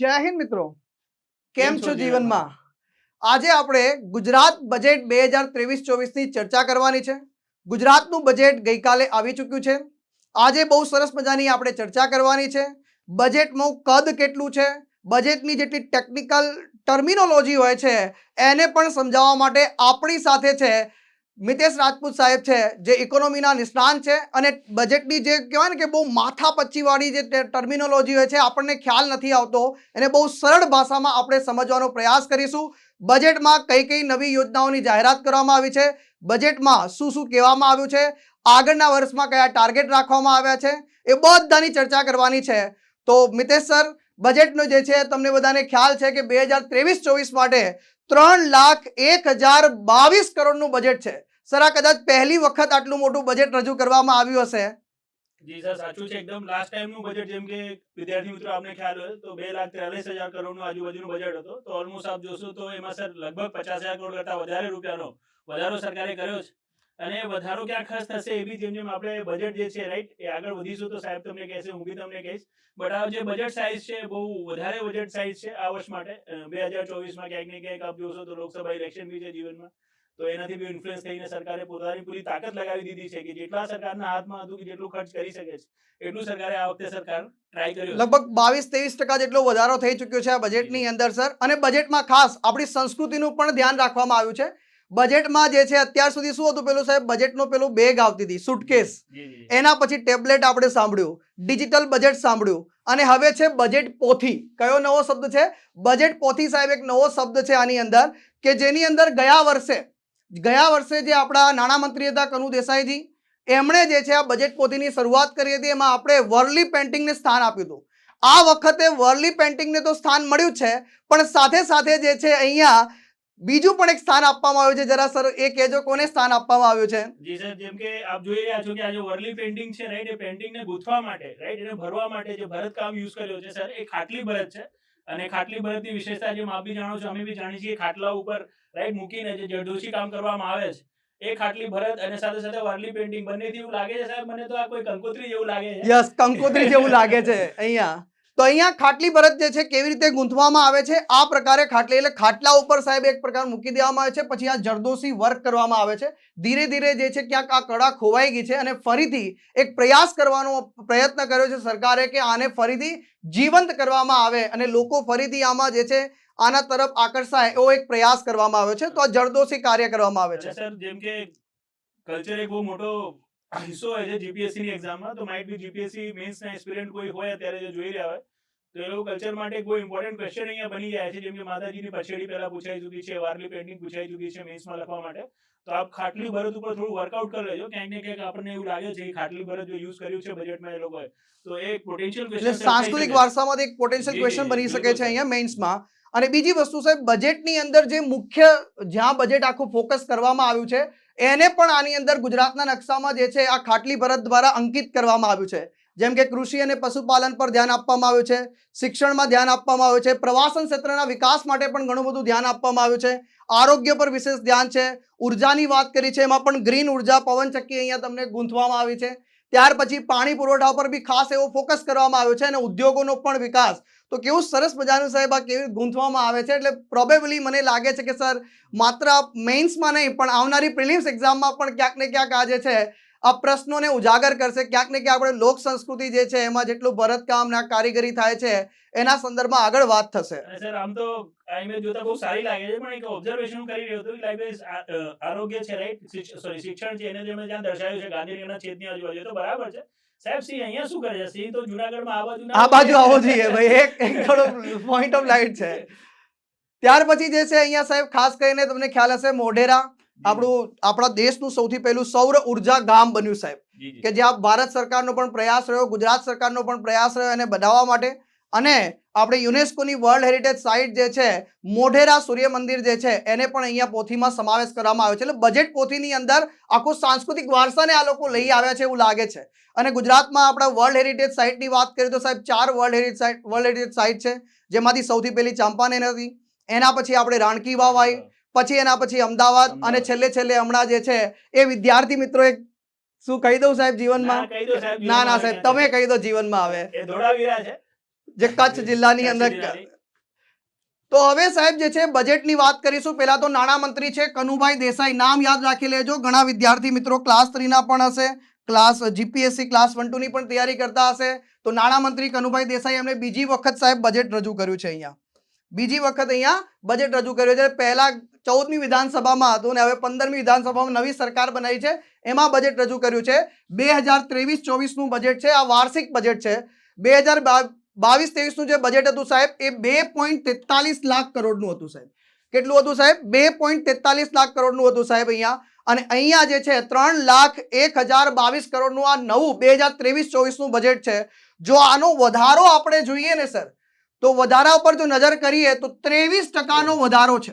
જય હિન્દ મિત્રો, કેમ છો જીવનમાં? આજે આપણે ગુજરાત બજેટ 2023-24 ની ચર્ચા કરવાની છે. ગુજરાતનું બજેટ ગઈકાલે આવી ચૂક્યું છે. આજે બહુ સરસ મજાની આપણે ચર્ચા કરવાની છે. બજેટનું કદ કેટલું છે, બજેટની જેટલી ટેકનિકલ ટર્મિનોલોજી હોય છે એને પણ સમજાવવા માટે આપણી સાથે છે મિતેશ રાજપૂત સાહેબ છે, જે ઇકોનોમીના નિષ્ણાંત છે અને બજેટની જે કહેવાય ને કે બહુ માથાપચ્ચીવાળી જે ટર્મિનોલોજી હોય છે આપણને ખ્યાલ નથી આવતો, એને બહુ સરળ ભાષામાં આપણે સમજવાનો પ્રયાસ કરીશું. બજેટમાં કઈ કઈ નવી યોજનાઓની જાહેરાત કરવામાં આવી છે, બજેટમાં શું શું કહેવામાં આવ્યું છે, આગળના વર્ષમાં કયા ટાર્ગેટ રાખવામાં આવ્યા છે, એ બધાની ચર્ચા કરવાની છે. તો મિતેશ સર, બજેટનો જે છે તમને બધાને ખ્યાલ છે કે 2023-24 માટે 3,01,022 કરોડનું બજેટ છે. સર, આ કદાચ પહેલી વખત આટલું મોટું બજેટ રજૂ કરવામાં આવ્યું હશે. જી સર, સાચું છે એકદમ. લાસ્ટ ટાઈમનું બજેટ જેમ કે વિદ્યાર્થી મિત્રો આપને ખ્યાલ હોય તો 2,43,000 કરોડનું આજુબાજુનું બજેટ હતો. તો ઓલમોસ્ટ આપ જોશો તો એમાં સર લગભગ 50,000 કરોડ કરતા વધારે રૂપિયાનો વધારો સરકારે કર્યો છે. અને વધારો ક્યાં ખર્ચ થશે એ બી જેમ જેમ આપણે બજેટ જે છે રાઈટ એ આગળ વધીશું તો સાહેબ તમને કહેશે, હું બી તમને કહીશ. બટ આ જે બજેટ સાઇઝ છે બહુ વધારે બજેટ સાઇઝ છે આ વર્ષ માટે. 2024માં ક્યાંક ને ક્યાંક આપ જોશો તો લોકસભા ઇલેક્શન બી છે જીવનમાં, તો એનાથી બી ઇન્ફ્લુઅન્સ થઈને સરકારે પોતાની પૂરી તાકાત લગાવી દીધી છે કે જેટલા સરકારના હાથમાં હતું કે જેટલું ખર્ચ કરી શકે છે એટલું સરકારે આ વખતે સરકાર ટ્રાય કર્યો. લગભગ 22-23% જેટલો વધારો થઈ ચૂક્યો છે આ બજેટની અંદર સર. અને બજેટમાં ખાસ આપણી સંસ્કૃતિનું પણ ધ્યાન રાખવામાં આવ્યું છે. બજેટમાં જે છે અત્યાર સુધી શું હતું પેલું સાહેબ, બજેટનો પેલું બેગ આવતી હતી, સુટકેસ, એના પછી ટેબ્લેટ આપણે સાંભળ્યું, ડિજિટલ બજેટ સાંભળ્યું, અને હવે છે બજેટ પોથી. કયો નવો શબ્દ છે? બજેટ પોથી સાહેબ એક નવો શબ્દ છે આની અંદર, કે જેની અંદર ગયા વર્ષે જે આપણા નાણામંત્રી હતા કનુ દેસાઈજી, એમણે જે છે આ બજેટ પોથીની શરૂઆત કરી હતી. એમાં આપણે વર્લી પેન્ટિંગને સ્થાન આપ્યું હતું. આ વખતે વર્લી પેન્ટિંગને તો સ્થાન મળ્યું છે, પણ સાથે સાથે જે છે અહીંયા બીજું પણ એક સ્થાન આપવામાં આવ્યું છે. જરા સર એ કહેજો કોને સ્થાન આપવામાં આવ્યું છે? જી સર, જેમ કે આપ જોઈ રહ્યા છો કે આ જે વર્લી પેઇન્ટિંગ છે રાઈટ, એ પેઇન્ટિંગને ગૂંથવા માટે રાઈટ, એને ભરવા માટે જે ભરત કામ યુઝ કર્યો છે સર, એ ખાટલી ભરત છે. અને ખાટલી ભરતની વિશેષતા જેમ આપ બી જાણો છો, અમે બી જાણીએ છીએ, ખાટલા ઉપર રાઈટ મૂકીને જે જરદોશી કામ કરવામાં આવે છે, એ ખાટલી ભરત અને સાથે સાથે વર્લી પેઇન્ટિંગ બંનેથી એવું લાગે છે સાહેબ મને તો આ કોઈ કંકોત્રી જેવું લાગે છે. યસ, કંકોત્રી જેવું લાગે છે અહીંયા. તો અહીંયા ખાટલી ભરત જે છે કેવી રીતે ગૂંથવામાં આવે છે, આ પ્રકારે ખાટલી, એટલે ખાટલા ઉપર સાહેબ એક પ્રકાર મૂકી દેવામાં આવે છે, પછી આ જરદોશી વર્ક કરવામાં આવે છે. ધીરે ધીરે જે છે ક્યાંક આ કળા ખોવાઈ ગઈ છે અને ફરીથી એક પ્રયાસ કરવાનો પ્રયત્ન કર્યો છે સરકારે કે આને ફરીથી જીવંત કરવામાં આવે અને લોકો ફરીથી આમાં જે છે આના તરફ આકર્ષાય એવો એક પ્રયાસ કરવામાં આવ્યો છે. તો આ જરદોશી કાર્ય કરવામાં આવે છે. સર, જેમ કે કલ્ચર એક બહુ મોટો હિસ્સો હોય છે જીપીએસસી ની એક્ઝામમાં, તો માઇટ બી જીપીએસસી મેન્સ ના એસ્પિરન્ટ કોઈ હોય અત્યારે જે જોઈ રહ્યા હોય તો એ લોકો કલ્ચર માટે કોઈ ઇમ્પોર્ટન્ટ ક્વેશ્ચન અહીંયા બની જાય છે. જેમ કે માતાજીની પછેડી પહેલા પૂછાઈ ચૂકી છે, વારલી પેઇન્ટિંગ પૂછાઈ ચૂકી છે મેન્સમાં લખવા માટે. તો આપ ખાટલી ભરત ઉપર થોડું વર્કઆઉટ કરી લેજો. ક્યાંક ને ક્યાંક આપણને એવું લાગે છે કે ખાટલી ભરત જો યુઝ કર્યું છે બજેટમાં એ લોકોએ, તો એક પોટેન્શિયલ એટલે સાંસ્કૃતિક વારસામાંથી એક પોટેન્શિયલ ક્વેશ્ચન બની શકે છે અહીંયા મેઇન્સમાં. અને બીજી વસ્તુ સાહેબ, બજેટની અંદર જે મુખ્ય જ્યાં બજેટ આખું ફોકસ કરવામાં આવ્યું છે એને પણ આની અંદર ગુજરાતના નકશામાં જે છે આ ખાટલી ભરત દ્વારા અંકિત કરવામાં આવ્યું છે. જેમ કે કૃષિ અને પશુપાલન પર ધ્યાન આપવામાં આવ્યું છે, શિક્ષણમાં ધ્યાન આપવામાં આવ્યું છે, પ્રવાસન ક્ષેત્રના વિકાસ માટે પણ ઘણું બધું ધ્યાન આપવામાં આવ્યું છે, આરોગ્ય પર વિશેષ ધ્યાન છે, ઉર્જાની વાત કરી છે, એમાં પણ ગ્રીન ઉર્જા, પવનચક્કી અહીંયા તમને ગૂંથવામાં આવી છે. ત્યાર પછી પાણી પુરવઠા પર બી ખાસ એવો ફોકસ કરવામાં આવ્યો છે અને ઉદ્યોગોનો પણ વિકાસ. તો કેવું સરસ મજાનું સાહેબ આ કેવી ગૂંથવામાં આવે છે. એટલે પ્રોબેબલી મને લાગે છે કે સર માત્ર મેઇન્સમાં નહીં પણ આવનારી પ્રિલિમ્સ એક્ઝામમાં પણ ક્યાંક ને ક્યાંક આ જે છે આ પ્રશ્નોને ઉજાગર કરશે. ક્યાંક ને ક્યાંક આપણે લોક સંસ્કૃતિ જે છે એમાં જેટલું ભરતકામ ના કારીગરી થાય છે એના સંદર્ભમાં આગળ વાત થશે. સર, આમ તો આ ઇમેજ જોતા બહુ સારી લાગે છે, પણ એક ઓબ્ઝર્વેશન કરી રહ્યો હતો કે લાઈક આરોગ્ય છે રાઈટ, સોરી શિક્ષણ છે, એને જે મેં જ્યાં દર્શાવ્યું છે ગાંધીનગરના છેદની આજુબાજુ, તો બરાબર છે સાહેબ. સિંહ અહીંયા શું કરે છે? સિંહ તો જુનાગઢમાં આ બાજુ આવો જોઈએ ભાઈ, એક થોડો પોઈન્ટ ઓફ લાઈટ છે. ત્યાર પછી જે છે અહીંયા સાહેબ ખાસ કરીને તમને ખ્યાલ હશે મોઢેરા આપણા દેશનું સૌથી પહેલું સૌર ઉર્જા ગામ બન્યું સાહેબ, કે જ્યાં ભારત સરકારનો પણ પ્રયાસ રહ્યો, ગુજરાત સરકારનો પણ પ્રયાસ રહ્યો એને બનાવવા માટે. અને આપણે યુનેસ્કોની વર્લ્ડ હેરિટેજ સાઇટ જે છે મોઢેરા સૂર્ય મંદિર જે છે એને પણ અહીંયા પોથીમાં સમાવેશ કરવામાં આવ્યો છે. એટલે બજેટ પોથીની અંદર આખો સાંસ્કૃતિક વારસાને આ લોકો લઈ આવ્યા છે એવું લાગે છે. અને ગુજરાતમાં આપણા વર્લ્ડ હેરિટેજ સાઇટની વાત કરીએ તો સાહેબ 4 વર્લ્ડ હેરિટેજ સાઇટ છે, જેમાંથી સૌથી પહેલી ચાંપાનેર હતી, એના પછી આપણે રાણકી વાવ આવી, પછી એના પછી અમદાવાદ, અને છેલ્લે હમણાં જે છે એ વિદ્યાર્થી મિત્રો એક શું કહી દઉં સાહેબ જીવનમાં? ના સાહેબ, તમે કહી દો જીવનમાં આવે. એ ધોળાવીરા છે. જે કચ્છ જિલ્લાની અંદર જિલ્લાની. તો હવે સાહેબ જે છે બજેટની વાત કરીશું. પહેલા તો નાણામંત્રી છે કનુભાઈ દેસાઈ, નામ યાદ રાખી લેજો. ઘણા વિદ્યાર્થી મિત્રો ક્લાસ 3 ના પણ હશે, ક્લાસ જીપીએસસી ક્લાસ 1 2 ની પણ તૈયારી કરતા હશે. તો નાણામંત્રી કનુભાઈ દેસાઈ એમણે બીજી વખત સાહેબ બજેટ રજૂ કર્યું છે. અહીંયા બીજી વખત અહીંયા બજેટ રજૂ કર્યું છે. પહેલા 14મી વિધાનસભામાં હતું ને હવે 15મી વિધાનસભામાં નવી સરકાર બનાવી છે, એમાં બજેટ રજૂ કર્યું છે. 2023-24 નું બજેટ છે. આ વાર્ષિક બજેટ છે. 2022-23 નું જે બજેટ હતું સાહેબ એ 2.43 લાખ કરોડનું હતું સાહેબ. કેટલું હતું સાહેબ? 2.43 લાખ કરોડનું હતું સાહેબ અહીંયા. અને અહીંયા જે છે 3,01,022 કરોડનું આ નવું 2023-24 નું બજેટ છે. જો આનો વધારો આપણે જોઈએ ને સર, તો વધારા ઉપર જો નજર કરીએ તો 23% વધારો છે.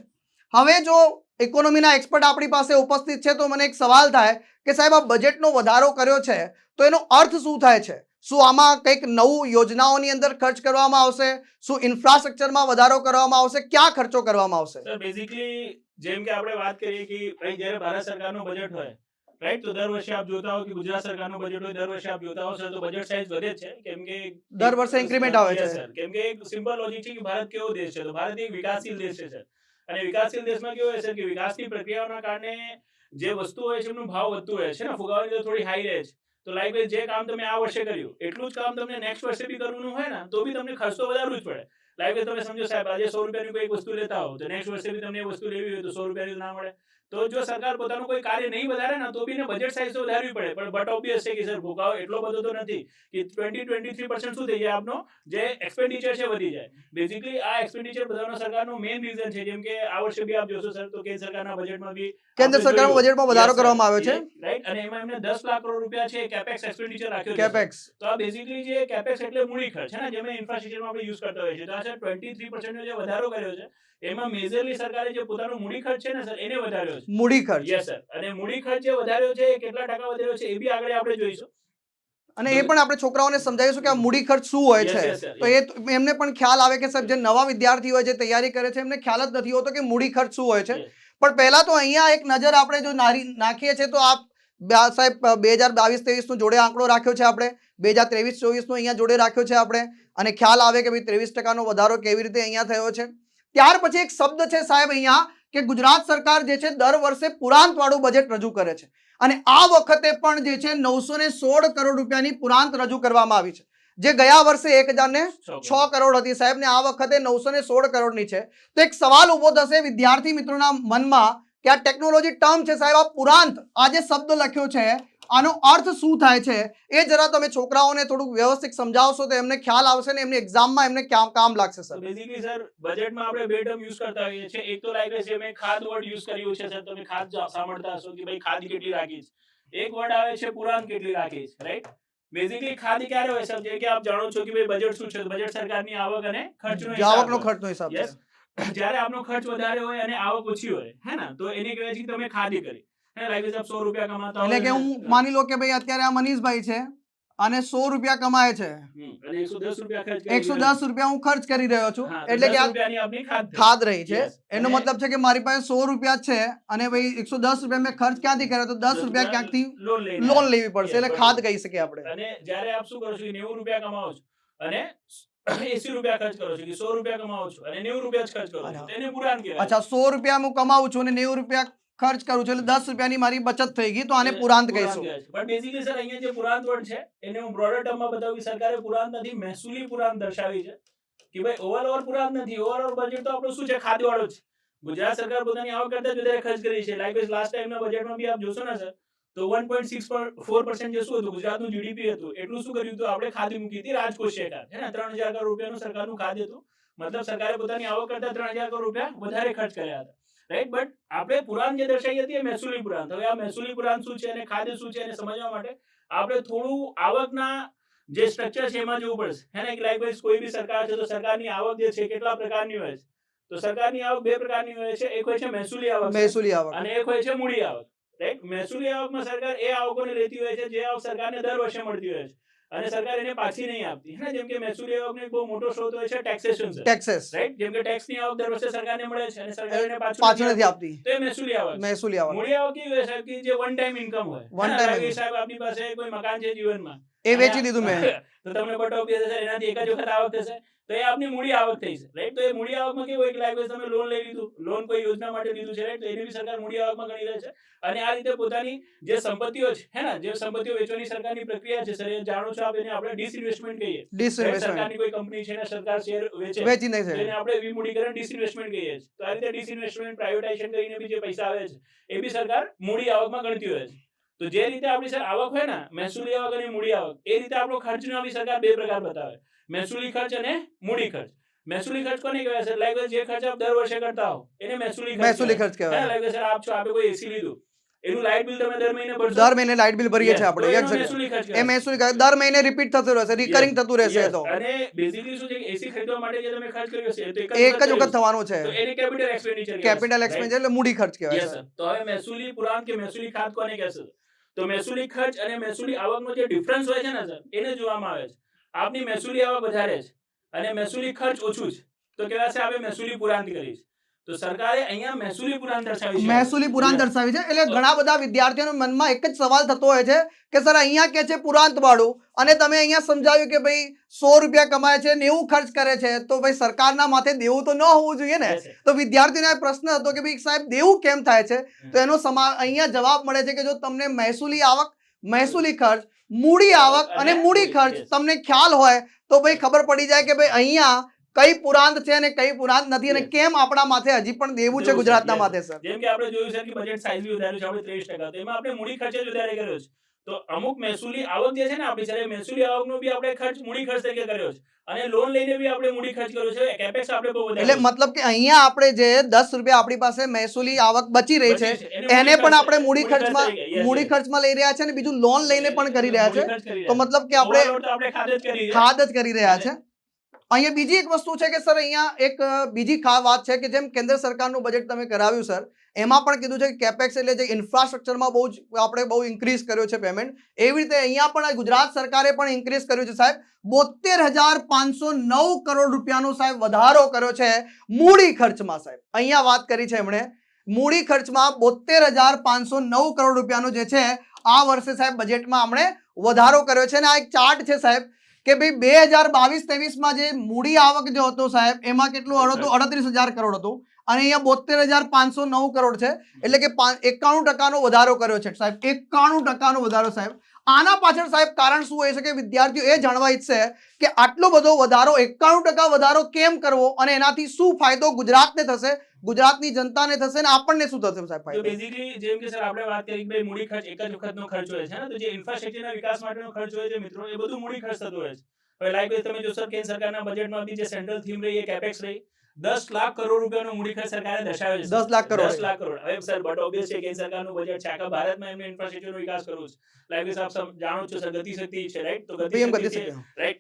હવે જો ઇકોનોમીના એક્સપર્ટ આપણી પાસે ઉપસ્થિત છે તો મને એક સવાલ થાય કે સાહેબ આ બજેટનો વધારો કર્યો છે તો એનો અર્થ શું થાય છે? શું આમાં કંઈક નવું યોજનાઓની અંદર ખર્ચ કરવામાં આવશે? શું ઇન્ફ્રાસ્ટ્રક્ચરમાં વધારો કરવામાં આવશે? ક્યાં ખર્ચો કરવામાં આવશે? સર બેઝિકલી જેમ કે આપણે વાત કરીએ કે ભાઈ જ્યારે ભારત સરકારનું બજેટ હોય, રાઈટ, તો દર વર્ષે આપ જોતા હો કે ગુજરાત સરકારનું બજેટ હોય, દર વર્ષે આપ જોતા હો સર તો બજેટ સાઇઝ વધે જ છે. કેમ કે દર વર્ષે ઇન્ક્રીમેન્ટ આવે છે. Yes, sir. કેમ કે એક સિમ્પલ લોજિક છે કે ભારત કેવો દેશ છે, તો ભારત એક વિકાસશીલ દેશ છે સર. અને વિકાસશીલ દેશમાં કેવું હોય છે કે વિકાસની પ્રક્રિયાઓના કારણે જે વસ્તુ હોય છે એમનો ભાવ વધતું હોય છે ને, ફુગાવાની દર થોડી હાઈ રહે છે. તો લાઈક જે કામ તમે આ વર્ષે કર્યું એટલું જ કામ તમને નેક્સ્ટ વર્ષે બી કરવાનું હોય ને તો બી તમને ખર્ચ તો વધારવું જ પડે. લાઈક તમે સમજો સાહેબ આજે 100 રૂપિયાની કોઈ વસ્તુ લેતા હો તો નેક્સ્ટ વર્ષે બી તમને એ વસ્તુ લેવી હોય તો 100 રૂપિયાની ના મળે. તો જો સરકાર પોતાનું કોઈ કાર્ય નહીં વધારે ને તો બી ને બજેટ સાઇઝ તો વધારવી પડે. પણ બટ ઓબ્વિયસ છે કે સર ભૂકાવો એટલો બધો તો નથી કે 20-23% શું થઈ જાય આપનો જે એક્સપેન્ડિચર છે વધી જાય. બેઝિકલી આ એક્સપેન્ડિચર બધાનો સરકારનો મેઇન રીઝન છે. જેમ કે આ વર્ષે બી આપ જોશો સર તો કેન્દ્ર સરકારના બજેટમાં બી કેન્દ્ર સરકારના બજેટમાં વધારો કરવામાં આવ્યો છે, રાઈટ. અને એમાં એમને 10 લાખ કરોડ રૂપિયા છે કેપેક્સ એક્સપેન્ડિચર રાખ્યો છે. કેપેક્સ. તો આ બેઝિકલી જે કેપેક્સ એટલે મૂડી ખર્ચ છે ને, જેમાં ઇન્ફ્રાસ્ટ્રક્ચરમાં આપણે યુઝ કરતા હોઈએ છીએ. તો આ સર 23% નો જે વધારો કર્યો છે એમાં મેજરલી સરકારે જે પોતાનો મૂડી ખર્ચ છે ને સર એને વધાર્યો છે. મૂડી ખર્ચ. Yes sir. અને મૂડી ખર્ચ જે વધાર્યો છે એ કેટલા ટકા વધાર્યો છે એ બી આગળ આપણે જોઈશું. અને એ પણ આપણે છોકરાઓને સમજાવીશું કે આ મૂડી ખર્ચ શું હોય Yes, છે. yes, sir. તો એ એમને પણ ખ્યાલ આવે કે સાહેબ જે નવા વિદ્યાર્થીઓ જે તૈયારી કરે છે એમને ખ્યાલ જ નથી હોતો કે મૂડી ખર્ચ શું હોય છે. Yes. પણ પહેલા તો અહીંયા એક નજર આપણે જો નાખીએ છીએ તો આપ સાહેબ 2022-23 નું જોડે આંકડો રાખ્યો છે આપણે, 2023-24 નું અહીંયા જોડે રાખ્યો છે આપણે, અને ખ્યાલ આવે કે ભાઈ 23% નો વધારો કેવી રીતે અહીંયા થયો છે. ત્યાર પછી એક શબ્દ છે સાહેબ અહીંયા કે ગુજરાત સરકાર જે છે દર વર્ષે પુરાંત વાળું બજેટ રજૂ કરે છે. અને આ વખતે પણ જે છે 916 કરોડ રૂપિયાની પુરાંત રજૂ કરવામાં આવી છે, જે ગયા વર્ષે 1006 કરોડ હતી સાહેબ, ને આ વખતે 916 કરોડની છે. તો એક સવાલ ઉભો થશે વિદ્યાર્થી મિત્રોના મનમાં કે આ ટેકનોલોજી ટર્મ છે સાહેબ, આ પુરાંત આ જે શબ્દ લખ્યો છે આનો અર્થ શું થાય છે એ જરા તમે છોકરાઓને થોડુંક વ્યવસ્થિત સમજાવશો તો એમને ખ્યાલ આવશે ને એમની એક્ઝામમાં એમને કામ લાગશે સર. બેઝિકલી સર બજેટમાં આપણે બે ટર્મ યુઝ કરતા હોઈએ છીએ. એક તો લાઈક છે મેં ખાદ વર્ડ યુઝ કર્યું છે સર, તમે ખાદ સાંભળતા હશો કે ભાઈ ખાદ કેટલી રાખીશ. એક વર્ડ આવે છે પુરાંત કેટલી રાખીશ, રાઈટ. બેઝિકલી ખાદ ક્યારે હોય સર? જે કે આપ જાણો છો કે ભાઈ બજેટ શું છે? બજેટ સરકારની આવક અને ખર્ચનો હિસાબ. આવકનો ખર્ચનો હિસાબ છે. યસ. જ્યારે આપનો ખર્ચ વધારે હોય અને આવક ઓછી હોય, હે ને, તો એની કહેવાય છે કે તમે ખાદી કરી. હે લાઈક આપ 100 રૂપિયા કમાતા એટલે કે હું માની લો કે ભાઈ અત્યારે આ મનીષભાઈ છે અને 100 રૂપિયા કમાય છે અને 110 રૂપિયા ખર્ચ કરી 110 રૂપિયા હું ખર્ચ કરી રહ્યો છું, હા, એટલે કે 10 આ રૂપિયાની આપની ખાદ થઈ. ખાદ રહી છે. Yes. એનો અને મતલબ છે કે મારી પાસે 100 રૂપિયા છે અને ભાઈ 110 રૂપિયા મેં ખર્ચ ક્યાંથી કર્યો તો 10 રૂપિયા ક્યાંકથી લોન લઈને લોન લેવી પડશે, Yes, એટલે બરોબર. ખાદ કહી શકીએ આપણે. અને જ્યારે આપ શું કરો છો કે 90 રૂપિયા કમાવો છો અને 80 રૂપિયા ખર્ચ કરો છો કે 100 રૂપિયા કમાવો છો અને 90 રૂપિયા જ ખર્ચ કરો છો, તો એને પુરાણ કહેવાય. અચ્છા, 100 રૂપિયા હું કમાવું છું અને 90 રૂપિયા ખર્ચ કરું છું, એટલે 10 રૂપિયાની મારી બચત થઈ ગઈ, તો આને પુરાંત કહીશું. પણ બેઝિકલી સર અહીંયા જે પુરાંત વર્ડ છે એને હું બ્રોડર ટર્મમાં બતાવું કે સરકારે પુરાંત નથી, મહેસૂલી પુરાંત દર્શાવી છે કે ભાઈ ઓવરઓલ પુરાંત નથી. ઓવરઓલ બજેટ તો આપણું શું છે? ખાદીવાળો છે. ગુજરાત સરકાર પોતાની આવક કરતા જ વધારે ખર્ચ કરી છે. લાઈક લાસ્ટ ટાઈમના બજેટમાં બી આપ જોશો ને સર તો 1.64% જે શું હતું ગુજરાતનું જીડીપી હતું એટલું શું કર્યું હતું આપણે ખાદી મૂકી હતી રાજકોષીય ખાત, હે ને, 3000 કરોડ રૂપિયાનું સરકારનું ખાદ હતું. મતલબ સરકારે પોતાની આવક કરતા 3000 કરોડ રૂપિયા વધારે ખર્ચ કર્યા હતા, રાઈટ. બટ આપણે પુરાણ જે દર્શાવી હતી એ મહેસૂલી પુરાણ. હવે આ મહેસૂલી પુરાણ શું છે અને ખાદ્ય શું છે એને સમજવા માટે આપણે થોડું આવકના જે સ્ટ્રક્ચર છે એમાં જોવું પડશે, હે ને. લાઈક કોઈ બી સરકાર છે તો સરકારની આવક જે છે કેટલા પ્રકારની હોય છે? તો સરકારની આવક બે પ્રકારની હોય છે. એક હોય છે મહેસૂલી આવક મહેસૂલી આવક અને એક હોય છે મૂડી આવક, રાઈટ. મહેસૂલી આવકમાં સરકાર એ આવકોને લેતી હોય છે જે આવક સરકારને દર વર્ષે મળતી હોય છે અને સરકાર એને પાછી નહીં આપતી, હે ને. જેમ કે મહેસૂલી આવકનો એક બહુ મોટો સ્ત્રોત હોય છે ટેક્સેશન, ટેક્સેસ, રાઈટ. જેમ કે ટેક્સની આવક દર વર્ષે સરકારને મળે છે અને સરકાર એને પાછળ નથી આપતી, તો એ મહેસૂલી આવક. મહેસૂલી આવક. મૂડી આવક કેવી હોય સાહેબ કે જે વન ટાઈમ ઇન્કમ હોય. One time income. સાહેબ આપની પાસે કોઈ મકાન છે જીવનમાં એ વેચી દીધું મેં. તો તમને બટો 20,000 એનાથી એક જ વખત આવક થશે, તો એ આપની મૂડી આવક થઈ છે, રાઈટ? તો એ મૂડી આવકમાં કેવું હોય કે લાઈક તમે લોન લઈ લીધું, લોન કોઈ યોજના માટે લીધું છે, રાઈટ? તો એને બી સરકાર મૂડી આવકમાં ગણી રહે છે. અને આ રીતે પોતાની જે સંપત્તિઓ છે, હે ને, જે સંપત્તિઓ વેચવાની સરકારની પ્રક્રિયા છે, સર, એ જાણો છો આપ, એને આપણે ડિસઇન્વેસ્ટમેન્ટ કહીએ. રાઈટ? ડિસઇન્વેસ્ટમેન્ટ સરકારની કોઈ કંપની છે ને સરકાર શેર વેચે, વેચી નહીં તો છે. એને આપણે વિમૂડીકરણ ડિસઇન્વેસ્ટમેન્ટ કહીએ છીએ. તો આ રીતે ડિસઇન્વેસ્ટમેન્ટ, પ્રાઇવેટાઇઝેશન કરીને બી જે પૈસા આવે છે, એ બી સરકાર મૂડી આવકમાં ગણતી હોય છે. તો જે રીતે આપણી સર આવક હોય ને, મહેસૂલી આવક અને મૂડી આવક, એ રીતે આપણો ખર્ચનો બી સરકાર બે પ્રકાર બતાવે, મહેસૂલી ખર્ચ અને મૂડી ખર્ચ. મહેસૂલી ખર્ચ કોને કહેવાય છે? લાઈક જે ખર્ચ આપ દર વર્ષે કરતા હો એને મહેસૂલી ખર્ચ મહેસૂલી કહેવાય. ખર્ચ કહેવાય. લાઈક સર આપ છો, આપે કોઈ એસી લીધું, એનું લાઇટ બિલ તમે દર મહિને ભરશો, દર મહિને લાઇટ બિલ ભરીએ છીએ Yes, આપણે. તો એનો exactly. મહેસૂલી ખર્ચ એ કહેવાય. મહેસૂલી ખર્ચ દર મહિને રિપીટ થતું રહેશે, રિકરિંગ થતું રહેશે. એ Yes. તો અને બેઝિકલી શું છે કે એસી ખરીદવા માટે જે તમે ખર્ચ કર્યો છે, એ તો એક જ વખત કર્યો છે. થવાનું છે. તો એને કેપિટલ એક્સપેન્ડિચર કેપિટલ એક્સપેન્ડિચર એટલે મૂડી ખર્ચ કહેવાય Yes, છે. sir. તો હવે મહેસૂલી પુરાણ કે મહેસૂલી ખાત કોને કહેશે? તો મહેસૂલી ખર્ચ અને મહેસૂલી આવકનો જે ડિફરન્સ હોય છે ને સર, એને જોવામાં આવે છે. આપની મહેસૂલી આવક વધારે છે અને મહેસૂલી ખર્ચ ઓછું છે, તો કહેવાશે આપણે મહેસૂલી પુરાંત કરી છે. તો સરકારે અહીંયા મહેસૂલી પુરાંત દર્શાવી છે. મહેસૂલી પુરાંત Yes. દર્શાવી છે. એટલે ઘણા બધા વિદ્યાર્થીઓના મનમાં એક જ સવાલ થતો હોય છે કે સર અહીંયા કે છે પુરાંત વાળું, અને તમે અહીંયા સમજાવ્યું કે ભાઈ 100 રૂપિયા કમાય છે, 90 ખર્ચ કરે છે, તો ભાઈ સરકારના માથે દેવું તો ન હોવું જોઈએ ને. Yes, sir. તો વિદ્યાર્થીનો એ પ્રશ્ન હતો કે ભાઈ સાહેબ દેવું કેમ થાય છે? તો એનો અહીંયા જવાબ મળે છે કે જો તમને મહેસૂલી આવક, મહેસૂલી ખર્ચ, મૂડી આવક અને મૂડી ખર્ચ Yes. તમને ખ્યાલ હોય તો ભાઈ ખબર પડી જાય કે ભાઈ અહીંયા કઈ પુરાંત છે અને કઈ પુરાંત નથી, અને Yes. કેમ આપણા માથે હજી પણ દેવું છે ગુજરાતના Yes. માથે. સર, જેમ કે આપણે જોયું છે કે બજેટ સાઇઝ બી વધાર્યું છે આપણે 30%, તો એમાં આપણે મૂડી ખર્ચ જ વધારે કર્યો છે. તો અમુક મહેસૂલી આવક જે છે ને આપણી સર, મહેસૂલી આવકનો બી આપણે ખર્ચ મૂડી ખર્ચ તરીકે કર્યો છે, અને લોન લઈને બી આપણે મૂડી ખર્ચ કર્યો છે. કેપેક્સ આપણે બહુ વધારે એટલે મતલબ કે અહીંયા આપણે જે 10 રૂપિયા આપણી પાસે મહેસૂલી આવક બચી રહી છે, એને પણ આપણે મૂડી ખર્ચમાં લઈ રહ્યા છે, અને બીજું લોન લઈને પણ કરી રહ્યા છે. તો મતલબ કે આપણે ખાદ જ કરી રહ્યા છે. અહીંયા બીજી એક વસ્તુ છે કે સર અહીંયા એક બીજી વાત છે કે જેમ કેન્દ્ર સરકારનું બજેટ તમે કરાવ્યું સર, એમાં પણ કીધું છે કે કેપેક્સ એટલે જે ઇન્ફ્રાસ્ટ્રક્ચરમાં આપણે બહુ ઇન્ક્રીઝ કર્યો છે પેમેન્ટ, એવી રીતે અહીંયા પણ ગુજરાત સરકારે પણ ઇન્ક્રીઝ કર્યું છે સાહેબ. 72,509 કરોડ રૂપિયાનો સાહેબ વધારો કર્યો છે મૂડી ખર્ચમાં. સાહેબ અહીંયા વાત કરી છે એમણે, મૂડી ખર્ચમાં 72,509 કરોડ રૂપિયાનો જે છે આ વર્ષે સાહેબ બજેટમાં આપણે વધારો કર્યો છે. અને આ એક ચાર્ટ છે સાહેબ કે ભાઈ 2022-23માં જે મૂડી આવક જો હતો સાહેબ, એમાં કેટલું હતું? 38,000 કરોડ હતું, અને અહીંયા 72,509 કરોડ છે, એટલે કે 91% વધારો કર્યો છે સાહેબ. 91% વધારો સાહેબ. આના પાછળ સાહેબ કારણ શું હોય છે કે વિદ્યાર્થીઓ એ જાણવા ઈચ્છે કે આટલો બધો વધારો, 91% વધારો કેમ કરવો, અને એનાથી શું ફાયદો ગુજરાતને થશે, ગુજરાતની જનતાને થશે, અને આપણને શું થશે સાહેબ તો ફાયદો? બેઝિકલી જેમ કે સર આપણે વાત કરી કે ભાઈ મૂડી ખર્ચ એક જ વખતનો ખર્ચ હોય છે ને, તો જે ઇન્ફ્રાસ્ટ્રક્ચરના વિકાસ માટેનો ખર્ચ હોય છે મિત્રો, એ બધું મૂડી ખર્ચ થતું હોય છે. હવે લાઈક તમે જો સર કેન્દ્ર સરકારના બજેટમાં બી જે સેન્ટ્રલ થીમ રહી એ કેપેક્સ રહી, 10 લાખ કરોડ રૂપિયાનો મૂડી ખર્ચ સરકારે દર્શાવ્યો છે. 10 લાખ કરોડ. 10 લાખ કરોડ. હવે સર બટ ઓબ્વિયસ છે કેન્દ્ર સરકારનું બજેટ છે, આખા ભારતમાં એમને ઇન્ફ્રાસ્ટ્રક્ચરનો વિકાસ કરવો છે. લાઈક આપ જાણો છો સર, ગતિશક્તિ છે, રાઈટ? તો PM ગતિશક્તિ ગતિ છે, શકે. રાઈટ?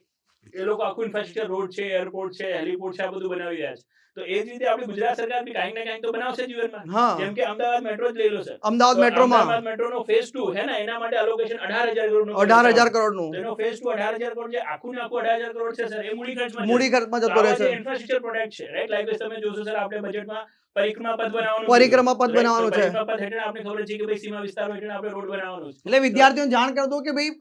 એ લોકો આખું ઇન્ફ્રાસ્ટ્રક્ચર, રોડ છે, એરપોર્ટ છે, હેલિપોર્ટ છે, આ બધું બનાવી રહ્યા છે. તો એ જ રીતે આપણી ગુજરાત સરકાર બી કાંઈક ને કાંઈક તો બનાવશે જીવનમાં. હા, જેમ કે અમદાવાદ મેટ્રો જ લઈ લો સર. અમદાવાદ તો મેટ્રોમાં અમદાવાદ મેટ્રોનો ફેઝ 2 હે ને, એના માટે એલોકેશન 18,000 કરોડનું 18,000 કરોડનું તો એનો ફેઝ 2 18,000 કરોડ, જે આખું ને આખું 18,000 કરોડ છે સર, એ મૂડી ખર્ચમાં મૂડી ખર્ચમાં જશે. જતો તો આવા રહેશે. જે ઇન્ફ્રાસ્ટ્રક્ચર પ્રોજેક્ટ છે, રાઈટ? લાઈક તમે જોશો સર, આપણે બજેટમાં પરિક્રમા પથ બનાવવાનું પરિક્રમા પથ right? બનાવવાનું તો છે. પરિક્રમા પથ હેઠળ આપણે ખબર છે કે ભાઈ સીમા વિસ્તારો હેઠળ આપણે રોડ બનાવવાનું છે. એટલે વિદ્યાર્થીઓને જાણ કરી દઉં કે ભાઈ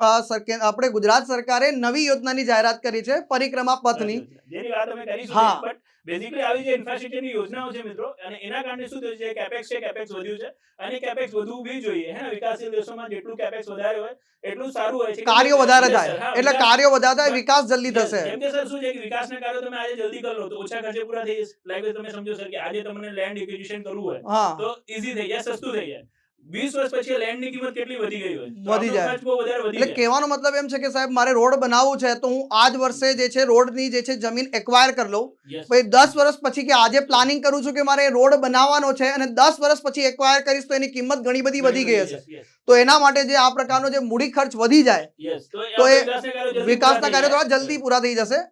આપણે ગુજરાત સરકારે નવી યોજનાની જાહેરાત કરી છે પરિક્રમા પથની. જેની વાત અમે કરીશું, હા. બટ બેઝિકલી આવી જે ઇન્ફ્રાસ્ટ્રક્ચરની યોજનાઓ છે મિત્રો, અને એના કારણે શું થયું છે, કેપેક્સ છે, કેપેક્સ વધ્યું છે, અને કેપેક્સ વધવું બી જોઈએ, હે ને? વિકાસશીલ દેશોમાં જેટલું કેપેક્સ વધારે હોય એટલું સારું હોય છે. કાર્યો વધારે Yes, થાય, sir. હા, એટલે વિકાસ- કાર્યો વધારે થાય, વિકાસ જલ્દી Yes, થશે. જેમ કે સર શું છે કે વિકાસના કાર્યો તમે આજે જલ્દી કરી લો તો ઓછા ખર્ચે પૂરા થઈ જશે. લાઈક તમે સમજો સર કે આજે તમને લેન્ડ એક્વિઝિશન કરવું હોય હા, તો ઈઝી થઈ જાય, સસ્તું થઈ જાય. 20 વર્ષ પછી લેન્ડની કિંમત કેટલી વધી ગઈ હોય, તો વધી આપણો જાય. ખર્ચ બહુ વધારે વધી એટલે જાય. કહેવાનો મતલબ એમ છે કે સાહેબ મારે રોડ બનાવવું છે તો હું આજ વર્ષે જે છે રોડની જે છે જમીન એક્વાયર કરી લઉં, Yes. પછી 10 વર્ષ પછી કે આજે પ્લાનિંગ કરું છું કે મારે રોડ બનાવવાનો છે, અને 10 વર્ષ પછી એક્વાયર કરીશ તો એની કિંમત ઘણી બધી વધી ગઈ હશે. Yes, yes, તો એના માટે જે આ પ્રકારનો જે મૂડી ખર્ચ વધી જાય, yes. તો તો એ વિકાસના કાર્યો જલ્દી વિકાસના પૂરા થઈ કાર્યો જાય. થોડા જલ્દી પૂરા થઈ જશે.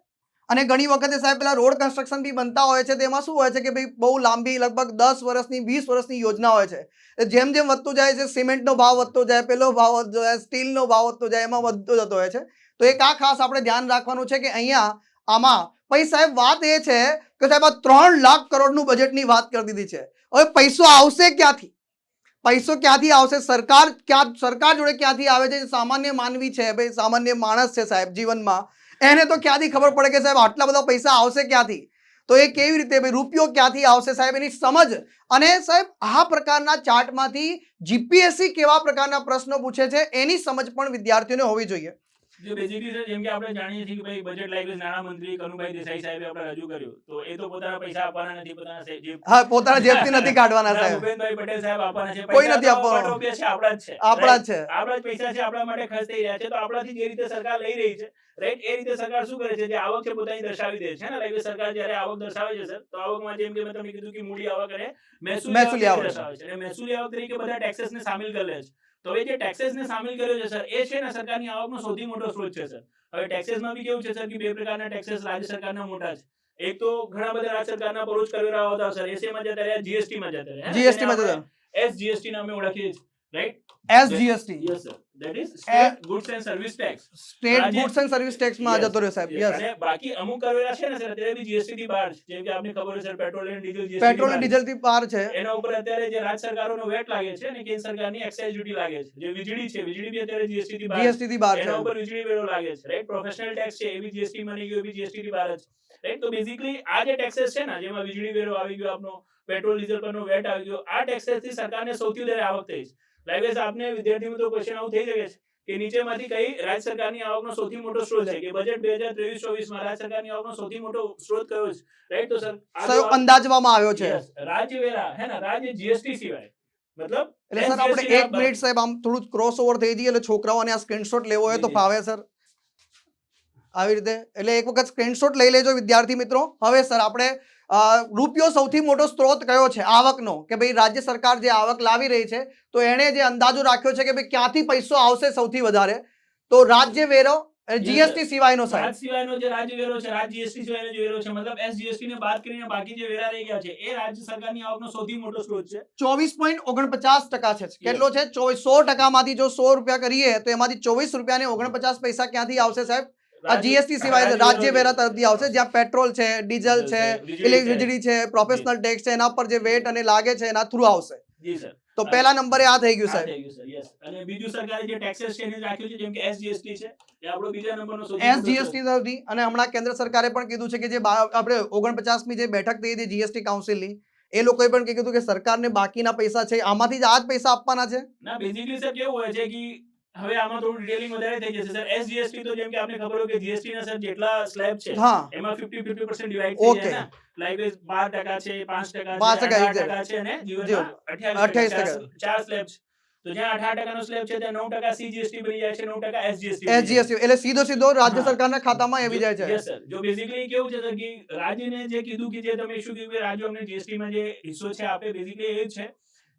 અને ઘણી વખતે સાહેબ પેલા રોડ કન્સ્ટ્રક્શન બી બનતા હોય છે, તેમાં શું હોય છે કે ભાઈ બહુ લાંબી લગભગ 10 વર્ષની 20 વર્ષની યોજના હોય છે. જેમ જેમ વધતું જાય છે, સિમેન્ટનો ભાવ વધતો જાય, પેલો ભાવ વધતો જાય, સ્ટીલનો ભાવ વધતો જાય, એમાં વધતો જતો હોય છે. તો એક આ ખાસ આપણે ધ્યાન રાખવાનું છે કે અહીંયા આમાં પછી સાહેબ વાત એ છે કે સાહેબ આ 3 લાખ કરોડનું બજેટની વાત કરી દીધી છે. હવે પૈસો આવશે ક્યાંથી? પૈસો ક્યાંથી આવશે? સરકાર જોડે ક્યાંથી આવે છે? સામાન્ય માનવી છે ભાઈ, સામાન્ય માણસ છે સાહેબ જીવનમાં, એને તો ક્યાંથી ખબર પડે કે સાહેબ આટલા બધા પૈસા આવશે ક્યાંથી? તો એ કેવી રીતે ભાઈ રૂપિયો ક્યાંથી આવશે સાહેબ, એની સમજ. અને સાહેબ આ પ્રકારના ચાર્ટમાંથી જીપીએસસી કેવા પ્રકારના પ્રશ્નો પૂછે છે એની સમજ પણ વિદ્યાર્થીઓને હોવી જોઈએ. જે બેઝિકલી છે, જેમ કે આપણે જાણીએ છીએ કે ભાઈ બજેટ લાવી નાણામંત્રી કનુભાઈ દેસાઈ સાહેબે આપણે રજૂ કર્યું, તો એ તો પોતાના પૈસા આપવાના નથી, હા, પોતાના જેબથી નથી કાઢવાના સાહેબ, ભૂપેન્દ્રભાઈ પટેલ સાહેબ આપવાના છે, કોઈ નથી આપવાનો, આપણા જ છે, આપણા જ છે, આપણા જ પૈસા છે, આપણા માટે ખર્ચ થઈ રહ્યા છે. તો આપણાથી જે રીતે સરકાર લઈ રહી છે, રાઈટ, એ રીતે સરકાર શું કરે છે, જે આવક છે પોતાની દર્શાવી દે છે ને. લાઈક સરકાર જ્યારે આવક દર્શાવે છે સર, તો આવકમાં જેમ કે મેં તમને કીધું કે મૂડી આવક અને મહેસૂલી આવક દર્શાવે છે, અને મહેસૂલી આવક તરીકે બધા ટેક્સેસ ને સામેલ કરી લે છે. તો એ જે ટેક્સેસ ને સામેલ કર્યો છે સર, એ છે ને સરકારની આવકનો સૌથી મોટો સ્ત્રોત છે સર. હવે ટેક્સેસમાં બી કેવું છે સર કે બે પ્રકારના ટેક્સેસ રાજ્ય સરકારના મોટા છે. એક તો ઘણા બધા રાજ્ય સરકારના પરોક્ષ કરવેરાઓ હતા સર, એસએમાં જતા રહ્યા, જીએસટીમાં જતા રહ્યા, જીએસટીમાં જતા એસજીએસટી નામે ઓળખીએ છીએ, right. SGST, yes sir, that is state goods and service tax. State goods and service ટેક્સમાં જતો રહ્યો સાહેબ. યસ, અને બાકી અમુક કરવેરા છે ને સર, અત્યારે બી જીએસટી થી બહાર છે. જેમ કે આપને ખબર છે સર, પેટ્રોલ અને ડીઝલ પેટ્રોલ અને ડીઝલ થી બહાર છે. એના ઉપર અત્યારે જે રાજ્ય સરકારોનો વેટ લાગે છે અને કેન્દ્ર સરકારની એક્સાઇઝ ડ્યુટી લાગે છે. જે વીજળી છે, વીજળી બી અત્યારે જીએસટી થી બહાર છે, એના ઉપર વીજળી વેરો લાગે છે, રાઈટ. પ્રોફેશનલ ટેક્સ છે, એ બી જીએસટી માં નહીં ગયો, એ બી જીએસટી થી બહાર જ, રાઈટ. તો બેઝિકલી આ જે ટેક્સેસ છે ને, જેમાં વીજળી વેરો આવી ગયો, આપનો પેટ્રોલ ડીઝલ પરનો વેટ આવી ગયો, આ ટેક્સેસ થી સરકારને સૌથી વધારે આવક થઈ છે. લાઈક આપને વિદ્યાર્થી મિત્રો ક્વેશ્ચન આવું થઈ શકે છે કે નીચેમાંથી કઈ રાજ્ય સરકારની આવકનો સૌથી મોટો સ્ત્રોત છે, કે બજેટ 2023-24 માં રાજ્ય સરકારની આવકનો સૌથી મોટો સ્ત્રોત કયો છે, રાઈટ. તો સર અંદાજવામાં આવ્યો છે રાજ્ય વેરા હે ને, રાજ્ય જીએસટી સિવાય, મતલબ એટલે સર આપણે 1 મિનિટ સાહેબ આમ થોડું ક્રોસ ઓવર થઈ જઈએ, એટલે છોકરાઓને આ સ્ક્રીનશોટ લેવો હોય તો ફાવે સર આવી રીતે. એટલે એક વખત સ્ક્રીનશોટ લઈ લેજો વિદ્યાર્થી મિત્રો. હવે સર આપણે રૂપિયો સૌથી મોટો સ્ત્રોત કયો છે આવકનો, કે ભાઈ રાજ્ય સરકાર જે આવક લાવી રહી છે, તો એણે જે અંદાજો રાખ્યો છે કે ભાઈ ક્યાંથી પૈસો આવશે સૌથી વધારે, તો રાજ્ય વેરો જીએસટી સિવાયનો સાહેબ, રાજ સિવાયનો જે રાજ્ય વેરો છે, રાજ જીએસટી સિવાયનો જે વેરો છે, મતલબ એસજીએસટી ને બાદ કરીને બાકી જે વેરા રહી ગયા છે, એ રાજ્ય સરકારની આવકનો સૌથી મોટો સ્ત્રોત છે. 24.49% છે. કેટલો છે? 100% માંથી જો 100 રૂપિયા કરીએ તો એમાંથી 24 રૂપિયા ને 49 પૈસા ક્યાંથી આવશે સાહેબ? આ જીએસટી સિવાય રાજ્ય વેરા તરફથી આવશે, જ્યાં પેટ્રોલ છે, ડીઝલ છે, વીજળી છે, પ્રોફેશનલ ટેક્સ છે, એના પર જે વેટ અને લાગે છે એના થ્રુ આવશે. જી સર. તો પહેલા નંબરે આ થઈ ગયું સાહેબ. યસ. અને બીજું સરકારે જે ટેક્સેસ છે એને રાખ્યું છે, જેમ કે એસજીએસટી છે, એ આપણો બીજા નંબરનો સૌથી એસજીએસટી તરફથી. અને હમણાં કેન્દ્ર સરકારે પણ કીધું છે કે જે આપણે 49મી જે બેઠક થઈ હતી જીએસટી કાઉન્સિલની, એ લોકોએ પણ કીધું કે સરકારને બાકીના પૈસા છે આમાંથી જ આ જ પૈસા આપવાના છે. ના, બેઝિકલી સર કેવું હોય છે કે હવે આમાં થોડું ડિટેલિંગ વધારે થઈ જશે સર. એસજીએસટી તો જેમ કે આપને ખબર હોય કે જીએસટી ના સર જેટલા સ્લેબ છે, એમાં 50% ડિવાઈડ થઈ જાય ને, લાઈક 12% છે, 5% છે, 8% છે, અને જીવનમાં 28%, ચાર સ્લેબ છે. તો જ્યાં 18% નો સ્લેબ છે, ત્યાં 9% સીજીએસટી બની જાય છે, 9% એસજીએસટી, એટલે સીધો રાજ્ય સરકારના ખાતામાં આવી જાય છે. Yes sir. જો બેઝિકલી કેવું છે સર કે રાજ્યને જે કીધું કે જે તમે શું કીધું કે રાજ્યો અમને જીએસટી માં જે હિસ્સો છે આપે, બેઝિકલી એ છે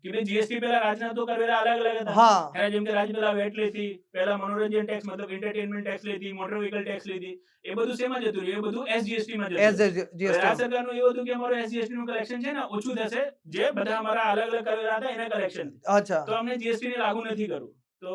કે ભાઈ જીએસટી પહેલા રાજ્યના તો કરવેરા અલગ અલગ હતા. જેમ કે રાજ્ય પહેલા વેટ લેતી, પહેલા મનોરંજન ટેક્સ મતલબ એન્ટરટેનમેન્ટ ટેક્સ લેતી, મોટર વ્હીકલ ટેક્સ લેતી, એ બધું શેમાં જતું રહ્યું? એ બધું એસજીએસટી માં જતું રહ્યું. રાજ્ય સરકારનું એવું હતું કે અમારું એસજીએસટી નું કલેક્શન છે ને ઓછું થશે, જે બધા અમારા અલગ અલગ કરવેરા હતા એના કલેક્શન, તો અમને જીએસટી ને લાગુ નથી કરવું. તો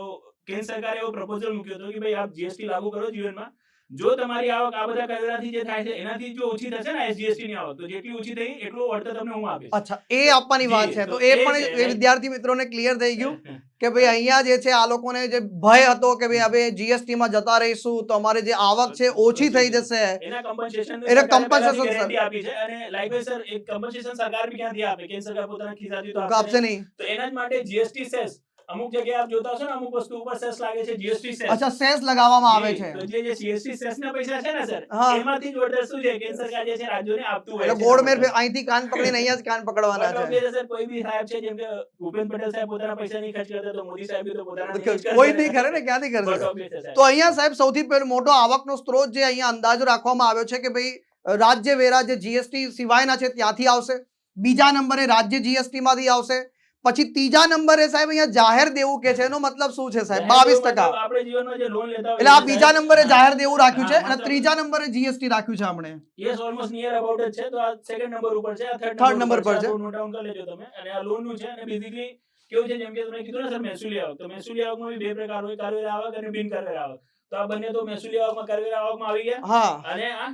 કેન્દ્ર સરકારે એવો પ્રપોઝલ મૂક્યો હતો કે ભાઈ આપ જીએસટી લાગુ કરો જીવનમાં, જો તમારી આવક આ બધા કરવેરાથી જે થાય છે એનાથી જો ઓછી થશે ને એસજીએસટી ની આવક, તો જેટલી ઓછી થઈ એટલું વળતર તમને હું આપીશ. અચ્છા, એ આપવાની વાત છે. તો એ પણ વિદ્યાર્થી મિત્રોને ક્લિયર થઈ ગયું કે ભાઈ અહીંયા જે છે આ લોકોને જે ભય હતો કે ભાઈ હવે જીએસટી માં જતા રહીશું તો અમારે જે આવક છે ઓછી થઈ જશે, એના કમ્પન્સેશન ગેરંટી આપી છે. અને લાઈકવાઇઝ સર એક કમ્પન્સેશન સરકાર બી ક્યાંથી આપે? કેન્દ્ર સરકાર પોતાના ખિસ્સાથી તો આપશે નહીં. તો એના જ માટે જીએસટી સેસ અમુક જગ્યાએ આપ જોતા હશો ને, અમુક વસ્તુ ઉપર સેસ લાગે છે, જીએસટી સેસ. અચ્છા, સેસ લગાવવામાં આવે છે. તો જે જીએસટી સેસ ના પૈસા છે ને સર, એમાંથી જ વળતર શું છે કેન્દ્ર સરકાર જે છે રાજ્યોને આપતું હોય છે. એટલે ગોળમેર અહીંથી કાન પકડીને અહીંયા જ કાન પકડવાના છે. સર કોઈ બી સાહેબ છે, જેમ કે ભૂપેન્દ્ર પટેલ સાહેબ પોતાના પૈસા નહીં ખર્ચ કરતા, તો મોદી સાહેબ તો પોતાના કોઈ નહીં કરે ને, ક્યાંથી કરશે? તો અહીંયા સાહેબ સૌથી મોટો આવકનો સ્ત્રોત જે અહીંયા અંદાજો રાખવામાં આવ્યો છે કે ભાઈ રાજ્ય વેરા જે જીએસટી સિવાયના છે ત્યાંથી આવશે. બીજા નંબરે રાજ્ય જીએસટી માંથી આવશે. પછી ત્રીજા નંબરે સાહેબ અહીંયા જાહેર દેવું કે છે, એનો મતલબ શું છે સાહેબ? 22%. આપણે જીવનમાં જે લોન લેતા હોય એટલે આ બીજા નંબરે જાહેર દેવું રાખ્યું છે અને ત્રીજા નંબરે જીએસટી રાખ્યું છે આપણે. યસ, ઓલમોસ્ટ નિયર અબાઉટ જ છે. તો આ સેકન્ડ નંબર ઉપર છે, આ થર્ડ નંબર પર છે. નોટ ડાઉન કરી લેજો તમે. અને આ લોન નું છે. અને બેઝિકલી કેવું છે, જેમ કે તમે કીધું ને સર મહેસૂલી આવક, તો મહેસૂલી આવકમાં બી બે પ્રકાર હોય, કરવેરા આવક અને બિન કરવેરા આવક. તો આ બંને તો મહેસૂલી આવકમાં કરવેરા આવકમાં આવી ગયા. અને આ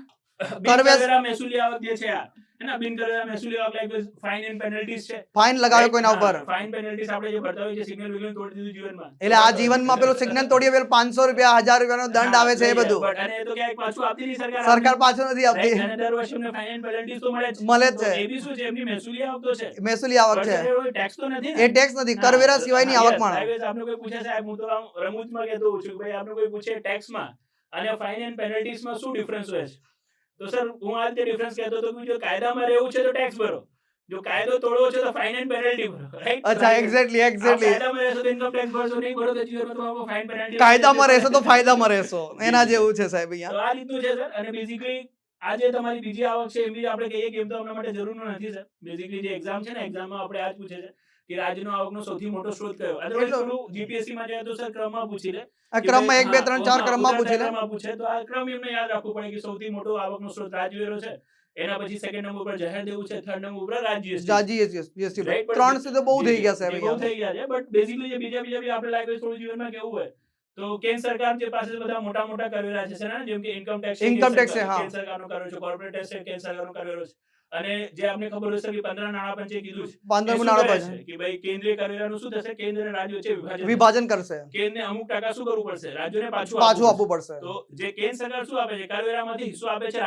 બિનકરવેરા મહેસૂલી આવક જે છે આ હે ને, બિનકરવેરા મહેસૂલી આવક લાઈક ફાઇન એન્ડ પેનલ્ટીઝ છે, ફાઇન લગાવ્યો કોઈના ઉપર, ફાઇન પેનલ્ટીઝ આપણે જે ભરતા હોય છે, સિગ્નલ વિગ્નલ તોડી દીધું જીવનમાં, એટલે આ જીવનમાં પેલો સિગ્નલ તોડીએ પેલો 500 રૂપિયા 1000 રૂપિયાનો દંડ આવે છે એ બધું બટ અને એ તો ક્યાંય પાછું આપતી નહીં સરકાર, સરકાર પાછું નથી આપતી, અને દર વર્ષે એમને ફાઇન એન્ડ પેનલ્ટીઝ તો મળે જ મળે જ તો છે, એ બી શું છે, એમની મહેસૂલી આવક તો છે, મહેસૂલી આવક છે, ટેક્સ તો નથી એ ને, ટેક્સ નથી, કરવેરા સિવાયની આવક માં. આપને કોઈ પૂછે સાહેબ, હું તો આમ રમૂજમાં કહેતો હોઉં છું, ભાઈ આપને કોઈ પૂછે ટેક્સમાં અને ફાઇન એન્ડ પેનલ્ટીઝમાં શું ડિફરન્સ હોય છે, તો સર હું આ રીતે ડિફરન્સ કહેતો હતો કે જો કાયદામાં રહેવું છે તો ટેક્સ ભરો, જો કાયદો તોડવો છે તો ફાઇન એન્ડ પેનલ્ટી ભરો, રાઈટ? અચ્છા, એક્ઝેક્ટલી કાયદામાં રહેશો તો ઇન્કમ ટેક્સ ભરશો, નહીં ભરો તો જીવનમાં તમારો ફાઇન પેનલ્ટી, કાયદામાં રહેશો તો ફાયદામાં રહેશો, એના જેવું છે સાહેબ તો અહીંયા. આ રીતનું છે સર. અને બેઝિકલી આ જે તમારી બીજી આવક છે એમ બી આપણે કહીએ કે એમ તો આપણા માટે જરૂરનું નથી સર. બેઝિકલી જે એક્ઝામ છે ને, એક્ઝામમાં આપણે આ જ પૂછે છે કે રાજ્યનો આવકનો સૌથી મોટો સ્ત્રોત કયો, અદરવાઇઝ થોડું જીપીએસસી માં જાય તો સર ક્રમમાં પૂછી લે, આ ક્રમમાં 1 2 3 4 ક્રમમાં પૂછી લે, ક્રમમાં પૂછે તો આ ક્રમ એમને યાદ રાખવું પડે કે સૌથી મોટો આવકનો સ્ત્રોત રાજ્યવેરો છે, એના પછી સેકન્ડ નંબર પર જાહેર દેવું છે, થર્ડ નંબર પર રાજ્ય જીએસટી 3 થી તો બહુ થઈ ગયા સાહેબ બહુ અહીંયા. થઈ ગયા છે. બટ બેઝિકલી જે બીજા બી આપણે લાગે થોડું જીવનમાં કેવું હોય તો કેન્દ્ર સરકાર જે પાસે બધા મોટા મોટા કરવેરા છે ને, જેમ કે ઇન્કમ ટેક્સ છે, હા. કેન્દ્ર સરકારનો કરવેરો છે, કોર્પોરેટ ટેક્સ છે, કેન્દ્ર સરકારનો કરવેરો છે, અને જે આપને ખબર હશે કે 15 નાણાં પંચે કીધું છે 15મું નાણાં પંચ કે ભાઈ કેન્દ્રીય કરવેરાનું શું થશે, કેન્દ્ર અને રાજ્યો વચ્ચે વિભાજન કરશે, કેન્દ્રને અમુક ટકા શું કરવું પડશે, રાજ્યોને પાછું આપવું પડશે, તો જે કેન્દ્ર સરકાર શું આપે છે, કરવેરામાંથી હિસ્સો આપે છે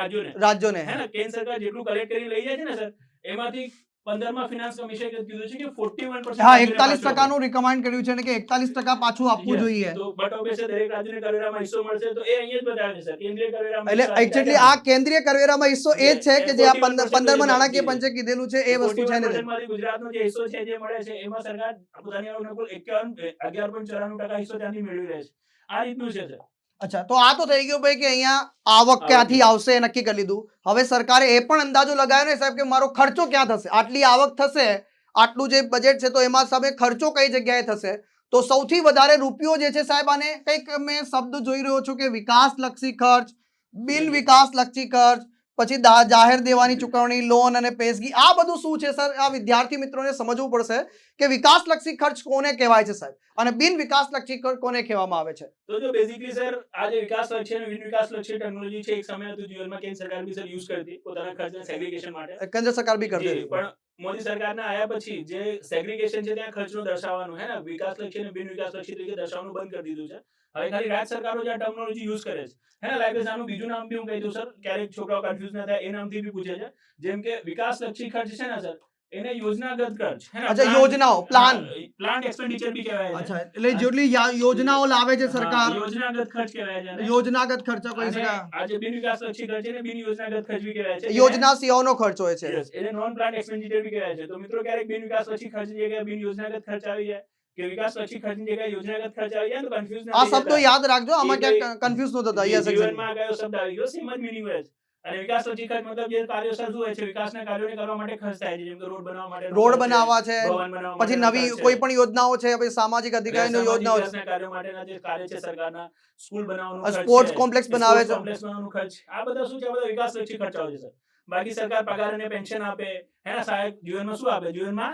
રાજ્યોને, હે ને, કેન્દ્ર સરકાર જેટલું કલેક્ટ કરી લઈ જાય છે ને સર, એમાંથી 15માં ફિનાન્સ કમિશને કીધું છે કે 41% હા 41% નું રિકમેન્ડ કર્યું છે ને કે 41% પાછું આપવું જોઈએ. તો બટ ઓબ્વિયસલી દરેક રાજ્યને કરવેરામાં હિસ્સો મળશે તો એ અહીંયા જ બતાવે છે સર, કેન્દ્રીય કરવેરામાં એટલે એક્ઝેક્ટલી આ કેન્દ્રીય કરવેરામાં હિસ્સો એ જ છે કે જે આ 15માં નાણાકીય પંચે કીધેલું છે એ વસ્તુ છે ને. 41% માંથી ગુજરાતનો જે હિસ્સો છે જે મળે છે એમાં સરકાર પોતાની આવકનો કુલ 11.94% હિસ્સો ત્યાંથી મેળવી રહે છે. આ રીતનું છે સર. અચ્છા, તો આ તો થઈ ગયું ભાઈ કે અહીંયા આવક ક્યાંથી આવશે એ નક્કી કરી લીધું. હવે સરકારે એ પણ અંદાજો લગાવ્યો ને સાહેબ કે મારો ખર્ચો ક્યાં થશે, આટલી આવક થશે, આટલું જે બજેટ છે તો એમાં સામે ખર્ચો કઈ જગ્યાએ થશે. તો સૌથી વધારે રૂપિયો જે છે સાહેબ, આને કંઈક મેં શબ્દ જોઈ રહ્યો છું કે વિકાસલક્ષી ખર્ચ, બિન વિકાસલક્ષી ખર્ચ, પછી જાહેર દેવાની ચૂકવણી, લોન અને પેશગી, આ બધું શું છે સર? આ વિદ્યાર્થી મિત્રોને સમજવું પડશે કે વિકાસલક્ષી ખર્ચ કોને કહેવાય છે સાહેબ, અને બિન વિકાસલક્ષી ખર્ચ કોને કહેવામાં આવે છે. તો જો બેઝિકલી સર આ જે વિકાસલક્ષી અને બિન વિકાસલક્ષી ટેકનોલોજી છે, એક સમય હતું જીવનમાં કેન્દ્ર સરકાર બી સર યુઝ કરતી પોતાના ખર્ચના સેગ્રીગેશન માટે, કેન્દ્ર સરકાર બી કરતી હતી, પણ મોદી સરકારના આયા પછી જે સેગ્રીગેશન છે ત્યાં ખર્ચનો દર્શાવવાનું હે ને, વિકાસલક્ષી અને બિન વિકાસલક્ષી તરીકે દર્શાવવાનું બંધ કરી દીધું છે. હવે ખાલી રાજ્ય સરકારો જે આ ટર્મિનોલોજી યુઝ કરે છે હે ને, લાઈક આનું બીજું નામ બી હું કહી દઉં સર, ક્યારેક છોકરાઓ કન્ફ્યુઝ ના થાય, એ નામથી બી પૂછે છે. જેમ કે વિકાસલક્ષી ખર્ચ છે ને સર, એને યોજનાગત ખર્ચ હે ને, અચ્છા, યોજનાઓ, પ્લાન એક્સપેન્ડિચર બી કહેવાય છે. અચ્છા, એટલે જેટલી યોજનાઓ લાવે છે સરકાર, યોજનાગત ખર્ચ કહેવાય છે. યોજનાગત ખર્ચો કહી શકાય. આ જે બિન વિકાસલક્ષી ખર્ચ છે ને, બિન યોજનાગત ખર્ચ બી કહેવાય છે. યોજના સિવાયનો ખર્ચ હોય છે. યસ, એને નોન પ્લાન એક્સપેન્ડિચર બી કહેવાય છે. તો મિત્રો ક્યારેક બિન વિકાસલક્ષી ખર્ચની જગ્યાએ બિન યોજનાગત ખર્ચ આવી જાય કે વિકાસલક્ષી ખર્ચની જગ્યાએ યોજનાગત ખર્ચ આવી જાય તો કન્ફ્યુઝ આ શબ્દો યાદ રાખજો, આમાં ક્યાંક કન્ફ્યુઝ ન થતા. યસ, જીવનમાં કયો શબ્દ આવી ગયો સેમ જ મીનિંગ હોય છે. અને વિકાસલક્ષી ખર્ચ મતલબ જે કાર્યો સર શું હોય છે, વિકાસના કાર્યોને કરવા માટે ખર્ચ થાય છે, જેમ કે રોડ બનાવવા માટે, રોડ બનાવવા છે, ભવન બનાવવા પછી માટે નવી કોઈ પણ યોજનાઓ છે, પછી સામાજિક અધિકારીની યોજનાઓ છે, વિકાસના કાર્યો માટેના જે કાર્ય છે સરકારના, સ્કૂલ બનાવવાનું ખર્ચ છે, સ્પોર્ટ્સ કોમ્પ્લેક્સ બનાવે છે, કોમ્પ્લેક્સ બનાવવાનું ખર્ચ, આ બધા શું છે, આ બધા વિકાસલક્ષી ખર્ચાઓ છે સર. બાકી સરકાર પગાર અને પેન્શન આપે હે ને, સહાયક જીવનમાં શું આપે, જીવનમાં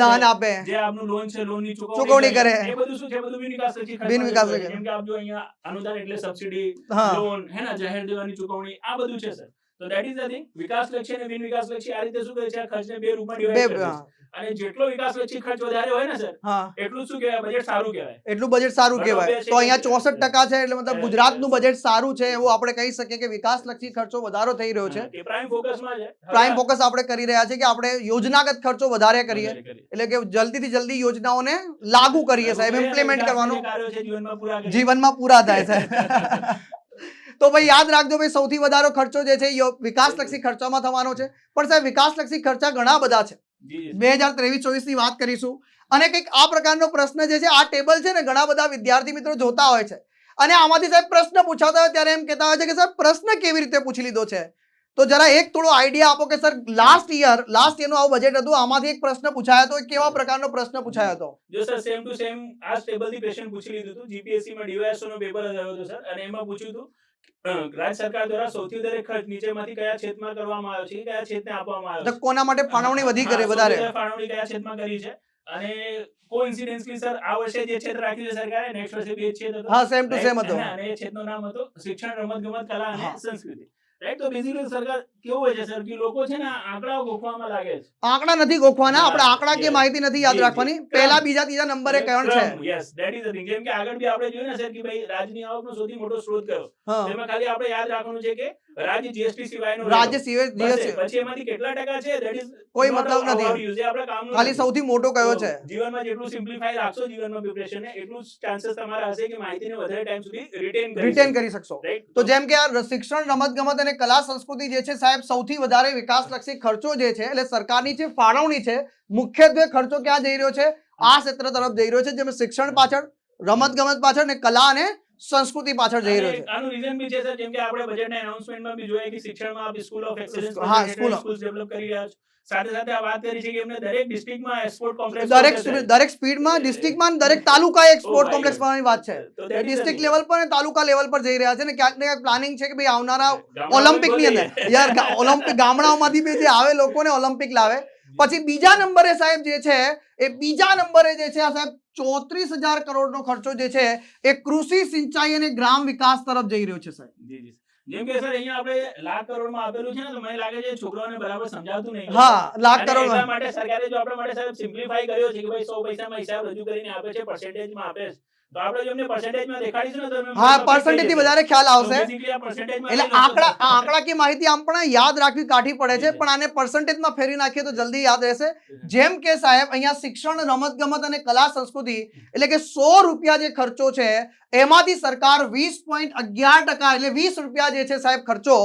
દાન આપે, જે આપનું લોન છે લોનની ચૂકવણી કરે, એ બધું શું છે, બધું બિન વિકાસલક્ષી ખર્ચ. બિન વિકાસલક્ષી, જેમ કે આપ જો અહીંયા અનુદાન એટલે સબસિડી, લોન હે ને, જાહેર દેવાની ચૂકવણી, આ બધું છે સર. તો ધેટ ઇઝ ધ થિંગ. વિકાસલક્ષી અને બિન વિકાસલક્ષી આ રીતે શું કરે છે, આ ખર્ચને બે રૂપમાં ડિવાઇડ કરે છે. અને જેટલો વિકાસલક્ષી ખર્ચ વધારે હોય ને સર, એટલું શું કહેવાય, બજેટ સારું કહેવાય, એટલું બજેટ સારું કહેવાય. તો અહીંયા 64% છે, એટલે મતલબ ગુજરાતનું બજેટ સારું છે એવું આપણે કહી શકીએ કે વિકાસલક્ષી ખર્ચો વધારો થઈ રહ્યો છે. કે પ્રાઇમ ફોકસમાં છે, પ્રાઇમ ફોકસ આપણે કરી રહ્યા છે કે આપણે યોજનાગત ખર્ચો વધારે કરીએ, એટલે કે જલ્દીથી જલ્દી યોજનાઓને લાગુ કરીએ સાહેબ, ઇમ્પ્લિમેન્ટ કરવાનું, જીવનમાં પૂરા થાય છે. તો ભાઈ યાદ રાખજો ભાઈ, સૌથી વધારે ખર્ચો જે છે વિકાસલક્ષી ખર્ચામાં થવાનો છે. પણ સાહેબ વિકાસલક્ષી ખર્ચા ઘણા બધા છે. 2023-24 ની વાત કરીશું, અને કંઈક આ પ્રકારનો પ્રશ્ન જે છે, આ ટેબલ છે ને, ઘણા બધા વિદ્યાર્થી મિત્રો જોતા હોય છે અને આમાંથી સાહેબ પ્રશ્ન પૂછાતા હોય ત્યારે એમ કહેતા હોય છે કે સર પ્રશ્ન કેવી રીતે પૂછી લીધો છે. તો જરા એક થોડો આઈડિયા આપો કે સર લાસ્ટ યરનું આવું બજેટ હતું, આમાંથી એક પ્રશ્ન પૂછાયો હતો, કેવા પ્રકારનો પ્રશ્ન પૂછાયો હતો? જો સર સેમ ટુ સેમ આ ટેબલથી ક્વેશ્ચન પૂછી લીધું હતું. જીપીએસસી માં ડીવાયએસઓ નો પેપર આવ્યો હતો સર, અને એમાં પૂછ્યું હતું રાજ્ય સરકાર દ્વારા સૌથી વધારે ખર્ચ નીચેમાંથી કયા ક્ષેત્રમાં કરવામાં આવ્યો છે, કયા ક્ષેત્રને આપવામાં આવ્યો છે, કોના માટે ફાળવણી વધી કરે, વધારે ફાળવણી કયા ક્ષેત્રમાં કરી છે. અને કોઇન્સિડન્સલી સર આ વર્ષે જે ક્ષેત્ર રાખ્યું છે સરકારે, નેક્સ્ટ વર્ષે બે ક્ષેત્ર હતો. હા, સેમ ટુ સેમ હતો, અને એ ક્ષેત્રનું નામ હતું શિક્ષણ, રમત ગમત, કલા અને સંસ્કૃતિ. રાઈટ. તો બેઝિકલી સરકાર કેવું હોય છે સર કે લોકો છે ને આંકડાઓ ગોખવામાં લાગે છે. આંકડા નથી ગોખવાના, આપણે હા, આંકડાકીય yes. માહિતી નથી યાદ જી, જી. રાખવાની, ક્રમ. પહેલા બીજા ત્રીજા નંબરે કયો છે. Yes, that is the thing. જેમ કે આગળ બી આપણે જોયું ને સર કે ભાઈ રાજ્યની આવકનો સૌથી મોટો સ્ત્રોત કયો? હા, તેમાં ખાલી આપણે યાદ રાખવાનું છે કે રાજ્ય જીએસટી સિવાયનો રાજ્ય વેરો. સિવાય બસ જે એ. પછી એમાંથી કેટલા ટકા છે ધેટ ઇઝ કોઈ નોટ મતલબ અવર નથી, યુઝ. એ આપણે કામનું ખાલી નથી. સૌથી મોટો કયો તો છે. જીવનમાં જેટલું સિમ્પ્લિફાઈ રાખશો જીવનમાં પ્રિપરેશનને એટલું જ ચાન્સીસ તમારા હશે કે માહિતીને વધારે ટાઈમ સુધી રિટેન રિટેન કરી શકશો. રાઈટ. તો જેમ કે આ શિક્ષણ, રમતગમત અને કલા સંસ્કૃતિ જે છે સાહેબ, સૌથી વધારે વિકાસલક્ષી ખર્ચો જે છે, એટલે સરકારની જે ફાળવણી છે, મુખ્યત્વે ખર્ચો ક્યાં જઈ રહ્યો છે? આ ક્ષેત્ર તરફ જઈ રહ્યો છે, જેમાં શિક્ષણ પાછળ, રમતગમત પાછળ ને કલા અને સંસ્કૃતિ પાછળ જઈ રહ્યો છે. આનું રીઝન બી છે સર, જેમ કે આપણે બજેટના એનાઉન્સમેન્ટમાં બી જોઈએ કે શિક્ષણમાં આપ સ્કૂલ ઓફ એક્સેલન્સ હા, સ્કૂલ ડેવલપ કરી રહ્યા છો. સાથે સાથે આ વાત કરી છે કે એમને દરેક ડિસ્ટ્રિક્ટમાં એક્સપોર્ટ કોમ્પ્લેક્સ દરેક સ્પીડમાં, ડિસ્ટ્રિક્ટમાં, દરેક તાલુકાએ એક સ્પોર્ટ my કોમ્પ્લેક્સ God. બનાવવાની વાત છે. તો that is the district thing. Level પર અને તાલુકા લેવલ પર જઈ રહ્યા છે ને ક્યાંક ને ક્યાંક પ્લાનિંગ છે કે ભાઈ આવનારા ગામડાઓમાં ઓલિમ્પિકની બોલીએ. અંદર યાર ઓલિમ્પિક ગામડાઓમાંથી બી જે આવે લોકોને ઓલિમ્પિક લાવે. પછી બીજા નંબરે સાહેબ જે છે, એ બીજા નંબરે જે છે આ સાહેબ 34,000 કરોડનો ખર્ચો જે છે એ કૃષિ, સિંચાઈ અને ગ્રામ વિકાસ તરફ જઈ રહ્યો છે સાહેબ. જી, જી. જેમ કે સર અહીંયા આપણે લાખ કરોડમાં આપેલું છે ને, તો મને લાગે છે છોકરાઓને બરાબર સમજાવતું નહીં. હા, લાખ અને કરોડ. એટલા માટે સરકારે જો આપણા માટે સાહેબ સિમ્પ્લિફાઈ કર્યો છે કે ભાઈ 100 પૈસામાં હિસાબ રજૂ કરીને આપે છે, પર્સન્ટેજમાં આપે છે. તો આપણે જો એમને પર્સન્ટેજમાં દેખાડીશું ને તો એમને હા, મતલબ થઈ પર્સન્ટેજ થી જશે. વધારે ખ્યાલ તો આવશે. basically આ percentage માં એટલે લઈ લો છો. આંકડાકીય માહિતી આમ પણ યાદ રાખવી કાઠી પડે છે, જી, જી. પણ આને પર્સન્ટેજમાં ફેરવી નાખીએ તો જલ્દી યાદ રહેશે. જેમ કે સાહેબ અહીંયા શિક્ષણ, રમતગમત અને કલા સંસ્કૃતિ, એટલે કે 100 રૂપિયા જે ખર્ચો છે એમાંથી સરકાર 20.11% એટલે 20 રૂપિયા જે છે સાહેબ ખર્ચો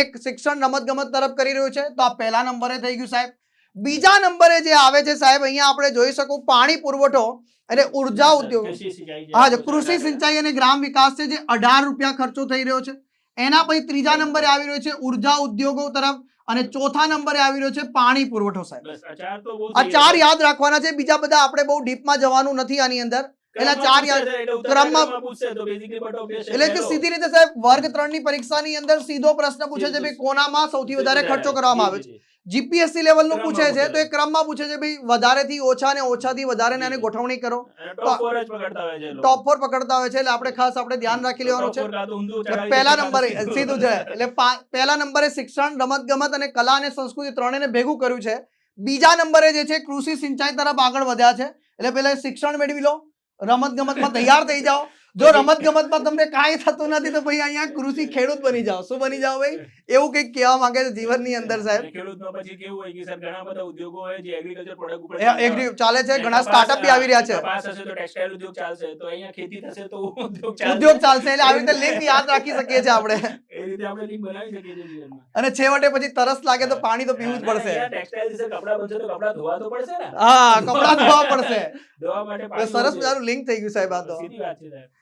એક શિક્ષણ, રમતગમત તરફ કરી રહ્યું છે. તો આ પહેલા નંબરે થઈ ગયું સાહેબ. બીજા નંબરે જે આવે છે સાહેબ, અહીંયા આપણે જોઈ શકો પાણી પુરવઠો એટલે ઉર્જા ઉદ્યોગ, કૃષિ સિંચાઈ જે હા, આપણું કૃષિ સરકારે- સિંચાઈ અને ગ્રામ વિકાસ છે, જે 18 રૂપિયા ખર્ચો થઈ રહ્યો છે. એના પછી ત્રીજા નંબરે આવી રહ્યો છે ઉર્જા ઉદ્યોગો તરફ, અને ચોથા નંબરે આવી રહ્યો છે પાણી પુરવઠો સાહેબ. બસ આ ચાર તો બહુ આ થઈ ચાર ગયા. યાદ રાખવાના છે, બીજા બધા આપણે બહુ ડીપમાં જવાનું નથી આની અંદર. એટલે ક્રમમાં ચાર પૂછશે યાદ, સર, એટલે ઉત્તર ક્રમમાં ક્રમમાં પૂછશે તો basically બટો બેસે એટલે કે પહેલો. સીધી રીતે સાહેબ વર્ગ 3 ની પરીક્ષાની અંદર સીધો પ્રશ્ન પૂછે છે સીધું. ભાઈ કોનામાં સૌથી વધારે સીધું ખર્ચો direct. કરવામાં આવે જી, છે. જી, જી. જીપીએસસી લેવલનું ક્રમમાં પૂછે છે પૂછે તો એ ક્રમમાં પૂછે છે ભાઈ વધારેથી ઓછા ને ઓછાથી વધારે ને જી, આને જી. ગોઠવણી કરો. અને તો top four જ પકડતા હોય છે એ લોકો. ટોપ 4 પકડતા હોય છે, એટલે આપણે ખાસ આપણે ધ્યાન રાખી તો લેવાનું top છે. four કાં તો ઊંધું એટલે ચડાવી પહેલા દે, કાં તો નંબરે સીધું છે, એટલે પહેલા નંબરે શિક્ષણ, રમતગમત અને કલા અને સંસ્કૃતિ ત્રણેયને ભેગું કર્યું છે. બીજા નંબરે જે છે કૃષિ સિંચાઈ તરફ આગળ વધ્યા છે. એટલે પહેલા શિક્ષણ મેળવી લો, રમતગમતમાં તૈયાર થઈ જાઓ. જો રમતગમતમાં તમને કાંઈ થતું નથી તો ભાઈ અહીંયા કૃષિ ખેડૂત બની જાઓ. શું બની જાઓ ભાઈ? એવું કંઈક કહેવા માંગે છે જીવનની અંદર સાહેબ. અને ખેડૂતમાં પછી કેવું હોય કે સર ઘણા બધા ઉદ્યોગો હોય જે એગ્રીકલ્ચર પ્રોડક્ટ ઉપર એગ્રી ચાલે છે, ઘણા સ્ટાર્ટઅપ બી આવી રહ્યા છે. કપાસ હશે તો ટેક્સટાઇલ ઉદ્યોગ ચાલશે, તો અહીંયા ખેતી થશે તો ઉદ્યોગ ચાલશે. ઉદ્યોગ ચાલશે, એટલે આવી રીતે લિંક યાદ રાખી શકીએ છીએ આપણે. એ રીતે આપણે લિંક બનાવી શકીએ છીએ જીવનમાં. અને છેવટે પછી તરસ લાગે તો પાણી તો પીવું જ પડશે. અહીંયા ટેક્સટાઇલ થી કપડા બનશે તો કપડા ધોવા તો પડશે ને. હા, કપડાં ધોવા પડશે. ધોવા માટે એટલે પાણી સરસ જોઈએ. મજાનું લિંક થઈ ગયું સાહેબ આ તો. સીધી વાત છે સાહેબ.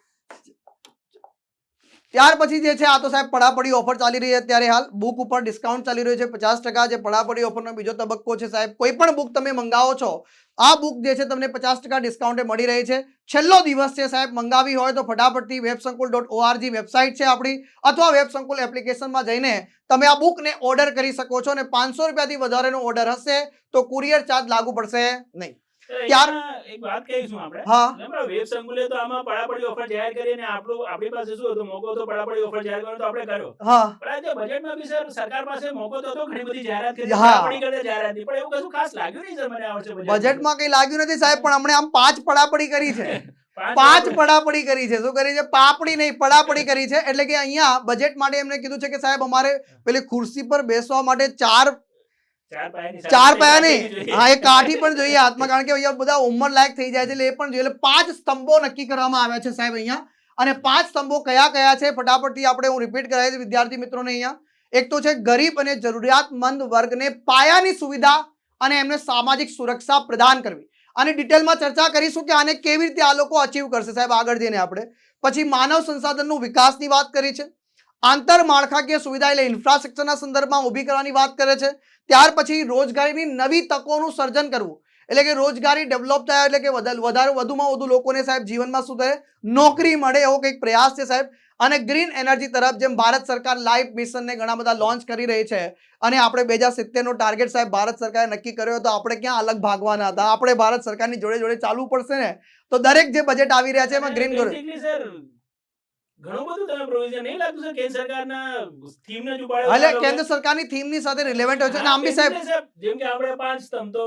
ત્યાર પછી જે છે આ તો સાહેબ પડાપડી ઓફર ચાલી રહી છે અત્યારે હાલ. બુક ઉપર ડિસ્કાઉન્ટ ચાલી રહ્યું છે 50%. જે પડાપડી ઓફરનો બીજો તબક્કો છે સાહેબ, કોઈ પણ બુક તમે મંગાવો છો, આ બુક જે છે તમને 50% ડિસ્કાઉન્ટે મળી રહી છે. છેલ્લો દિવસ છે સાહેબ, મંગાવી હોય તો ફટાફટથી websankuल.org વેબસાઇટ છે આપણી, અથવા વેબસંકુલ એપ્લિકેશનમાં જઈને તમે આ બુકને ઓર્ડર કરી શકો છો. અને 500 રૂપિયાથી વધારેનો ઓર્ડર હશે તો કુરિયર ચાર્જ લાગુ પડશે નહીં. અહીંયા એક વાત કહીશું આપણે. હા, આપણે વેબ સંકુલે તો આમાં પડાપડી ઓફર જાહેર કરી અને આપણી પાસે શું હતું, મોકો હતો પડાપડી ઓફર જાહેર કરવાનો, તો આપણે કર્યો. હા, પણ આજે બજેટમાં બી સર સરકાર પાસે મોકો તો હતો, ઘણી બધી જાહેરાત કરી, હા. પડાપડી કરતા જાહેરાત નહીં, પણ એવું કશું ખાસ લાગ્યું નહીં સર મને આ વર્ષે બજેટમાં કઈ લાગ્યું નથી સાહેબ, પણ હમણે આમ 5 પડાપડી કરી છે. પાંચ 5 પડાપડી કરી છે. શું કરી છે? પાપડી નહીં, પડાપડી કરી છે. એટલે કે અહીંયા બજેટ માટે એમને કીધું છે કે સાહેબ અમારે પેલી ખુરશી પર બેસવા માટે ચાર પાયા નહીં, હા, એ કાઠી પણ જોઈએ હાથમાં, કારણ કે અહીંયા બધા ઉંમર લાયક થઈ જાય છે, એટલે એ પણ જોઈએ. એટલે 5 સ્તંભો નક્કી કરવામાં આવ્યા છે સાહેબ અહીંયા. અને 5 સ્તંભો કયા કયા છે ફટાફટથી આપણે હું રિપીટ કરાવી દઉં વિદ્યાર્થી મિત્રોને અહીંયા. એક તો છે ગરીબ અને જરૂરિયાતમંદ વર્ગને પાયાની સુવિધા અને એમને સામાજિક સુરક્ષા પ્રદાન કરવી. આની ડિટેલમાં ચર્ચા કરીશું કે આને કેવી રીતે આ લોકો અચીવ કરશે સાહેબ આગળ જઈને આપણે. પછી માનવ સંસાધનનું વિકાસની વાત કરી છે. આંતરમાળખાકીય સુવિધા એટલે ઇન્ફ્રાસ્ટ્રક્ચરના સંદર્ભમાં ઊભી કરવાની વાત કરે છે. ત્યાર પછી રોજગારીની નવી તકોનું સર્જન કરવું, એટલે કે રોજગારી ડેવલપ થાય, એટલે કે વધુમાં વધુ લોકોને સાહેબ જીવનમાં શું થાય, નોકરી મળે, એવો કંઈક પ્રયાસ છે સાહેબ. અને ગ્રીન એનર્જી તરફ, જેમ ભારત સરકાર લાઈફ મિશનને ઘણા બધા લોન્ચ કરી રહી છે, અને આપણે 2070 નો ટાર્ગેટ સાહેબ ભારત સરકારે નક્કી કર્યો, તો આપણે ક્યાં અલગ ભાગવાના હતા? આપણે ભારત સરકારની જોડે જોડે ચાલવું પડશે ને. તો દરેક જે બજેટ આવી રહ્યા છે એમાં ગ્રીન બેઝિકલી સર ઘણું બધું તમે પ્રોવિઝન નહીં લાગતું સર કેન્દ્ર સરકારના થીમને જ ઉપાડ્યો એટલે આ લોકો. કેન્દ્ર સરકારની થીમની સાથે રિલેવન્ટ હોય છે અને હા, આમ બી સાહેબ basically સાહેબ, જેમ કે આપણે 5 સ્તંભ તો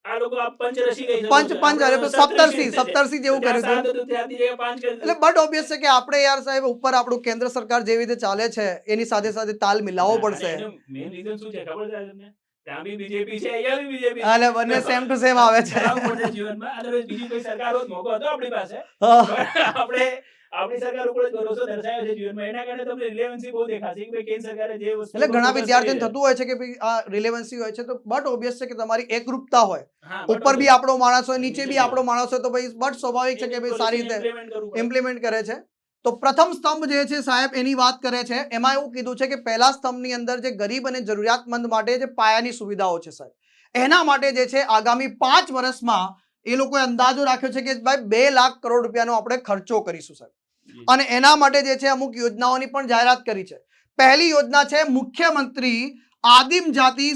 આ લોકો આ પંચ રસી ગઈ છે. પંચ પંચ અરે આપણે સપ્તર્ષિ 17 સપ્તર્ષિ જેવું ત્યાં કર્યું 7 હતું હતું ત્યાંથી જગ્યાએ 5 કરી એટલે દીધું. બટ ઓબ્વિયસ છે કે આપણે યાર સાહેબ ઉપર આપણું કેન્દ્ર સરકાર જેવી રીતે ચાલે છે એની સાથે સાથે તાલ મિલાવવો અને પડશે એનું main reason શું છે ખબર છે તમને? ત્યાં બી બીજેપી છે, અહીંયા બી બીજેપી છે. એટલે બંને સેમ ટુ સેમ આવે છે ચલાવવું પડશે જીવનમાં. Otherwise બીજી કોઈ સરકાર હોત, મોકો હતો આપણી પાસે. હા. પણ આપણે આપણી સરકાર ઉપર જ ભરોસો દર્શાવ્યો છે જીવનમાં. એના કારણે તમને relevancy બહુ દેખાશે કે ભાઈ કેન્દ્ર સરકારે જે વસ્તુ એટલે ઉપર ઘણા focus વિદ્યાર્થીઓને કરી છે. થતું હોય છે કે ભાઈ આ રિલેવન્સી હોય છે તો બટ ઓબ્વિયસ છે કે તમારી એકરૂપતા હોય હા, but ઉપર બી આપણો માણસ હોય નીચે નીચે બી બી આપણો માણસ હોય તો ભાઈ બટ સ્વાભાવિક છે કે ભાઈ સારી રીતે implement કરવું પડે. ઇમ્પ્લિમેન્ટ કરે છે તો પ્રથમ સ્તંભ જે છે સાહેબ એની વાત કરે છે એમાં એવું કીધું છે કે પહેલા સ્તંભની અંદર જે ગરીબ અને જરૂરિયાતમંદ માટે જે પાયાની સુવિધાઓ છે સાહેબ એના માટે જે છે આગામી 5 વર્ષમાં એ લોકોએ અંદાજો રાખ્યો છે કે ભાઈ 2 લાખ કરોડ રૂપિયાનો આપણે ખર્ચો કરીશું સાહેબ જી. અને એના માટે જે છે અમુક યોજનાઓની પણ જાહેરાત કરી છે પહેલી યોજના છે મુખ્યમંત્રી આદિમ જાતિ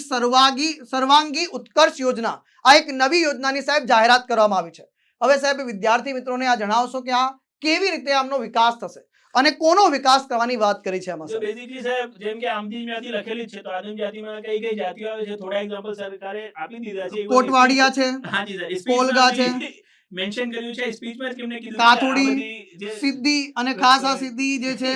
સર્વાંગી ઉત્કર્ષ યોજના આ એક નવી યોજનાની સાહેબ જાહેરાત કરવામાં આવી છે હવે સાહેબ વિદ્યાર્થી મિત્રોને આ જણાવશો કે આ કેવી રીતે આમનો વિકાસ થશે અને કોનો વિકાસ કરવાની વાત કરી છે આમાં તો સાહેબ બેઝિકલી સાહેબ જેમ કે આદિમ જાતિ લખેલી જ છે તો આદિમ જાતિમાં કઈ કઈ જાતિઓ આવે છે થોડા એક્ઝામ્પલ સરકારે આપી દીધા છે. કોટવાડિયા છે હાજી સર, કોલગા છે મેન્શન કર્યું છે સ્પીચમાં જ કેમને કીધું છે કાથુડી સિદ્ધિ અને ખાસ આ સિદ્ધિ જે છે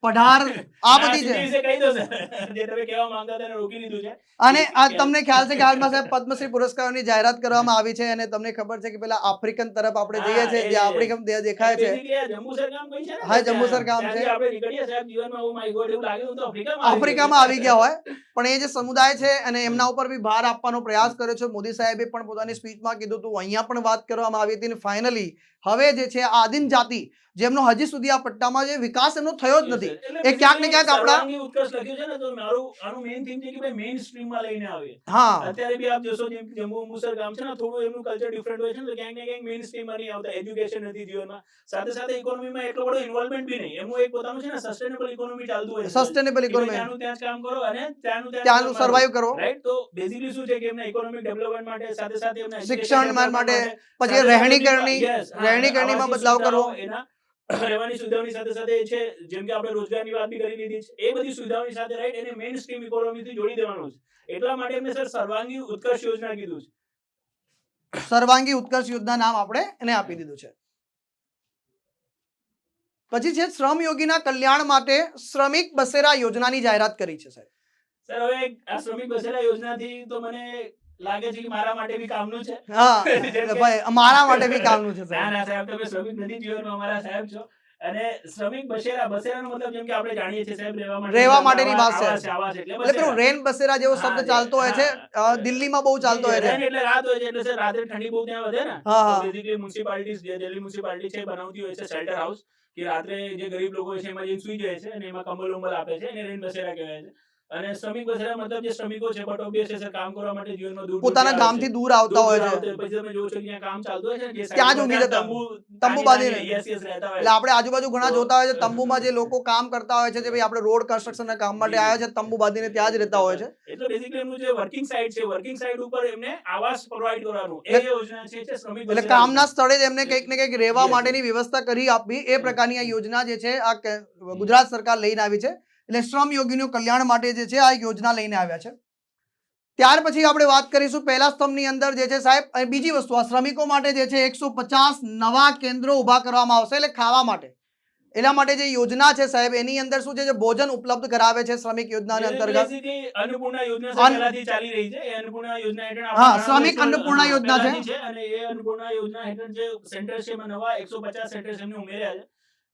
પઢાર આ બધી છે વિશે કહી દો સર જે તમે કહેવા માંગતા હતા એને રોકી દીધું છે. અને આ તમને ખ્યાલ છે કે હાલમાં સાહેબ પદ્મશ્રી પુરસ્કારોની જાહેરાત કરવામાં આવી છે અને તમને ખબર છે કે પેલા આફ્રિકન તરફ આપણે જઈએ છીએ જે આફ્રિકન દેખાય છે Basically આ જંબુસર ગામ કઈ છે ને હા, જંબુસર ગામ છે. ત્યાંથી આપણે નીકળીએ સાહેબ જીવનમાં ઓ માય ગોડ એવું લાગે તો આફ્રિકામાં આફ્રિકામાં આવી ગયા હોય પણ એ જે સમુદાય છે અને એમના ઉપર બી ભાર આપવાનો પ્રયાસ કર્યો છે મોદી સાહેબે પણ પોતાની સ્પીચમાં કીધું હતું અહીંયા પણ વાત કરવામાં આવી હતી અને ફાઇનલી હવે જે છે આદિમ જાતિ જેમનો હજી સુધી આ પટ્ટામાં જે વિકાસ એમનો થયો જ નથી એ ક્યાંક ને ક્યાંક આપણા સર્વાંગી ઉત્કર્ષ લખ્યું છે ને તો મારું આનું મેઇન થીમ છે કે ભાઈ મેઇન સ્ટ્રીમમાં લઈને આવે. હા અત્યારે બી આપ જોશો જેમ કે જંબુસર ગામ છે ને થોડું એમનું કલ્ચર ડિફરન્ટ હોય છે ને તો ક્યાંક ને ક્યાંક મેઇન સ્ટ્રીમમાં નહીં આવતા એજ્યુકેશન નથી જીવનમાં સાથે સાથે ઇકોનોમીમાં એટલો બધો ઇન્વોલ્વમેન્ટ બી નહીં એમનું એક પોતાનું છે ને સસ્ટેનેબલ ઇકોનોમી ચાલતું હોય છે સસ્ટેનેબલ કે ભાઈ ઇકોનોમી ત્યાંનું ત્યાં જ કામ કરો અને ત્યાંનું ત્યાંનું સર્વાઈવ કરો રાઈટ તો બેઝિકલી શું છે કે એમના ઇકોનોમિક ડેવલપમેન્ટ માટે સાથે સાથે એમના શિક્ષણ માટે પછી રહેણી કરણીમાં બદલાવ કરવો એના રહેવાની સુવિધાઓની સાથે સાથે છે જેમ કે આપણે રોજગારની વાત બી કરી લીધી છે એ બધી સુવિધાઓની સાથે રાઈટ એને મેઇન સ્ટ્રીમ ઇકોનોમીથી જોડી દેવાનું છે એટલા માટે એમને સર સર્વાંગી ઉત્કર્ષ યોજના કીધું છે. સર્વાંગી ઉત્કર્ષ યોજના નામ આપણે એને આપી દીધું છે પછી છે શ્રમ યોગીના કલ્યાણ માટે શ્રમિક બસેરા યોજનાની જાહેરાત કરી છે સાહેબ સર હવે આ શ્રમિક બસેરા યોજનાથી તો મને લાગે છે કે મારા માટે બી કામનું છે. હા ભાઈ મારા માટે બી કામનું છે ના સાહેબ ના સાહેબ તમે શ્રમિક નથી જીવનમાં અમારા સાહેબ છો અને શ્રમિક બસેરાનો મતલબ જેમ કે આપણે જાણીએ છીએ સાહેબ રહેવા માટેની વાત છે આવાસ એટલે એટલે પેલું રેન બસેરા જેવો શબ્દ ચાલતો હોય છે દિલ્હીમાં બહુ ચાલતો હોય છે એટલે રાત હોય છે એટલે સર રાત્રે ઠંડી બહુ ત્યાં વધે ને હા, હા. બેઝિકલી મ્યુનિસિપાલિટીઝ જે દિલ્હી મ્યુનિસિપાલિટી છે બનાવતી હોય છે શેલ્ટર હાઉસ કે રાત્રે જે ગરીબ લોકો હોય છે એમાં જઈને સુઈ જાય છે અને એમાં કંબલ ઉંબલ આપે છે અને રેન બસેરા કહેવાય છે અને શ્રમિક બસેરા મતલબ જે શ્રમિકો છે બટ ઓબ્વિયસ છે સર કામ કરવા માટે જીવનમાં દૂર પોતાના ગામથી દૂર આવતા હોય છે પછી તમે જોવો છો કે ત્યાં કામ ચાલતું હોય છે ને જે ત્યાં જ side ઊંઘી પર જતા. તંબુ તાની બાંધીને. તાની, yes, yes, રહેતા હોય એટલે આપણે આજુબાજુ ઘણા તો- જોતા હોય છે તંબુમાં જે લોકો કામ કરતા હોય છે જે ભાઈ આપણે રોડ કન્સ્ટ્રક્શનના કામ માટે આવ્યા છે તંબુ બાંધીને ત્યાં જ રહેતા હોય છે એટલે બેઝિકલી એમનું જે વર્કિંગ સાઇટ છે વર્કિંગ સાઇટ ઉપર એમને આવાસ પ્રોવાઇડ કરવાનું એ યોજના છે શ્રમિક એટલે બસેરા કામના યોજના. સ્થળે જ એમને કંઈક ને કંઈક રહેવા Yes, માટેની વ્યવસ્થા કરી આપવી એ પ્રકારની આ યોજના જે છે આ ગુજરાત સરકાર લઈને આવી છે એટલે શ્રમ યોગીનું કલ્યાણ માટે જે છે આ યોજના લઈને આવ્યા છે ત્યાર પછી આપણે વાત કરીશું પહેલા સ્તંભની અંદર જે છે સાહેબ અને બીજી વસ્તુ આ શ્રમિકો માટે જે છે 150 નવા કેન્દ્રો ઊભા કરવામાં આવશે એટલે ખાવા માટે એના માટે જે યોજના છે સાહેબ એની અંદર શું છે જે ભોજન ઉપલબ્ધ કરાવે છે શ્રમિક યોજનાના અંતર્ગત Basically અન્નપૂર્ણા યોજના સર પહેલાથી ચાલી રહી છે એ અન્નપૂર્ણા યોજના હેઠળ આપણે હા, ઘણા શ્રમિક વર્ષો, અન્નપૂર્ણા હા, યોજના છે. પહેલાથી છે અને એ અન્નપૂર્ણા યોજના હેઠળ જે સેન્ટર છે એમાં નવા 150 સેન્ટર્સ એમને ઉમેર્યા છે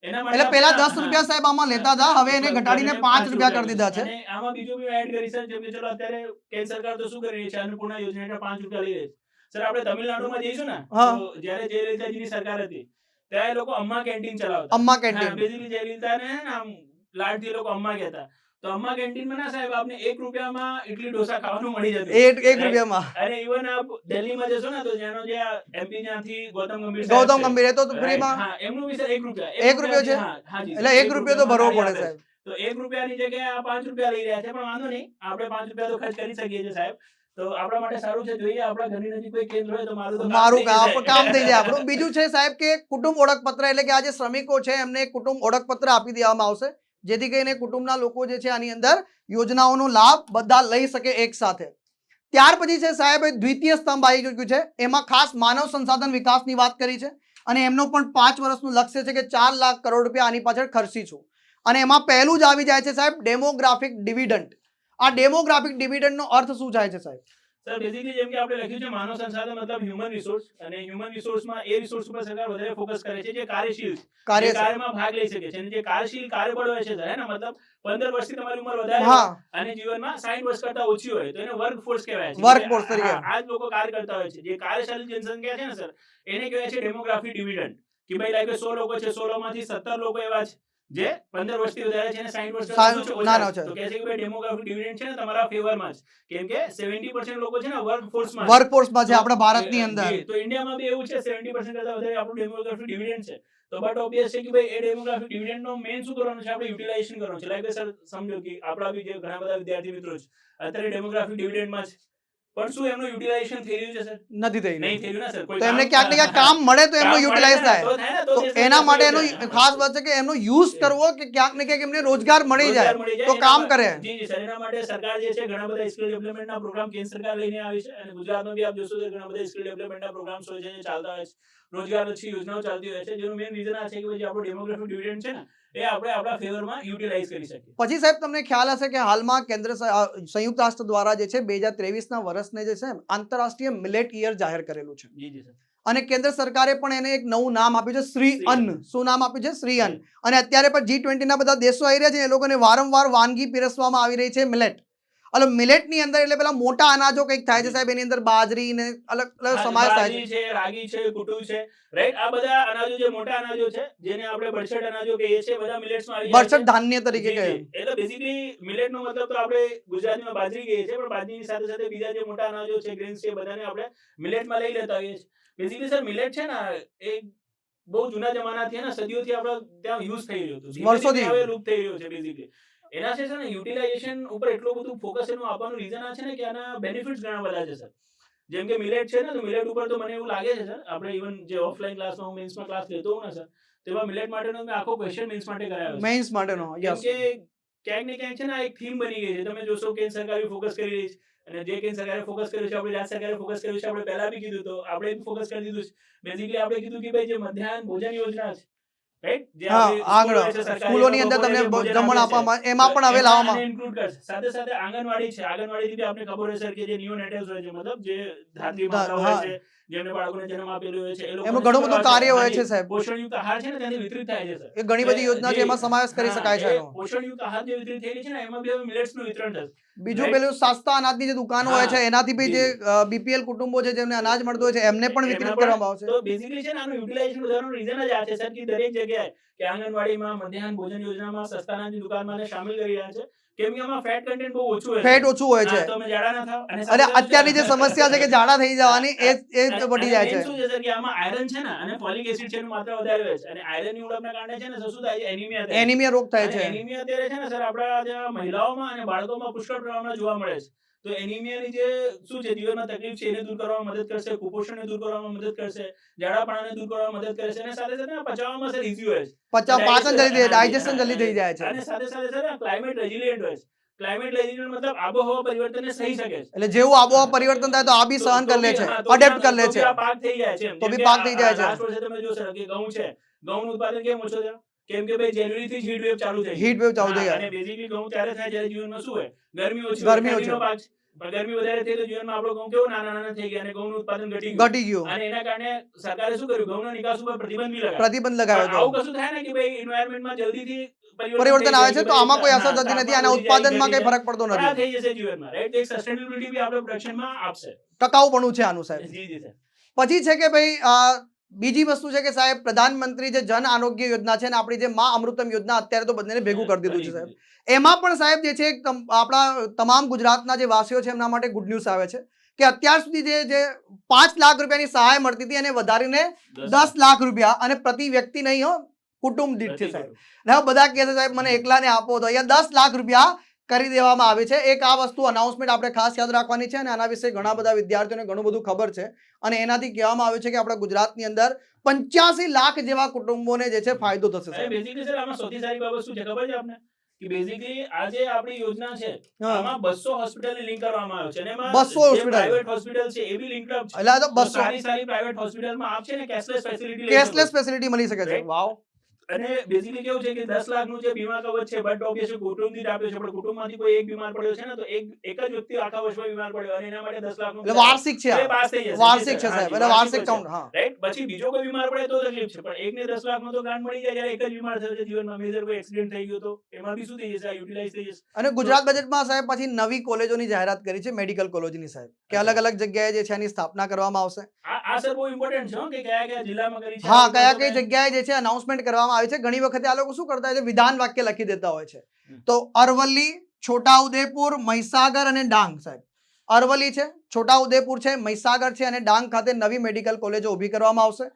એના માટે એટલે પેલા આપણે- 10 રૂપિયા સાહેબ આમાં લેતા હતા હવે એને ઘટાડીને 5 રૂપિયા કરી દીધા છે અને આમાં બીજું બી એડ કરી સર જેમ કે ચલો અત્યારે કેન્દ્ર સરકાર તો શું કરી રહી છે અન્નપૂર્ણા યોજના હેઠળ 5 રૂપિયા લઈ રહી છે સર આપણે તમિલનાડુમાં જઈશું ને હા. તો જ્યારે જયલલિતાજીની સરકાર હતી ત્યાં એ લોકો અમ્મા કેન્ટીન ચલાવતા અમ્મા કેન્ટીન બેઝિકલી જયલલિતાને હે ને આમ લાડથી એ લોકો અમ્મા કહેતા તો અમ્મા કેન્ટીનમાં ના સાહેબ આપને 1 રૂપિયામાં ઇડલી ઢોસા ખાવાનું મળી જતું એક રૂપિયામાં અને ઇવન આપ દિલ્હીમાં જશો ને તો જેનો જે એમપી જ્યાંથી ગૌતમ ગંભીર સાહેબ ગૌતમ છે, ગંભીર એ તો right, ફ્રીમાં હા એમનું બી સર 1 રૂપિયા એક રૂપિયો છે? હા, હાજી એટલે 1 રૂપિયો તો ભરવો પડે આપે. સાહેબ તો 1 રૂપિયાની જગ્યાએ આ 5 રૂપિયા લઈ રહ્યા છે પણ વાંધો નહીં આપણે 5 રૂપિયા તો ખર્ચ કરી શકીએ છીએ સાહેબ તો આપણા માટે સારું છે. જોઈએ આપણા ઘરની નજીક કોઈ કેન્દ્ર હોય તો મારું તો મારું કામ કામ થઈ જાય આપણું. બીજું છે સાહેબ કે કુટુંબ ઓળખપત્ર, એટલે કે આ જે શ્રમિકો છે એમને એક કુટુંબ ઓળખપત્ર આપી દેવામાં આવશે, જેથી કરીને કુટુંબના લોકો જે છે આની અંદર યોજનાઓનો લાભ બધા લઈ શકે એક સાથે. ત્યાર પછી છે સાહેબ દ્વિતીય સ્તંભ આવી ચૂક્યું છે, એમાં ખાસ માનવ સંસાધન વિકાસની વાત કરી છે અને એમનો પણ 5 વર્ષનું લક્ષ્ય છે કે 4 લાખ કરોડ રૂપિયા આની પાછળ ખર્ચીશું. અને એમાં પહેલું જ આવી જાય છે સાહેબ ડેમોગ્રાફિક ડિવિડન્ડ. આ ડેમોગ્રાફિક ડિવિડન્ડનો અર્થ શું થાય છે સાહેબ? સર બેઝિકલી જેમ કે આપણે લખ્યું છે માનવ સંસાધન મતલબ હ્યુમન રિસોર્સ, અને હ્યુમન રિસોર્સમાં એ રિસોર્સ ઉપર સરકાર વધારે ફોકસ કરે છે જે કાર્યશીલ છે, જે કાર્યમાં ભાગ લઈ શકે છે, અને જે કાર્યશીલ કાર્યબળ હોય છે સર, હે ને, મતલબ 15 વર્ષથી તમારી ઉંમર વધારે હોય અને જીવનમાં 60 વર્ષ કરતા ઓછી હોય તો એને વર્ક ફોર્સ કહેવાય છે. વર્ક ફોર્સ તરીકે આ જ લોકો કાર્ય કરતા હોય છે. જે કાર્યશાળી જનસંખ્યા છે ને સર, એને કહેવાય છે ડેમોગ્રાફિક ડિવિડન્ડ. કે ભાઈ લાગે 100 લોકો છે, 16 માંથી 17 લોકો એવા છે જે 15 વર્ષથી વધારે છે અને 60 વર્ષ કરતા ઓછા છે. તો કહે છે કે ભાઈ ડેમોગ્રાફિક ડિવિડન્ડ છે ને તમારા ફેવરમાં છે, કેમ કે 70% લોકો છે ને વર્કફોર્સમાં છે આપણા ભારતની અંદર. તો ઇન્ડિયામાં બી એવું છે 70% કરતા વધારે આપણું ડેમોગ્રાફિક ડિવિડન્ડ છે. તો બટ ઓબ્વિયસ છે કે ભાઈ એ ડેમોગ્રાફિક ડિવિડન્ડનો મેઇન શું કરવાનું છે, આપણે યુટિલાઇઝેશન કરવાનું છે. લાઈક સર સમજો કે આપણા બી જે ઘણા બધા વિદ્યાર્થી મિત્રો છે અત્યારે ડેમોગ્રાફિક ડિવિડન્ડમાં છે, પણ શું એમનું યુટિલાઇઝેશન થઈ રહ્યું છે સર? નથી થઈ નહીં થઈ રહ્યું ને સર. તો એમને ક્યાંક ને ક્યાંક કામ મળે તો એમનો યુટિલાઇઝ થાય. તો એના માટે એનું ખાસ વાત છે કે એનો યુઝ કરવો, કે ક્યાંક ને ક્યાંક એમને રોજગાર મળી જાય તો કામ કરે. જી જી સર, એના માટે સરકાર જે છે ઘણા બધા સ્કિલ ડેવલપમેન્ટના પ્રોગ્રામ કેન્દ્ર સરકાર લઈને આવી છે, અને ગુજરાતમાં બી આપ જોશો તો ઘણા બધા સ્કિલ ડેવલપમેન્ટના પ્રોગ્રામ્સ હોય છે જે ચાલતા હોય છે, રોજગારની યોજનાઓ ચાલતી હોય છે, જેનું મેઇન રીઝન આ છે કે ભાઈ આપણો ડેમોગ્રાફિક ડિવિડન્ડ છે ને એ આપણે આપણા ફેવરમાં યુટિલાઇઝ કરી શકીએ. પછી સાહેબ તમને ખ્યાલ હશે કે હાલમાં સંયુક્ત રાષ્ટ્ર દ્વારા જે છે 2023ના વર્ષને જે છે આંતરરાષ્ટ્રીય મિલેટ યર જાહેર કરેલું છે. જી જી સર. અને કેન્દ્ર સરકારે પણ એને એક નવું નામ આપ્યું છે શ્રી અન્ન. શું નામ આપ્યું છે? શ્રી અન્ન. અને અત્યારે પણ G20 ના બધા દેશો આવી રહ્યા છે, એ લોકોને વારંવાર વાનગી પીરસવામાં આવી રહી છે મિલેટ. એટલે મિલેટની અંદર એટલે પેલા મોટા અનાજો કંઈક થાય છે સાહેબ, એની અંદર બાજરી ને અલગ અલગ સમાવેશ થાય છે, રાગી છે, કુટુ છે, રાઈટ. આ બધા અનાજો જે મોટા અનાજો છે જેને આપણે બરછટ અનાજો કહીએ છીએ, બધા મિલેટ્સમાં આવી જાય છે. બરછટ ધાન્ય તરીકે કહે. એટલે બેઝિકલી મિલેટનો મતલબ તો આપણે ગુજરાતીમાં બાજરી કહીએ છીએ, પણ બાજરીની સાથે સાથે બીજા જે મોટા અનાજો છે, ગ્રેન્સ છે, બધાને આપણે મિલેટમાં લઈ લેતા હોઈએ છીએ. બેઝિકલી સર મિલેટ છે ને એ બહુ જૂના જમાનાથી ને સદીઓથી આપણે ત્યાં યુઝ થઈ રહ્યું હતું, વર્ષોથી હવે લુપ્ત થઈ રહ્યું છે. બેઝિકલી એના છે ને યુટિલાઇઝેશન ઉપર એટલું બધું ફોકસ એનું આપવાનું રીઝન આ છે ને કે આના બેનિફિટ્સ ઘણા બધા છે સર. જેમ કે મિલેટ છે ને, તો મિલેટ ઉપર તો મને એવું લાગે છે સર, આપણે ઇવન જે ઓફલાઈન ક્લાસમાં હું મેન્સમાં ક્લાસ લેતો હોઉં ને સર, તેમાં મિલેટ માટેનો મેં આખો ક્વેશ્ચન મેન્સ માટે કરાવ્યો છે. મેન્સ માટેનો યસ. કે ક્યાંક ને ક્યાંક છે ને આ એક થીમ બની ગઈ છે. તમે જોશો કે સરકાર બી ફોકસ કરી રહી છે, અને જે કેન્દ્ર સરકારે ફોકસ કર્યું છે, આપણે રાજ્ય સરકારે ફોકસ કર્યું છે, આપણે પહેલા બી કીધું તો આપણે બી ફોકસ કરી દીધું છે. બેઝિકલી આપણે કીધું કે ભાઈ જે મધ્યાહન ભોજન યોજના છે, રાઈટ, જે સ્કૂલોની અંદર તમને જમણ આપવામાં, એમાં પણ હવે લાવવામાં ઇન્ક્લુડ કરશે. સાથે સાથે આંગણવાડી છે, આંગણવાડીથી બી આપણે ખબર હોય સર કે જે નિયોનેટલ્સ હોય છે, મતલબ જે ધાત્રી માતાઓ હોય છે, જેમને બાળકોને જન્મ આપેલો હોય છે, એ લોકો એમાં ઘણું બધું કાર્ય હોય છે સાહેબ. પોષણયુક્ત આહાર છે ને ત્યાંથી વિતરિત થાય છે સર. એ ઘણી બધી યોજના છે, એમાં સમાવેશ કરી શકાય છે. પોષણયુક્ત આહાર જે વિતરિત થઈ રહી છે ને, એમાં બી હવે મિલેટ્સનું વિતરણ થશે. બીજું પેલું સસ્તા અનાજની જે દુકાનો હોય છે, એનાથી બી જે બીપીએલ કુટુંબો છે જેમને અનાજ મળતું હોય છે, એમને પણ વિતરિત કરવામાં આવશે. તો બેઝિકલી છે ને આનું યુટિલાઇઝેશન વધારવાનું રીઝન જ આ છે સર, કે દરેક જગ્યાએ કે આંગણવાડીમાં, મધ્યાહન ભોજન યોજનામાં, સસ્તા અનાજની દુકાનમાં શામેલ કરી રહ્યા છે, કેમ કે આમાં ફેટ કન્ટેન્ટ બહુ ઓછું હોય છે. ફેટ ઓછું હોય છે. તો તમે જાડા ના થાવ. અને અત્યારની જે સમસ્યા છે કે જાડા થઈ જવાની, એ વધી જાય છે. શું છે સર કે આમાં આયરન છે ને અને ફોલિક એસિડ છે એનું માત્રા વધારે હોય છે, અને આયરનની ઉણપના કારણે છે ને શું થાય છે, એનિમિયા રોગ થાય છે. એનિમિયા અત્યારે છે ને સર આપણા જે મહિલાઓમાં અને બાળકોમાં પુષ્કળ પ્રમાણમાં જોવા મળે છે. તો એનિમિયાની જે શું છે જીવનમાં તકલીફ છે એને દૂર કરવામાં મદદ કરશે, કુપોષણને દૂર કરવામાં મદદ કરશે, જાડાપણાને દૂર કરવામાં મદદ કરશે, અને સાથે સાથે પચાવવામાં સર ઈઝી હોય છે. પાચન જલ્દી, ડાયજેશન જલ્દી થઈ જાય છે. અને સાથે સાથે સર ક્લાઇમેટ રેઝિલિયન્ટ હોય છે. ક્લાઇમેટ રેઝિલિયન્ટ મતલબ આબોહવા પરિવર્તનને સહી શકે છે. એટલે જેવું આબોહવા પરિવર્તન થાય તો આ બી સહન કરી લે છે, અડેપ્ટ કરી લે છે. પાક થઈ જાય છે, તો બી પાક થઈ જાય છે. લાસ્ટ વર્ષે તમે જોશો કે ઘઉં છે, ઘઉંનું ઉત્પાદન કેમ ઓછો થયો? કેમ કે ભાઈ જાન્યુઆરી થી હીટ વેવ ચાલુ થઈ. હીટ વેવ ચાલુ થઈ ગયા. અને બેઝિકલી ઘઉં ત્યારે થાય જ્યારે જીવનમાં શું હોય, ગરમી ઓછી, ગરમી ઓછી. પાક છે. પણ ગરમી વધારે થઈ તો જીવનમાં આપણો ઘઉં કેવો નાના નાના થઈ ગયા અને ઘઉંનું ઉત્પાદન ઘટી ગયું. અને એના કારણે સરકારે શું કર્યું, ઘઉંના નિકાસ ઉપર પ્રતિબંધ લગાવ્યો. આવું કશું થાય ને કે ભાઈ એન્વાયરમેન્ટમાં જલ્દીથી પરિવર્તન આવે છે, તો આમાં કોઈ અસર થતી નથી, અને ઉત્પાદનમાં કઈ ફરક પડતો નથી. થઈ જશે જીવનમાં, રાઈટ. એક સસ્ટેનેબિલિટી બી આપણે પ્રોડક્શનમાં આપશે. ટકાઉપણું છે આનું સાહેબ. જી જી સર. પછી છે કે ભાઈ બીજી વસ્તુ છે કે સાહેબ પ્રધાનમંત્રી જે જન આરોગ્ય યોજના છે ને આપણી જે મા અમૃતમ યોજના, અત્યારે તો બંનેને ભેગું કરી દીધું છે સાહેબ. એમાં પણ સાહેબ જે છે આપણા તમામ ગુજરાતના જે વાસીઓ છે એમના માટે ગુડ ન્યૂઝ આવે છે કે અત્યાર સુધી જે 5 લાખ રૂપિયાની સહાય મળતી હતી એને વધારીને 10 લાખ રૂપિયા, અને પ્રતિ વ્યક્તિ નહીં હો, કુટુંબ દીઠ છે સાહેબ. બધા કહે છે સાહેબ મને એકલાને આપો તો અહીંયા 10 લાખ રૂપિયા કરી દેવામાં આવી છે. એક આ વસ્તુ અનાઉન્સમેન્ટ આપણે ખાસ યાદ રાખવાની છે અને આના વિશે ઘણા બધા વિદ્યાર્થીઓને ઘણું બધું ખબર છે અને એનાથી કહેવામાં આવ્યું છે કે આપણા ગુજરાતની અંદર 85 લાખ જેવા કુટુંબોને જે છે ફાયદો થશે અરે સાહેબ. બેઝિકલી સર આમાં સૌથી સારી બાબત શું છે ખબર છે આપને કે બેઝિકલી આ જે આપણી યોજના છે હા. આમાં 200 હોસ્પિટલને લિંક કરવામાં આવ્યો છે અને એમાં 200 જે હોસ્પિટલ. પ્રાઇવેટ હોસ્પિટલ છે એ બી લિંક અપ છે. એટલે આ તો તો 200 સારી પ્રાઇવેટ હોસ્પિટલમાં આપ છે ને કેશલેસ ફેસિલિટી લઈ શકો કેશલેસ છો. ફેસિલિટી મળી શકે છે. Right? વાવ. અને બેઝિકલી કેવું છે કે 10 લાખનું જે વીમા કવચ છે બટ ઓબ્વિયસલી કુટુંબ દીઠ આપ્યો છે પણ કુટુંબમાંથી કોઈ એક બીમાર પડ્યો છે ને તો એક જ વ્યક્તિ આખા વર્ષમાં બીમાર પડ્યો અને એના માટે 10 લાખનું એટલે વાર્ષિક છે તો આ. એ પાસ થઈ જશે. વાર્ષિક છે સાહેબ. એટલે વાર્ષિક છે. કાઉન્ટ. હા. રાઈટ પછી બીજો કોઈ બીમાર પડે તો તકલીફ છે પણ એકને 10 લાખનો તો ગ્રાન્ટ મળી જાય જ્યારે એક જ બીમાર થયો છે જીવનમાં મેજર કોઈ એક્સિડન્ટ થઈ ગયો તો એમાં બી શું થઈ જશે આ યુટિલાઇઝ થઈ જશે. અને ગુજરાત બજેટમાં સાહેબ પછી નવી કોલેજોની જાહેરાત કરી છે, મેડિકલ કોલેજની સાહેબ, કે અલગ અલગ જગ્યાએ જે છે એની સ્થાપના કરવામાં આવશે. આ સર બહુ ઇમ્પોર્ટન્ટ છે હો કે કયા જિલ્લામાં કરી છે. હા, કયા કઈ જગ્યાએ જે છે અનાઉન્સમેન્ટ કરવામાં આવી છે. ઘણી વખતે આ લોકો શું કરતા હોય છે, વિધાન વાક્ય લખી દેતા હોય છે. તો અરવલ્લી, છોટાઉદેપુર, મહીસાગર અને ડાંગ સાહેબ. અરવલ્લી છે, છોટાઉદેપુર છે, મહીસાગર છે અને ડાંગ ખાતે નવી મેડિકલ કોલેજો ઊભી કરવામાં આવશે.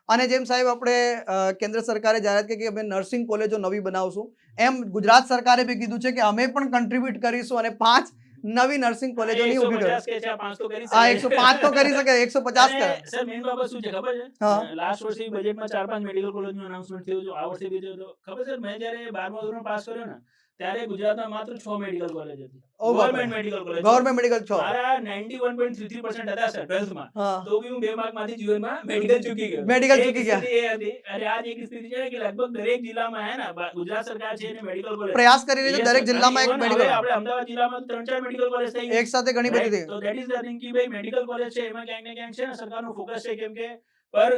અને જેમ સાહેબ આપણે કેન્દ્ર સરકારે જાહેરાત કરી કે અમે નર્સિંગ કોલેજો નવી બનાવશું, એમ ગુજરાત સરકારે બી કીધું છે કે અમે પણ કન્ટ્રીબ્યુટ કરીશું અને 5 નવી નર્સિંગ કોલેજોની ઊભી કરીશું. 150 કે છે 5 તો કરી હા, શકે. 105 તો કરી શકે, 150 કરે. સર મેઇન બાબત શું છે ખબર છે હા. લાસ્ટ વર્ષે બજેટમાં 4-5 મેડિકલ કોલેજનું અનાઉન્સમેન્ટ થયું હતું. આ વર્ષે બી થયું હતું. ખબર સર મેં જ્યારે 12મું ધોરણ પાસ કર્યો ને ત્યારે ગુજરાતમાં માત્ર 6 મેડિકલ કોલેજ હતી. ઓ બાપરે. Government medical college. Government medical 6. મારા 91.33% હતા સર 12th માં. હા. તો બી હું 2 માર્કમાંથી જીવનમાં મેડિકલ ચૂકી ગયો. મેડિકલ એક ચૂકી ગયા. સ્થિતિ એ હતી અને આ જ એક સ્થિતિ છે કે લગભગ દરેક જિલ્લામાં હે ને ગુજરાત સરકાર છે એને મેડિકલ કોલેજ પ્રયાસ કરી રહી છે Yes, દરેક sir. જિલ્લામાં એક અને even મેડિકલ. હવે આપણે અમદાવાદ જિલ્લામાં 3-4 મેડિકલ કોલેજ થઈ ગઈ. એક સાથે ઘણી બધી Right? થઈ. તો that is the thing કે ભાઈ મેડિકલ કોલેજ છે એમાં ક્યાંક ને ક્યાંક છે ને સરકારનું ફોકસ છે કેમ કે પર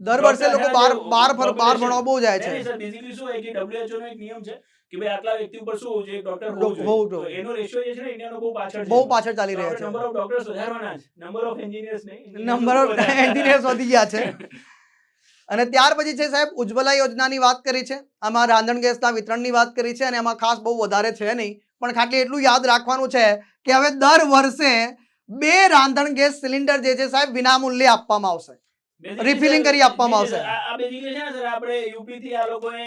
દર વર્ષે લોકો બહાર ભણવા બહુ જાય છે. નહીં સર બેઝિકલી શું હોય કે WHO નો એક નિયમ છે કે ભાઈ આટલા વ્યક્તિ ઉપર શું હોવું જોઈએ ડોક્ટર હોવું હોવું જોઈએ. જોઈએ. તો એનો રેશિયો જે છે ને ઇન્ડિયાનો બહુ પાછળ છે. બહુ પાછળ ચાલી રહ્યા છે. નંબર ઓફ ડોક્ટર્સ વધારવાના છે. નંબર ઓફ એન્જિનિયર્સ નહીં. નંબર ઓફ એન્જિનિયર્સ વધી ગયા છે. અને ત્યાર પછી છે સાહેબ ઉજ્જવલા યોજનાની વાત કરી છે, આમાં રાંધણ ગેસના વિતરણની વાત કરી છે અને એમાં ખાસ બહુ વધારે છે નહીં, પણ ખાલી એટલું યાદ રાખવાનું છે કે હવે દર વર્ષે 2 રાંધણ ગેસ સિલિન્ડર જે છે સાહેબ વિનામૂલ્યે આપવામાં આવશે. રિફિલિંગ કરી આપવામાં આવશે. આ બેઝિકલી છે ને સર આપણે યુપી થી આ લોકોએ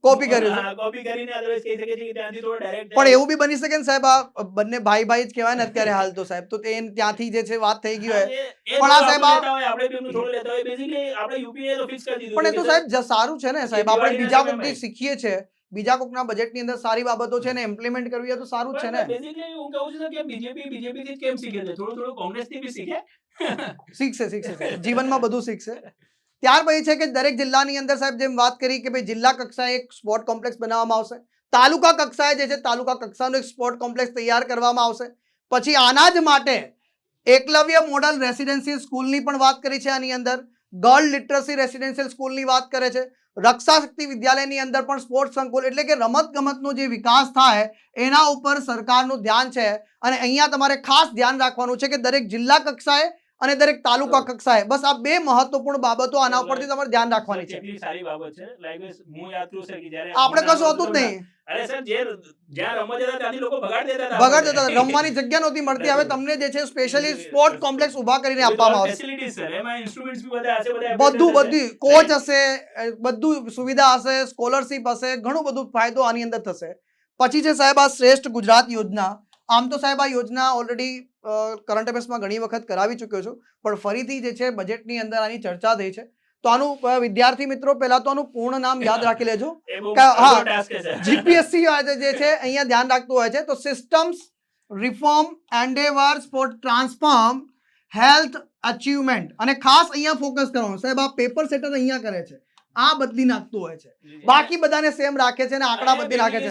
કોપી કર્યું છે. કોપી કરીને અદરવાઇઝ કહી શકે છે કે ત્યાંથી થોડો ડાયરેક્ટ પણ એવું બી બની શકે ને સાહેબ, આ બંને ભાઈ ભાઈ જ કહેવાય ને અત્યારે હાલ તો સાહેબ, તો તે ત્યાંથી જે છે વાત થઈ ગઈ હોય. પણ આ સાહેબ આપણે બી એમનું થોડું લેતા હોય બેઝિકલી આપણે યુપીએ તો ફિક્સ કરી દીધું. પણ એ તો સાહેબ સારું છે ને સાહેબ, આપણે બીજા કોઈકથી શીખીએ છે, બીજા કોઈકના બજેટની અંદર સારી બાબતો છે ને ઇમ્પ્લિમેન્ટ કરવી હોય તો સારું જ છે ને. બેઝિકલી હું કહું છું કે બીજેપી થી કેમ શીખે છે, થોડું કોંગ્રેસ થી બી શીખે. શીખશે જીવનમાં બધું શીખશે. ત્યાર પછી છે કે દરેક જિલ્લાની અંદર સાહેબ જેમ વાત કરી કે ભાઈ જિલ્લા કક્ષાએ એક સ્પોર્ટ કોમ્પ્લેક્સ બનાવવામાં આવશે, તાલુકા કક્ષાએ જે છે તાલુકા કક્ષાનો એક સ્પોર્ટ કોમ્પ્લેક્સ તૈયાર કરવામાં આવશે. પછી આના જ માટે એકલવ્ય મોડલ રેસિડેન્શિયલ સ્કૂલની પણ વાત કરી છે. આની અંદર ગર્લ લિટરસી રેસિડેન્શિયલ સ્કૂલની વાત કરે છે. રક્ષા શક્તિ વિદ્યાલયની અંદર પણ સ્પોર્ટ્સ સંકુલ એટલે કે રમત ગમતનો જે વિકાસ થાય એના ઉપર સરકારનું ધ્યાન છે. અને અહીંયા તમારે ખાસ ધ્યાન રાખવાનું છે કે દરેક જિલ્લા કક્ષાએ અને દરેક તાલુકા કક્ષાએ બસ આ 2 મહત્વપૂર્ણ બાબતો આના ઉપરથી તમારે ધ્યાન રાખવાની છે. કેટલી સારી બાબત છે. લાઈક હું યાદ કરું સર કે જ્યારે આપણે કશું હતું જ નહીં. અરે સર જ્યાં રમવા જતા ત્યાંથી લોકો બગાડ દેતા હતા, રમવાની જગ્યા નહોતી મળતી. હવે તમને જે છે સ્પેશિયલી સ્પોર્ટ કોમ્પ્લેક્સ ઊભા કરીને આપવામાં આવશે. ફેસિલિટીઝ સર એમાં ઇન્સ્ટ્રુમેન્ટ્સ બી બધા હશે, બધી કોચ હશે, બધું સુવિધા હશે, સ્કોલરશિપ હશે, ઘણું બધું ફાયદો આની અંદર થશે. પછી છે સાહેબ આ શ્રેષ્ઠ ગુજરાત યોજના. આમ તો સાહેબ આ યોજના ઓલરેડી કરંટ અફેર્સમાં ઘણી વખત કરાવી ચૂક્યો છું, પણ ફરીથી જે છે બજેટની અંદર આની ચર્ચા થઈ છે. તો આનું વિદ્યાર્થી મિત્રો પહેલા તો આનું પૂર્ણ નામ યાદ રાખી લેજો. હા, જીપીએસસી જે છે અહીંયા ધ્યાન રાખતું હોય છે. તો systems reform endeavours for transform health achievement, અને ખાસ અહીંયા ફોકસ કરવાનું સાહેબ. આ પેપર સેટર અહીંયા કરે છે, આ બદલી નાખતું હોય છે, બાકી બધાને સેમ રાખે છે અને આંકડા બદલી નાખે છે.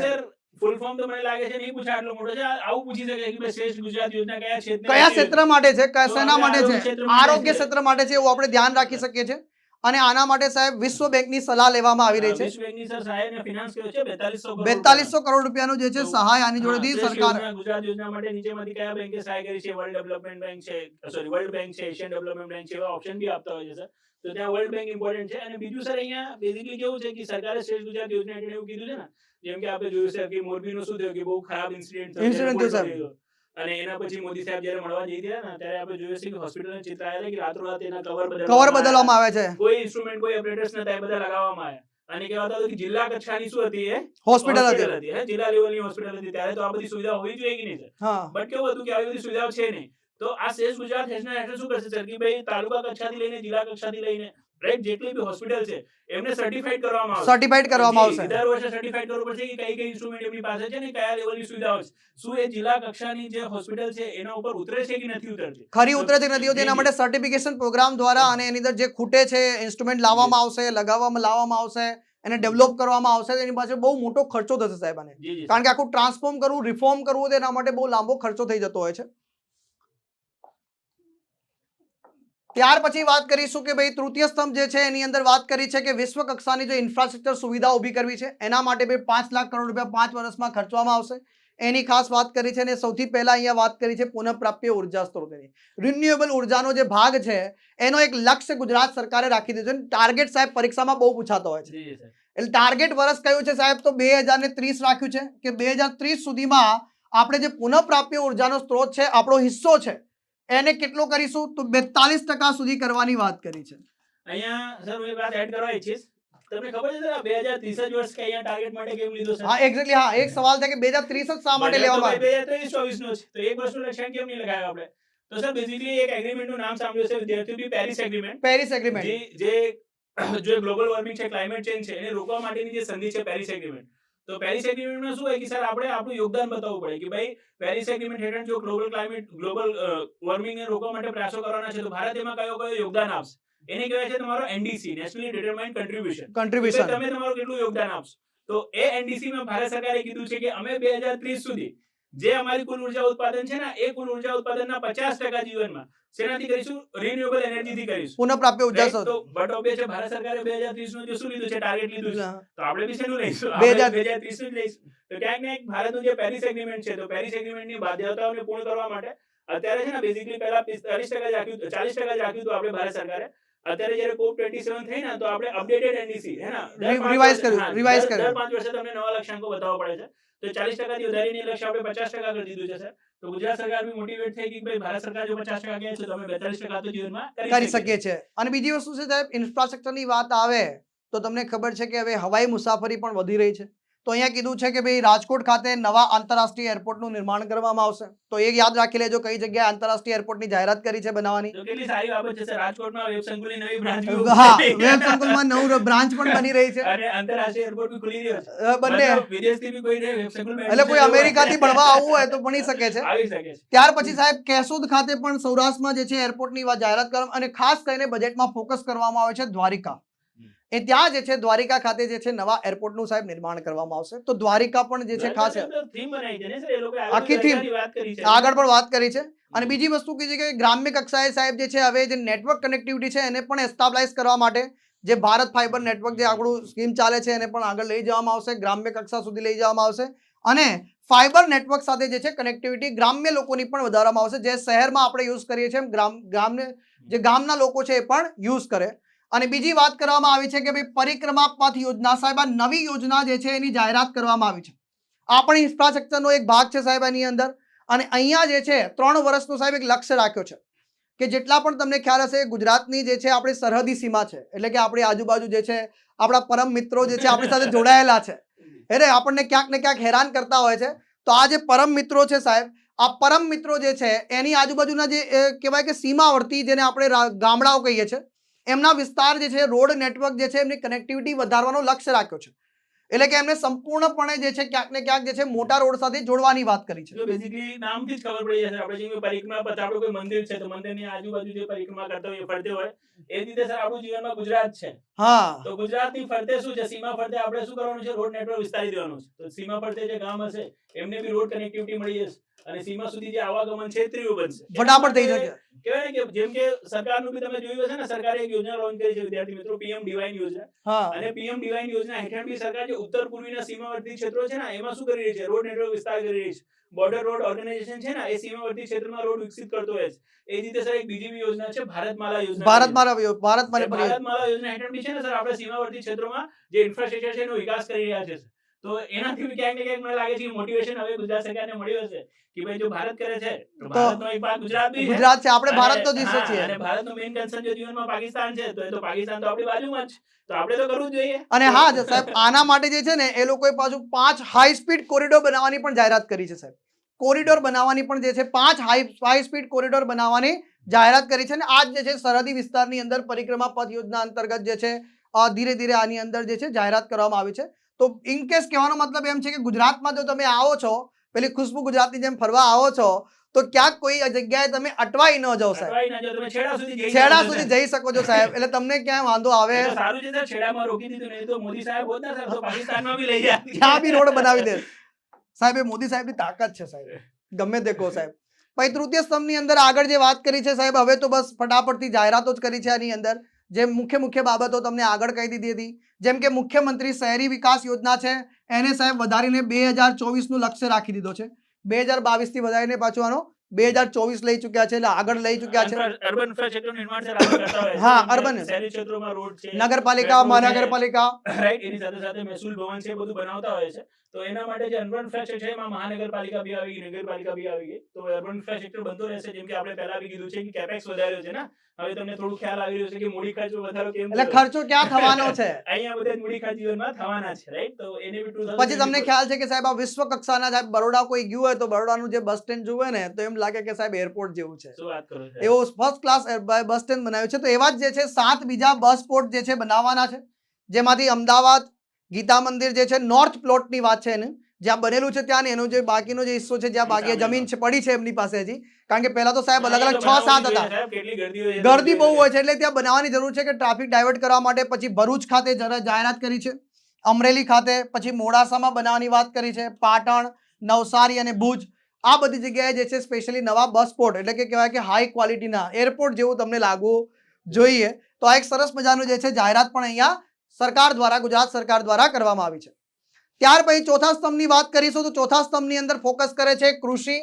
ફૂલ ફોર્મ તો મને લાગે છે નહીં પૂછા આટલો મોટો છે. આવું પૂછી શકે કે શ્રેષ્ઠ ગુજરાત યોજના કયા ક્ષેત્ર માટે છે, શેના માટે છે? આરોગ્ય ક્ષેત્ર માટે છે, એવું આપણે ધ્યાન રાખી શકીએ છીએ. અને આના માટે સાહેબ વિશ્વ બેંકની સલાહ લેવામાં આવી રહી છે. વિશ્વ બેંકની સર સહાયને ફિનાન્સ કર્યો છે 4200 કરોડ રૂપિયાનું જે છે સહાય આની જોડેથી સરકાર. ગુજરાત યોજના માટે નીચેમાંથી કયા બેંકે સહાય કરી છે? વર્લ્ડ ડેવલપમેન્ટ બેંક છે, વર્લ્ડ બેંક છે, એશિયન ડેવલપમેન્ટ બેંક છે, એવા ઓપ્શન બી આપતા હોય છે સર. તો ત્યાં વર્લ્ડ બેંક ઇમ્પોર્ટન્ટ છે. અને બીજું સર અહીંયા બેઝિકલી કેવું છે કે સરકારે શ્રેષ્ઠ ગુજરાત યોજના એટલે એવું કીધું છે ને, જેમ કે આપણે જોયું છે કે મોરબીનું શું થયું કે બહુ ખરાબ ઇન્સિડન્ટ થયો અને એના પછી મોદી સાહેબ જ્યારે મળવા જઈ રહ્યા ને ત્યારે આપણે જોયું છે કે હોસ્પિટલના ચિત્ર આવ્યા કે રાતોરાત એના કવર બદલવામાં આવે છે. કોઈ ઇન્સ્ટ્રુમેન્ટ કોઈ ઓપરેટર્સ નતા, એ બધા લગાવવામાં આવ્યા. અને કહેવાતું હતું કે જિલ્લા કક્ષાની શું હતી એ હોસ્પિટલ હોસ્પિટલ હતી. હતી, જિલ્લા લેવલની હોસ્પિટલ હતી. ત્યારે તો આ બધી સુવિધા હોવી જોઈએ કે નહીં સર? હા. બટ કેવું હતું કે આવી બધી સુવિધાઓ છે નહીં. તો આ શ્રેષ્ઠ ગુજરાત યોજના હેઠળ શું કરશે સર કે ભાઈ તાલુકા કક્ષાથી લઈને જિલ્લા કક્ષાથી લઈને રાઈટ જેટલી બી હોસ્પિટલ છે એમને સર્ટિફાઈડ કરવામાં આવશે. સર્ટિફાઈડ કરવામાં જી, આવશે. દર વર્ષે સર્ટિફાઈડ કરવું પડશે કે કઈ કઈ ઇન્સ્ટ્રુમેન્ટ એમની પાસે છે ને કયા લેવલની સુવિધાઓ છે. શું એ જિલ્લા કક્ષાની જે હોસ્પિટલ છે એના ઉપર ઉતરે છે કે નથી ઉતરતી? ખરી તો ઉતરે છે કે નથી હોતી એના જી, માટે સર્ટિફિકેશન પ્રોગ્રામ દ્વારા અને એની અંદર જે ખૂટે છે ઇન્સ્ટ્રુમેન્ટ લાવવામાં આવશે, લાવવામાં આવશે, એને ડેવલપ કરવામાં આવશે. એની પાછળ બહુ મોટો ખર્ચો થશે સાહેબ આને. જી, જી, કારણ કે આખું ટ્રાન્સફોર્મ કરવું, રિફોર્મ કરવું તો એના માટે બહુ લાંબો ખર્ચો થઈ જતો હોય છે. ત્યાર પછી વાત કરીશું કે ભાઈ તૃતીય સ્તંભ જે છે એની અંદર વાત કરી છે કે વિશ્વ કક્ષાની જે ઇન્ફ્રાસ્ટ્રક્ચર સુવિધા ઊભી કરવી છે એના માટે ભાઈ 5 લાખ કરોડ રૂપિયા 5 વર્ષમાં ખર્ચવામાં આવશે. એની ખાસ વાત કરી છે અને સૌથી પહેલા અહીંયા વાત કરી છે પુનઃપ્રાપ્ય ઉર્જા સ્ત્રોતની. રિન્યુએબલ ઉર્જાનો જે ભાગ છે એનો એક લક્ષ્ય ગુજરાત સરકારે રાખી દીધું છે. ટાર્ગેટ સાહેબ પરીક્ષામાં બહુ પૂછાતો હોય છે. જી, જી, સર. એટલે ટાર્ગેટ વર્ષ કયું છે સાહેબ તો 2030 રાખ્યું છે કે 2030 સુધીમાં આપણે જે પુનઃપ્રાપ્ય ઉર્જાનો સ્ત્રોત છે આપણો હિસ્સો છે એને કેટલો કરીશું તો 42% સુધી કરવાની વાત કરી છે. અહીંયા સર હું એક વાત એડ કરવા ઈચ્છીશ. તમને ખબર છે સર આ 2030 જ વર્ષ કે અહીંયા ટાર્ગેટ માટે કેમ લીધો સર? હા એક્ઝેક્ટલી. હા એક સવાલ છે કે 2030 જ શા માટે બજેટ તો લેવામાં આવ્યું? 2023-24 નો છે. તો એક વર્ષનું લક્ષ્યાંક કેમ નહીં લગાવ્યો આપણે? તો સર બેઝિકલી એક એગ્રીમેન્ટનું નામ સાંભળ્યું છે વિદ્યાર્થીઓ પેરિસ એગ્રીમેન્ટ. Paris agreement. જે ગ્લોબલ વોર્મિંગ છે, ક્લાઇમેટ ચેન્જ છે એને રોકવા માટેની જે સંધિ છે પેરિસ એગ્રીમેન્ટ. તો પેરિસ એગ્રીમેન્ટમાં શું હોય કે સર આપણે આપણું યોગદાન બતાવવું પડે કે ભાઈ પેરિસ એગ્રીમેન્ટ હેઠળ જો ગ્લોબલ વોર્મિંગને રોકવા માટે પ્રયાસો કરવાના છે તો ભારત એમાં કયો યોગદાન આપશે એને કહેવાય છે તમારો NDC, nationally determined contribution. Contribution. તમે તમારું કેટલું યોગદાન આપશો. તો એ એનડીસી માં ભારત સરકારે કીધું છે કે અમે 2030 સુધી જે અમારી કુલ ઉર્જા ઉત્પાદન છે ને એ કુલ ઉર્જા ઉત્પાદનના 50% જીવનમાં શેનાથી કરીશું? રિન્યુએબલ એનર્જીથી કરીશું. પુનઃપ્રાપ્ય ઉર્જા Right? સ્ત્રોત. તો બટ ઓબે છે ભારત સરકારે 2030 નું જે શું લીધું છે ટાર્ગેટ લીધું છે તો આપણે બી શેનું લઈશું? 2030 નું જ લઈશું. તો ક્યાંક ને ક્યાંક ભારતનું જે પેરિસ એગ્રીમેન્ટ છે તો પેરિસ એગ્રીમેન્ટની બાધ્યતાઓને પૂર્ણ કરવા માટે અત્યારે છે ને બેઝિકલી પહેલા 45% જ રાખ્યું, 40% જ રાખ્યું હતું આપણે ભારત સરકારે. અત્યારે જ્યારે કોપ 27 થઈ ને તો આપણે અપડેટેડ એનડીસી હે ને રિવાઇઝ કર્યું. દર 5 વર્ષે તમને નવા લક્ષ્યાંકો બતાવવા પડે છે. તો 40% થી વધારીને લક્ષ્ય આપણે 50% કરી દીધું છે સર. તો ગુજરાત સરકાર બી મોટિવેટ થઈ ગઈ કે ભાઈ ભારત સરકાર જો 50% કહે છે તો અમે 42% તો જીવનમાં કરી શકીએ છીએ. અને બીજી વસ્તુ છે સાહેબ ઇન્ફ્રાસ્ટ્રક્ચરની વાત આવે તો તમને ખબર છે કે હવે હવાઈ મુસાફરી પણ વધી રહી છે. તો અહીંયા કીધું છે કે ભાઈ રાજકોટ ખાતે નવા આંતરરાષ્ટ્રીય એરપોર્ટનું નિર્માણ કરવામાં આવશે. તો એ યાદ રાખી લેજો કઈ જગ્યાએ આંતરરાષ્ટ્રીય એરપોર્ટની જાહેરાત કરી છે બનાવવાની. તો કેટલી સારી બાબત છે સર. રાજકોટમાં વેબ સંકુલની નવી બ્રાન્ચ હા વેબ સંકુલમાં નવું બ્રાન્ચ પણ બની રહી છે. અને આંતરરાષ્ટ્રીય એરપોર્ટ બી ખુલી રહ્યો છે. બંને મતલબ વિદેશથી બી કોઈને વેબ સંકુલમાં એટલે કોઈ અમેરિકાથી ભણવા આવવું હોય તો ભણી શકે છે. આવી શકે છે. ત્યાર પછી સાહેબ કેશોદ ખાતે પણ સૌરાષ્ટ્રમાં જે છે એરપોર્ટની જાહેરાત કરવામાં અને ખાસ કરીને બજેટમાં ફોકસ કરવામાં આવે છે દ્વારિકા. એ ત્યાં જે છે દ્વારિકા ખાતે જે છે નવા એરપોર્ટનું સાહેબ નિર્માણ કરવામાં આવશે. તો દ્વારિકા પણ જે છે ખાસ થીમ બનાવી છે ને સર એ લોકોએ આખી theme વાત કરી છે. આગળ પણ વાત કરી છે. અને બીજી વસ્તુ કે છે કે ગ્રામ્ય કક્ષાએ સાહેબ જે છે હવે જે નેટવર્ક કનેક્ટિવિટી છે એને પણ એસ્ટાબ્લાઇઝ કરવા માટે જે ભારત ફાઈબર નેટવર્ક જે આપણું સ્કીમ ચાલે છે એને પણ આગળ લઈ જવામાં આવશે, ગ્રામ્ય કક્ષા સુધી લઈ જવામાં આવશે. અને ફાઈબર નેટવર્ક સાથે જે છે કનેક્ટિવિટી ગ્રામ્ય લોકોની પણ વધારવામાં આવશે. જે શહેરમાં આપણે યુઝ કરીએ છીએ જે ગામના લોકો છે એ પણ યુઝ કરે. અને બીજી વાત કરવામાં આવી છે કે ભાઈ પરિક્રમા પથ યોજના સાહેબ આ નવી યોજના જે છે એની જાહેરાત કરવામાં આવી છે. આ પણ ઇન્ફ્રાસ્ટ્રક્ચરનો એક ભાગ છે સાહેબ એની અંદર. અને અહીંયા જે છે 3 વર્ષનો સાહેબ એક લક્ષ્ય રાખ્યો છે કે જેટલા પણ તમને ખ્યાલ હશે ગુજરાતની જે છે આપણી સરહદી સીમા છે એટલે કે આપણી આજુબાજુ જે છે આપણા પરમ મિત્રો જે છે આપણી સાથે જોડાયેલા છે એટલે આપણને ક્યાંક ને ક્યાંક હેરાન કરતા હોય છે. તો આ જે પરમ મિત્રો છે સાહેબ આ પરમ મિત્રો જે છે એની આજુબાજુના જે કહેવાય કે સીમાવર્તી જેને આપણે ગામડાઓ કહીએ છીએ એમના વિસ્તાર જે છે રોડ નેટવર્ક જે છે એમની કનેક્ટિવિટી વધારવાનો લક્ષ્ય રાખ્યો છે. એટલે કે એમને સંપૂર્ણપણે જે છે ક્યાંક ને ક્યાંક જે છે મોટા રોડ સાથે જોડવાની વાત કરી છે. તો બેઝિકલી નામથી જ ખબર પડી જશે આપણે જેમ પરિક્રમા પથ આપણું કોઈ મંદિર છે તો મંદિરની આજુબાજુ જે પરિક્રમા કરતા હોય ફરતે હોય એ રીતે સર આપણું જીવનમાં ગુજરાત છે. હા તો ગુજરાતની ફરતે શું છે સીમા ફરતે આપણે શું કરવાનું છે રોડ નેટવર્ક વિસ્તારી દેવાનું છે. તો સીમા ફરતે જે ગામ હશે એમને બી રોડ કનેક્ટિવિટી મળી જશે અને સીમા સુધી જે આવાગમન છે ત્રીવું બનશે. ફટાફટ થઈ શકે. કહેવાય ને કે જેમ કે સરકારનું બી તમે જોયું હશે ને સરકારે એક યોજના લોન્ચ કરી છે વિદ્યાર્થી મિત્રો પીએમ ડિવાઇન યોજના. હા અને પીએમ ડિવાઇન યોજના હેઠળ બી સરકાર જે ઉત્તર પૂર્વીના સીમાવર્તી ક્ષેત્રો છે ને એમાં શું કરી રહી છે રોડ નેટવર્ક વિસ્તાર કરી રહી છે. બોર્ડર રોડ ઓર્ગેનાઇઝેશન છે ને એ સીમાવર્તી ક્ષેત્રમાં રોડ વિકસિત કરતો હોય છે. એ જ રીતે સર એક બીજી બી યોજના છે ભારતમાલા યોજના. ભારતમાલા યોજના હેઠળ બી છે ને સર આપણે સીમાવર્તી ક્ષેત્રોમાં જે ઇન્ફ્રાસ્ટ્રક્ચર છે એનો વિકાસ કરી રહ્યા છે. તો એનાથી બી ક્યાંક ને ક્યાંક મને લાગે છે કે મોટિવેશન હવે ગુજરાત સરકારને મળ્યું હશે કે ભાઈ જો ભારત કરે છે તો તો ભારતનો એક ભાગ ગુજરાત બી છે ગુજરાત છે, આપણે અને ભારતનો જ હિસ્સો હા, છીએ. અને ભારતનો મેઇન કન્સર્ન જો જીવનમાં પાકિસ્તાન છે તો એ તો પાકિસ્તાન તો આપણી બાજુમાં જ છે. તો આપણે તો કરવું જ જોઈએ. અને તો હા સાહેબ, આના માટે જે છે ને એ લોકોએ પાછું 5 હાઈ સ્પીડ કોરિડોર બનાવવાની પણ જાહેરાત કરી છે સાહેબ. કોરિડોર બનાવવાની પણ જે છે 5 હાઈ સ્પીડ કોરિડોર બનાવવાની જાહેરાત કરી છે. અને આજ જે છે સરહદી વિસ્તારની અંદર પરિક્રમા પથ યોજના અંતર્ગત જે છે ધીરે ધીરે આની અંદર જે છે જાહેરાત કરવામાં આવી છે. તો ઇન કેસ કહેવાનો મતલબ એમ છે કે ગુજરાતમાં જો તમે આવો છો, પેલી ખુશ્બુ ગુજરાતની જેમ ફરવા આવો છો, તો ક્યાંક કોઈ જગ્યાએ તમે અટવાઈ ન જાઓ સાહેબ. અટવાઈ ના જાઓ, તમે છેડા સુધી જઈ છેડા શકો છો, સુધી સાહેબ. જઈ શકો છો સાહેબ, એટલે તમને ક્યાંય વાંધો આવે એ તો સારું છે સર, છેડામાં રોકી દીધું, નહીં તો મોદી સાહેબ હોત ને સર તો પાકિસ્તાનમાં બી લઈ જાય. ત્યાં બી રોડ બનાવી દે સાહેબ. એ મોદી સાહેબની તાકાત છે સાહેબ, ગમે તે કહો સાહેબ. પછી તૃતીય સ્તંભની અંદર આગળ જે વાત કરી છે સાહેબ, હવે તો બસ ફટાફટથી જાહેરાતો જ કરી છે આની અંદર. જે મુખ્ય બાબતો તમને આગળ કહી દીધી હતી, જેમ કે મુખ્યમંત્રી શહેરી વિકાસ યોજના છે એને સાહેબ વધારીને 2024 નું લક્ષ્ય રાખી દીધો છે. 2022 થી વધારીને પાછું આનો 2024 લઈ ચુક્યા છે, એટલે આગળ લઈ ચુક્યા છે. અર્બન ઇન્ફ્રાસ્ટ્રક્ચર નિર્માણ સર આપણે કરતા હોય છે. હા, જેમ કે અર્બન શહેરી ક્ષેત્રોમાં રોડ છે, નગરપાલિકા, મેટ્રો છે, મહાનગરપાલિકા, રાઈટ, એની સાથે સાથે મહેસૂલ ભવન છે, એ બધું બનાવતા હોય છે. તો એના માટે જે અર્બન ઇન્ફ્રાસ્ટ્રક્ચર છે એમાં મહાનગરપાલિકા બી આવી ગઈ, નગરપાલિકા બી આવી ગઈ. તો અર્બન ઇન્ફ્રાસ્ટ્રક્ચર બનતો રહેશે. જેમ કે આપણે પહેલા બી કીધું છે કે કેપેક્સ વધાર્યો છે ને, હવે તમને થોડું ખ્યાલ આવી રહ્યો છે કે મૂડી ખર્ચ વધારો કેમ એટલે થયો. ખર્ચો ક્યાં થવાનો છે. અહીંયા બધા મૂડી ખર્ચ જીવનમાં થવાના છે, રાઈટ. તો એને બી પછી તમને ખ્યાલ છે કે સાહેબ આ વિશ્વ કક્ષાના સાહેબ બરોડા કોઈ ગયું હોય તો બરોડાનું જે બસ સ્ટેન્ડ જોવે ને તો એમ લાગે કે સાહેબ એરપોર્ટ જેવું છે. શું વાત કરો છો? એવો ફર્સ્ટ ક્લાસ બસ સ્ટેન્ડ બનાવ્યું છે. તો એવા જ જે છે 7 બીજા બસ પોર્ટ જે છે બનાવવાના છે, જેમાંથી અમદાવાદ ગીતા મંદિર જે છે નોર્થ પ્લોટની વાત છે એને, જ્યાં બનેલું છે ત્યાં ને એનો જે બાકીનો જે હિસ્સો છે જ્યાં બાકી જમીન છે પડી છે એમની પાસે હજી, કારણ કે પહેલા તો સાહેબ અલગ અલગ 6-7 હતા, ગર્દી બહુ હોય છે એટલે ત્યાં બનાવવાની જરૂર છે કે ટ્રાફિક ડાયવર્ટ કરવા માટે. પછી ભરૂચ ખાતે જાહેરાત કરી છે, અમરેલી ખાતે, પછી મોડાસામાં બનાવવાની વાત કરી છે, પાટણ, નવસારી અને ભુજ, આ બધી જગ્યાએ જે છે સ્પેશિયલી નવા બસ પોર્ટ એટલે કે કહેવાય કે હાઈ ક્વોલિટીના એરપોર્ટ જેવું તમને લાગવું જોઈએ. તો આ એક સરસ મજાનું જે છે જાહેરાત પણ અહીંયા સરકાર દ્વારા, ગુજરાત સરકાર દ્વારા કરવામાં આવી છે. ત્યાર પછી ચોથા સ્તંભની વાત કરીશું તો ચોથા સ્તંભની અંદર ફોકસ કરે છે કૃષિ,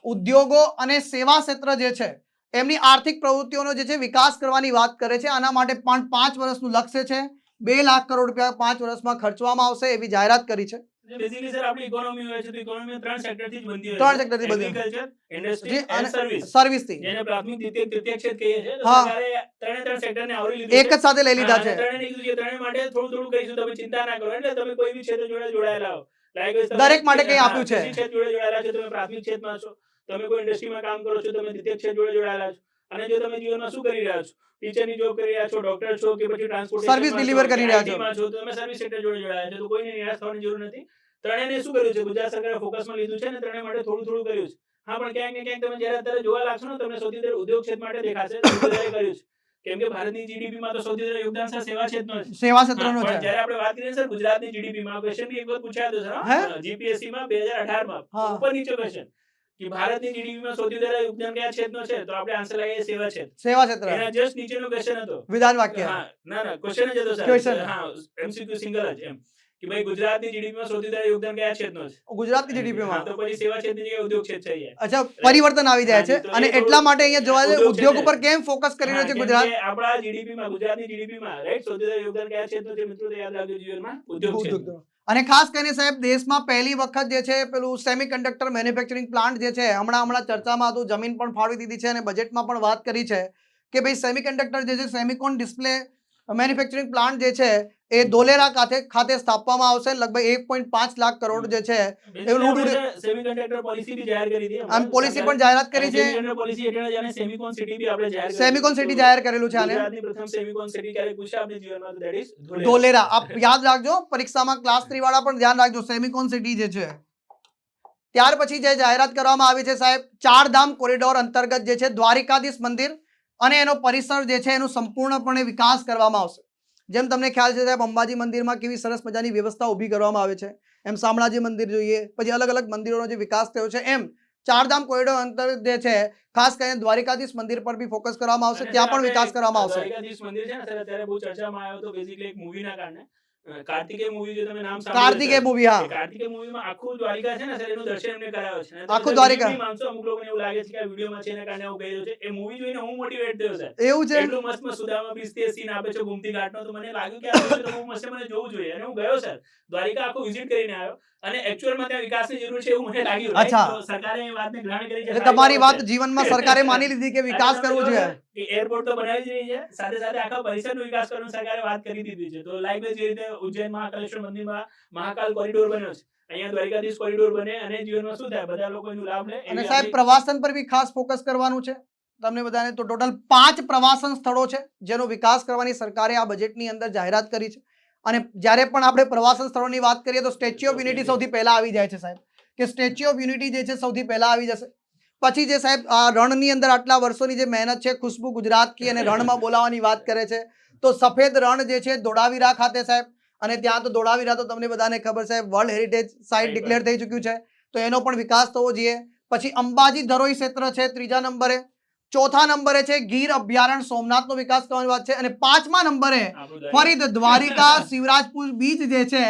ઉદ્યોગો અને સેવા ક્ષેત્ર જે છે એમની આર્થિક પ્રવૃત્તિઓનો જે છે વિકાસ કરવાની વાત કરે છે. આના માટે પણ 5 વર્ષનું લક્ષ્ય છે, 2 લાખ કરોડ રૂપિયા 5 વર્ષમાં ખર્ચવામાં આવશે એવી જાહેરાત કરી છે. બેઝિકલી સર આપણી ઇકોનોમી હોય છે તો ઇકોનોમી 3 સેક્ટરથી જ બનતી હોય છે. 3 સેક્ટરથી બની. એગ્રીકલ્ચર, ઇન્ડસ્ટ્રી જી, અને અને સર્વિસ. સર્વિસથી જેને પ્રાથમિક, દ્વિતીયક, તૃતીયક ક્ષેત્ર કહીએ છીએ. તો હા. સરકારે ત્રણે સેક્ટરને આવરી લીધું એક જ સાથે લઈ લીધા હા, છે. અને ત્રણેયને કીધું છે ત્રણેય માટે થોડું કરીશું, તમે ચિંતા ના કરો. એટલે તમે કોઈ બી ક્ષેત્ર જોડે જોડાયેલા હો, લાઈક દરેક માટે કંઈ આપ્યું છે. કૃષિ ક્ષેત્ર જોડે જોડાયેલા છો, તમે પ્રાથમિક ક્ષેત્રમાં છો, તમે કોઈ ઇન્ડસ્ટ્રીમાં કામ કરો છો, તમે દ્વિતીયક ક્ષેત્ર જોડે જોડાયેલા છો, અને જો તમે જીવનમાં શું કરી રહ્યા છો, ટીચરની જોબ કરી રહ્યા છો, ડોક્ટર છો કે પછી ટ્રાન્સપોર્ટેશન સર્વિસ ડિલિવર કરી રહ્યા છો, છો, તો તમે સર્વિસ સેક્ટર જોડે જોડાયા છો, તો કોઈને નિરાશ થવાની જરૂર નથી. ત્રણેયને શું કર્યું છે ગુજરાત સરકારે ફોકસમાં લીધું છે ને ત્રણેય માટે થોડું કર્યું છે. હા, પણ ક્યાંક ને ક્યાંક તમે જ્યારે અત્યારે જોવા લાગશો ને તમને સૌથી વધારે ઉદ્યોગ ક્ષેત્ર માટે દેખાશે, સૌથી વધારે કર્યું છે. કેમ કે ભારતની જીડીપીમાં તો સૌથી વધારે યોગદાન સર સેવા ક્ષેત્રનો છે. સેવા ક્ષેત્રનો પણ છે. જ્યારે આપણે વાત કરીએ સર ગુજરાતની જીડીપીમાં, ક્વેશ્ચન બી એક વખત પૂછાયો હતો સર જીપીએસસીમાં 2018માં, હા. ઉપર નીચે ક્વેશ્ચન કે ભારતની જીડીપીમાં સૌથી વધારે યોગદાન કયા ક્ષેત્રનો છે, તો આપણે આન્સર લાગીએ સેવા ક્ષેત્ર. સેવા ક્ષેત્ર એના જસ્ટ નીચેનો ક્વેશ્ચન હતો, વિધાન વાક્ય. હા, ના ક્વેશ્ચન જ હતો Question. સર. હા, એમસીક્યુ સિંગલ જ એમ કે ભાઈ ગુજરાતની જીડીપીમાં સૌથી વધારે યોગદાન કયા ક્ષેત્રનો છે. ગુજરાતની હા, જીડીપીમાં તો પછી સેવા ક્ષેત્રની જગ્યાએ ઉદ્યોગ ક્ષેત્ર છે અહીંયા. અચ્છા, પરિવર્તન આવી જાય છે. હા, તો એ અને થોડું એટલા માટે અહીંયા જોવા જાય ઉદ્યોગ ઉદ્યોગ ક્ષેત્ર. ઉપર કેમ ફોકસ કરી રહ્યો છે કેમ ગુજરાત. કે આપણા જીડીપીમાં, ગુજરાતની જીડીપીમાં રાઈટ સૌથી વધારે યોગદાન કયા ક્ષેત્રનું છે મિત્રો, તો યાદ રાખજો જીવનમાં ઉદ્યોગ ક્ષેત્ર. અને ખાસ કરીને સાહેબ દેશમાં પહેલી વખત જે છે પેલું સેમિકન્ડક્ટર મેન્યુફેક્ચરિંગ પ્લાન્ટ જે છે હમણાં ચર્ચામાં હતું, જમીન પણ ફાળવી દીધી છે અને બજેટમાં પણ વાત કરી છે કે ભાઈ સેમિકન્ડક્ટર જે છે સેમિકોન ડિસ્પ્લે મેન્યુફેક્ચરિંગ પ્લાન્ટ જે છે એ ધોલેરા ખાતે સ્થાપવામાં આવશે. લગભગ 1.5 લાખ કરોડ જે છે સેમિકન્ડક્ટર પોલિસી બી જાહેર કરી હતી. આમ પોલિસી પણ જાહેરાત કરી છે. સેમિકન્ડક્ટર પોલિસી હેઠળ જ આને સેમિકોન સિટી બી આપણે જાહેર કરી. સેમિકોન સિટી જાહેર કરેલું છે આને. ગુજરાતની પ્રથમ સેમિકોન સિટી ક્યારે પૂછે આપણે જીવનમાં, તો that is ધોલેરા. આપ યાદ રાખજો, પરીક્ષામાં ક્લાસ 3 વાળા પણ ધ્યાન રાખજો, સેમિકોન સિટી જે છે. ત્યાર પછી જે જાહેરાત કરવામાં આવી છે સાહેબ, 4 ધામ કોરિડોર અંતર્ગત જે છે દ્વારિકાધીશ મંદિર અને એનો પરિસર જે છે એનું સંપૂર્ણપણે વિકાસ કરવામાં આવશે. જેમ તમને ખ્યાલ છે સાહેબ અંબાજી મંદિરમાં કેવી સરસ મજાની વ્યવસ્થા ઊભી કરવામાં આવે છે, એમ શામળાજી મંદિર જોઈએ, પછી અલગ અલગ મંદિરોનો જે વિકાસ થયો છે, એમ 4 ધામ કોરિડોર અંતર્ગત જે છે ખાસ કરીને દ્વારિકાધીશ મંદિર પર બી ફોકસ કરવામાં આવશે, ત્યાં પણ વિકાસ કરવામાં આવશે. દ્વારિકાધીશ મંદિર છે ને સર અત્યારે બહુ ચર્ચામાં આવ્યો હતો બેઝિકલી એક મૂવીના કારણે કાર્તિકેય મૂવી જે તમે નામ કાર્તિકેય સાંભળ્યું મૂવી, છે, હા, એ કાર્તિકેય મૂવીમાં આખું દ્વારિકા છે ને સર, એનું દર્શન એમને કરાવ્યો છે. અને તમે આખું સર દ્વારિકા. believe નહીં માનશો, અમુક લોકોને એવું લાગે છે કે આ વિડીયોમાં છે એના કારણે આવું કહી રહ્યો છે. એ મૂવી જોઈને હું મોટિવેટ થયો સર. એવું છે? એટલું મસ્ત મસ્ત સુદામા બીચથી એ સીન આપે છે ગુમતી ઘાટનો, તો મને લાગ્યું કે આ વિડીયો તો બહુ મસ્ત છે, મને જોવું જોઈએ. અને હું ગયો સર, દ્વારિકા આખું વિઝિટ કરીને આવ્યો. અને એકચ્યુઅલમાં ત્યાં વિકાસની જરૂર છે એવું મને લાગ્યું. right? અચ્છા. તો સરકારે એ વાતને ગ્રહણ કરી છે. એટલે સારી તમારી બાબત વાત છે. જીવનમાં સરકારે માની લીધી કે વિકાસ અને તમે કરવો જુઓ જોઈએ. સર, કે એરપોર્ટ તો બનાવી જ રહી છે, સાથે સાથે આખા પરિસરનો વિકાસ કરવાની સરકારે વાત કરી દીધી છે. તો લાઈક જે રીતે ઉજ્જૈન મહાકાલેશ્વર મંદિરમાં મહાકાલ કોરિડોર બન્યો છે, અહીંયા દ્વારિકાધીશ કોરિડોર બને અને જીવનમાં શું થાય, બધા લોકો એનું લાભ લે. અને એવી સાહેબ આપણી પ્રવાસન પર બી ખાસ ફોકસ કરવાનું છે તમને બધાને. તો ટોટલ 5 પ્રવાસન સ્થળો છે જેનો વિકાસ કરવાની સરકારે આ બજેટની અંદર જાહેરાત કરી છે. અને જ્યારે પણ આપણે પ્રવાસન સ્થળોની વાત કરીએ તો સ્ટેચ્યુ ઓફ યુનિટી સૌથી પહેલા આવી જાય છે સાહેબ, કે સ્ટેચ્યુ ઓફ યુનિટી જે છે સૌથી પહેલા આવી જશે. પછી જે સાહેબ આ રણની અંદર આટલા વર્ષોની જે મહેનત છે, ખુશ્બુ ગુજરાત કી, અને રણમાં બોલાવવાની વાત કરે છે, તો સફેદ રણ જે છે ધોળાવીરા ખાતે સાહેબ, અને ત્યાં તો ધોળાવીરા તો તમને બધાને ખબર છે વર્લ્ડ હેરિટેજ સાઇટ ડિક્લેર થઈ ચૂક્યું છે, તો એનો પણ વિકાસ થવો જોઈએ. પછી અંબાજી ધરોઈ ક્ષેત્ર છે ત્રીજા નંબરે. ચોથા નંબરે છે ગીર અભયારણ્ય સોમનાથનો વિકાસ કરવાની વાત છે. અને 5મા નંબરે આપણું ફરી દ્વારિકા શિવરાજપુર બીચ જે છે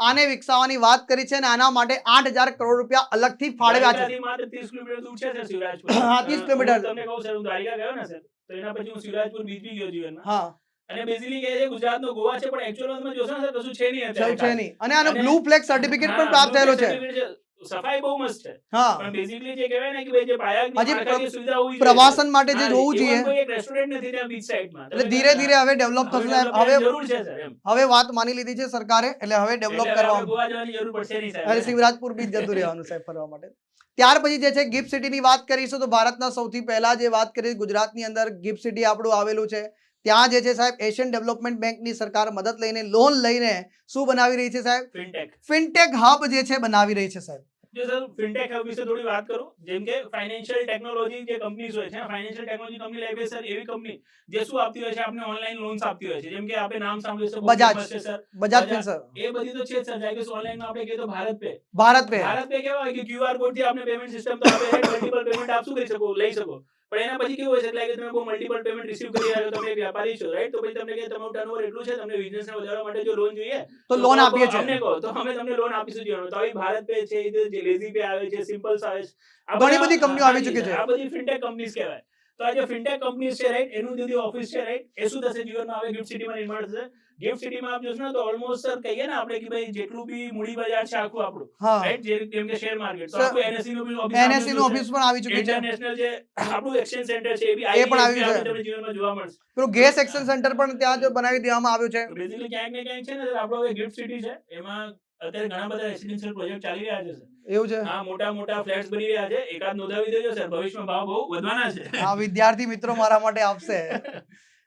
આને વિકસાવવાની વાત કરી છે, અને આના માટે 8,000 કરોડ રૂપિયા અલગથી ફાળવ્યા છે. દ્વારિકાથી માત્ર 30 કિલોમીટર દૂર છે સર શિવરાજપુર. હા, 30 કિલોમીટર. હું તમને કહું સર, હું દ્વારિકા ગયો ને સર, તો એના પછી હું શિવરાજપુર બીચ બી ગયો જીવનમાં. હા, અને બેઝિકલી કહે છે ગુજરાતનો ગોવા છે, પણ એકચ્યુઅલમાં તમે જોશો ને સર, કશું છે નહીં સૌ અત્યારે છે ખાસ. નહીં. અને આનો અને બ્લુ ફ્લેગ સર્ટિફિકેટ હા, પણ પ્રાપ્ત blue થયેલો flag છે. certificate છે. સફાઈ બહુ મસ્ત છે. હા, પણ બેઝિકલી જે કહેવાય ને કે ભાઈ જે પાયાની હજી માળખાકીય સુવિધા હોવી જોઈએ. પ્રવાસન માટે જે હા, જોવું even જોઈએ, કોઈ એક રેસ્ટોરન્ટ નથી ત્યાં બીચ સાઈડમાં. એટલે ધીરે ધીરે હવે ડેવલપ થશે સાહેબ. હવે જરૂર છે સર એમ. હવે વાત માની લીધી છે સરકારે, એટલે હવે ડેવલપ એટલે હવે આપણે કરવા. ગોવા જવાની જરૂર પડશે નહીં અને સાહેબ. શિવરાજપુર બીચ જતું રહેવાનું સાહેબ ફરવા માટે. ત્યાર પછી જે છે ગિફ્ટ સિટીની વાત કરીશું તો ભારતના સૌથી પહેલા જે વાત કરીએ ગુજરાતની અંદર ગિફ્ટ સિટી આપણું આવેલું છે. ત્યાં જે છે સાહેબ એશિયન ડેવલપમેન્ટ બેંકની સરકાર મદદ લઈને લોન લઈને શું બનાવી રહી છે સાહેબ? ફિનટેક. ફિનટેક હબ જે છે બનાવી રહી છે સાહેબ. જો સર ફિનટેક હબ વિશે થોડી વાત કરું, જેમ કે ફાઇનાન્શિયલ ટેકનોલોજી જે કંપનીઝ હોય છે, financial technology company like sir એવી કંપની જે શું આપતી હોય છે, આપણે ઓનલાઈન લોન્સ આપતી હોય છે, જેમ કે આપણે નામ સાંભળ્યું છે, બહુ બજાજ, famous છે સર, બજાજ ફિનસર, એ બધી તો છે જ સર. લાઈક ઓનલાઈનમાં આપણે કહીએ તો Bharat pay. Bharat pay. Bharat pay કેવા હોય કે ક્યુઆર કોડ થી આપણે પેમેન્ટ સિસ્ટમ તો આપે મલ્ટિપલ પેમેન્ટ આપ શું કરી શકો, લઈ શકો. પણ એના પછી કેવું હોય છે, લાઈક તમે બહુ મલ્ટિપલ પેમેન્ટ રિસીવ કરી રહ્યા છો, તમે એક વ્યાપારી છો, રાઈટ? તો પછી તમને કે તમારું ટર્નઓવર એટલું છે, તમને બિઝનેસને વધારવા માટે જો લોન જોઈએ તો લોન કહો, આપીએ અમને છીએ. કહો તો અમે તમને લોન આપીશું જીવનમાં. તો આવી ભારત પે છે, જે લેઝી પે આવે છે, સિમ્પલ્સ આવે છે, આ ઘણી બધા બધી કંપનીઓ આવી હાજી ચૂકી સર, છે. આ બધી ફિનટેક કંપનીઝ કહેવાય. તો આ જે ફિનટેક કંપનીઝ છે, રાઈટ, એનું જે ઓફિસ છે, રાઈટ, એ શું થશે જીવનમાં હવે ગિફ્ટ સિટીમાં નિર્માણ થશે. ગિફ્ટ સિટીમાં આપ જોશો ને તો ઓલમોસ્ટ સર કહીએ ને આપણે કે ભાઈ જેટલું બી મૂડી બજાર છે આખું આપણું, હા, રાઈટ, જેમ કે શેર માર્કેટ, તો સર, આખું એનએસસી નું બી ઓફિસ NSE નું ઓફિસ પણ આવી ચૂકી છે. ઇન્ટરનેશનલ જે આપણું એક્સચેન્જ સેન્ટર છે, એ બી એ પણ IBS આવ્યું છે. આપણે તમને જીવનમાં જોવા મળશે. પેલું ગેસ એક્સચેન્જ સેન્ટર પણ ત્યાં જ બનાવી દેવામાં આવ્યું છે. બેઝિકલી ક્યાંક ને ક્યાંક છે ને આપણો જે ગિફ્ટ સિટી છે, એમાં અત્યારે ઘણા બધા રેસિડેન્શિયલ પ્રોજેક્ટ ચાલી રહ્યા છે સર. એવું છે. હા, મોટા મોટા ફ્લેટ્સ બની રહ્યા છે. એકાદ નોંધાવી દેજો સર, ભવિષ્યમાં ભાવ બહુ વધવાના છે. આ વિદ્યાર્થી મિત્રો મારા માટે આપશે.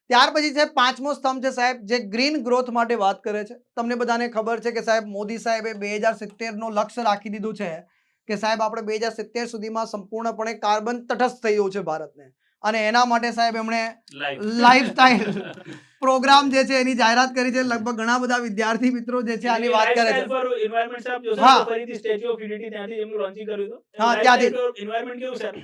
ત્યાર પછી છે 5મો સ્તંભ છે સાહેબ, જે ગ્રીન ગ્રોથ માટે વાત કરે છે. તમને બધાને ખબર છે કે સાહેબ મોદી સાહેબે 2070 નો લક્ષ્ય રાખી દીધું છે કે સાહેબ આપણે 2070 સુધીમાં સંપૂર્ણપણે કાર્બન તટસ્થ થઈ જવું છે ભારતને. અને એના માટે સાહેબ એમણે લાઈફસ્ટાઈલ પ્રોગ્રામ જે છે એની જાહેરાત કરી છે. લગભગ ઘણા બધા વિદ્યાર્થી મિત્રો જે છે આની વાત કરે છે. ફોર એન્વાયરમેન્ટ સાહેબ જોશો હા. તો ફરીથી સ્ટેચ્યુ ઓફ યુનિટી ત્યાંથી એમનું લોન્ચિંગ કર્યું હતું. હા, ત્યાંથી. એન્વાયરમેન્ટ કેવું સર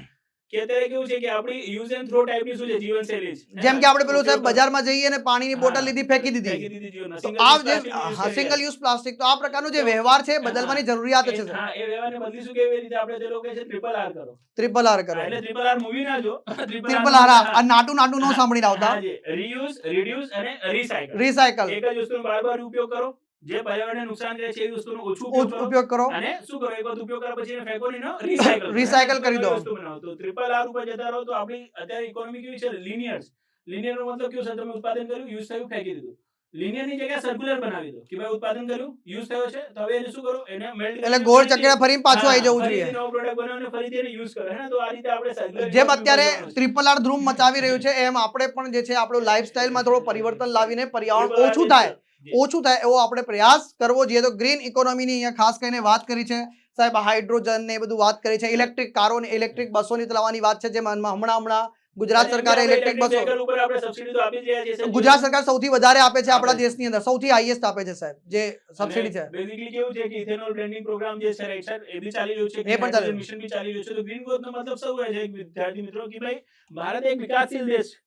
કે અત્યારે કેવું છે કે આપણી યુઝ એન્ડ થ્રો ટાઈપની શું છે જીવનશૈલી છે. જેમ કે આપણે પેલું સાહેબ ઉપયોગ કરો. બજારમાં જઈએ અને પાણીની બોટલ હા. લીધી ફેંકી દીધી. ફેંકી દીધી જીવનમાં. તો Single આ use જે plastic નો use કરી સિંગલ રહ્યા. યુઝ પ્લાસ્ટિક, તો આ પ્રકારનું જે તો- વ્યવહાર છે એ હા. બદલવાની જરૂરિયાત છે સર. હા, એ વ્યવહારને બદલીશું કેવી રીતે? આપણે જે લોકો છે ટ્રિપલ આર કરો. ટ્રિપલ આર કરો. હા, એટલે ટ્રિપલ આર મૂવી ના જો. ટ્રિપલ આર, આ નાટુ નાટુ નો સાંભળીને આવતા. હા જી, રીયુઝ, રિડ્યુસ અને રીસાયકલ. રિસાયકલ, એક જ વસ્તુનો બાર ઉપયોગ કરો. જે પર્યાવરણને નુકસાન કરે છે એવી વસ્તુનો ઓછો ઉપયોગ કરો. ઉપયોગ કરો. અને શું કરો, એક વખત ઉપયોગ કર્યા પછી એને ફેંકો નહીં, રિસાયકલ કરો. Recycle કરી દો. નવી વસ્તુ બનાવો. તો ટ્રિપલ આર ઉપર જતા રહો તો આપણી અત્યારે ઇકોનોમી કેવી છે? લિનિયર. લિનિયર નો મતલબ કેવું છે? તમે ઉત્પાદન કર્યું, યુઝ થયું, ફેંકી દીધું. લિનિયર ની જગ્યાએ સર્ક્યુલર બનાવી દો કે ભાઈ ઉત્પાદન કર્યું, યુઝ થયો છે, તો હવે એને શું કરો? એને મેલ્ટ એટલે ગોળ ચક્ર ફરીને પાછું આવી જવું જોઈએ. ફરીથી નવો પ્રોડક્ટ બનાવો અને ફરીથી એને યુઝ કરો. હે ને? તો આ રીતે આપણે circular જેમ economy અત્યારે બનાવવાનું છે. ટ્રિપલ આર ધૂમ મચાવી રહ્યું છે, એમ આપણે પણ જે છે આપણું લાઈફસ્ટાઈલમાં થોડો પરિવર્તન લાવીને પર્યાવરણ Triple R ઓછું જે થાય, છે. ઓછું થાય એવો આપણે પ્રયાસ કરવો જોઈએ. તો ગ્રીન ઇકોનોમીની અહીંયા ખાસ કરીને વાત કરી છે સાહેબ. હાઇડ્રોજન ને એ બધું વાત કરી છે. ઇલેક્ટ્રિક કારો ને ઇલેક્ટ્રિક બસોની ચલાવવાની વાત છે, જેમાં હમણાં ગુજરાત અને સરકારે આપણે ઇલેક્ટ્રિક બસો, vehicle ઉપર આપણે સબસિડી તો આપી જ રહ્યા છીએ સર. ગુજરાત સરકાર સૌથી વધારે આપે છે આપણા આપે છે. દેશની અંદર, સૌથી હાઈએસ્ટ આપે છે સાહેબ, જે સબસિડી છે. બેઝિકલી કેવું છે કે ઇથેનોલ બ્લેન્ડિંગ પ્રોગ્રામ જે છે રાઈટ સર, એ બી ચાલી રહ્યું છે, એ પણ ચાલી રહ્યું. મિશન બી ચાલી રહ્યું છે. તો ગ્રીન ગ્રોથ નો મતલબ શું હોય છે વિદ્યાર્થી મિત્રો? કે ભાઈ ભારત એક વિકાસશીલ દેશ છે.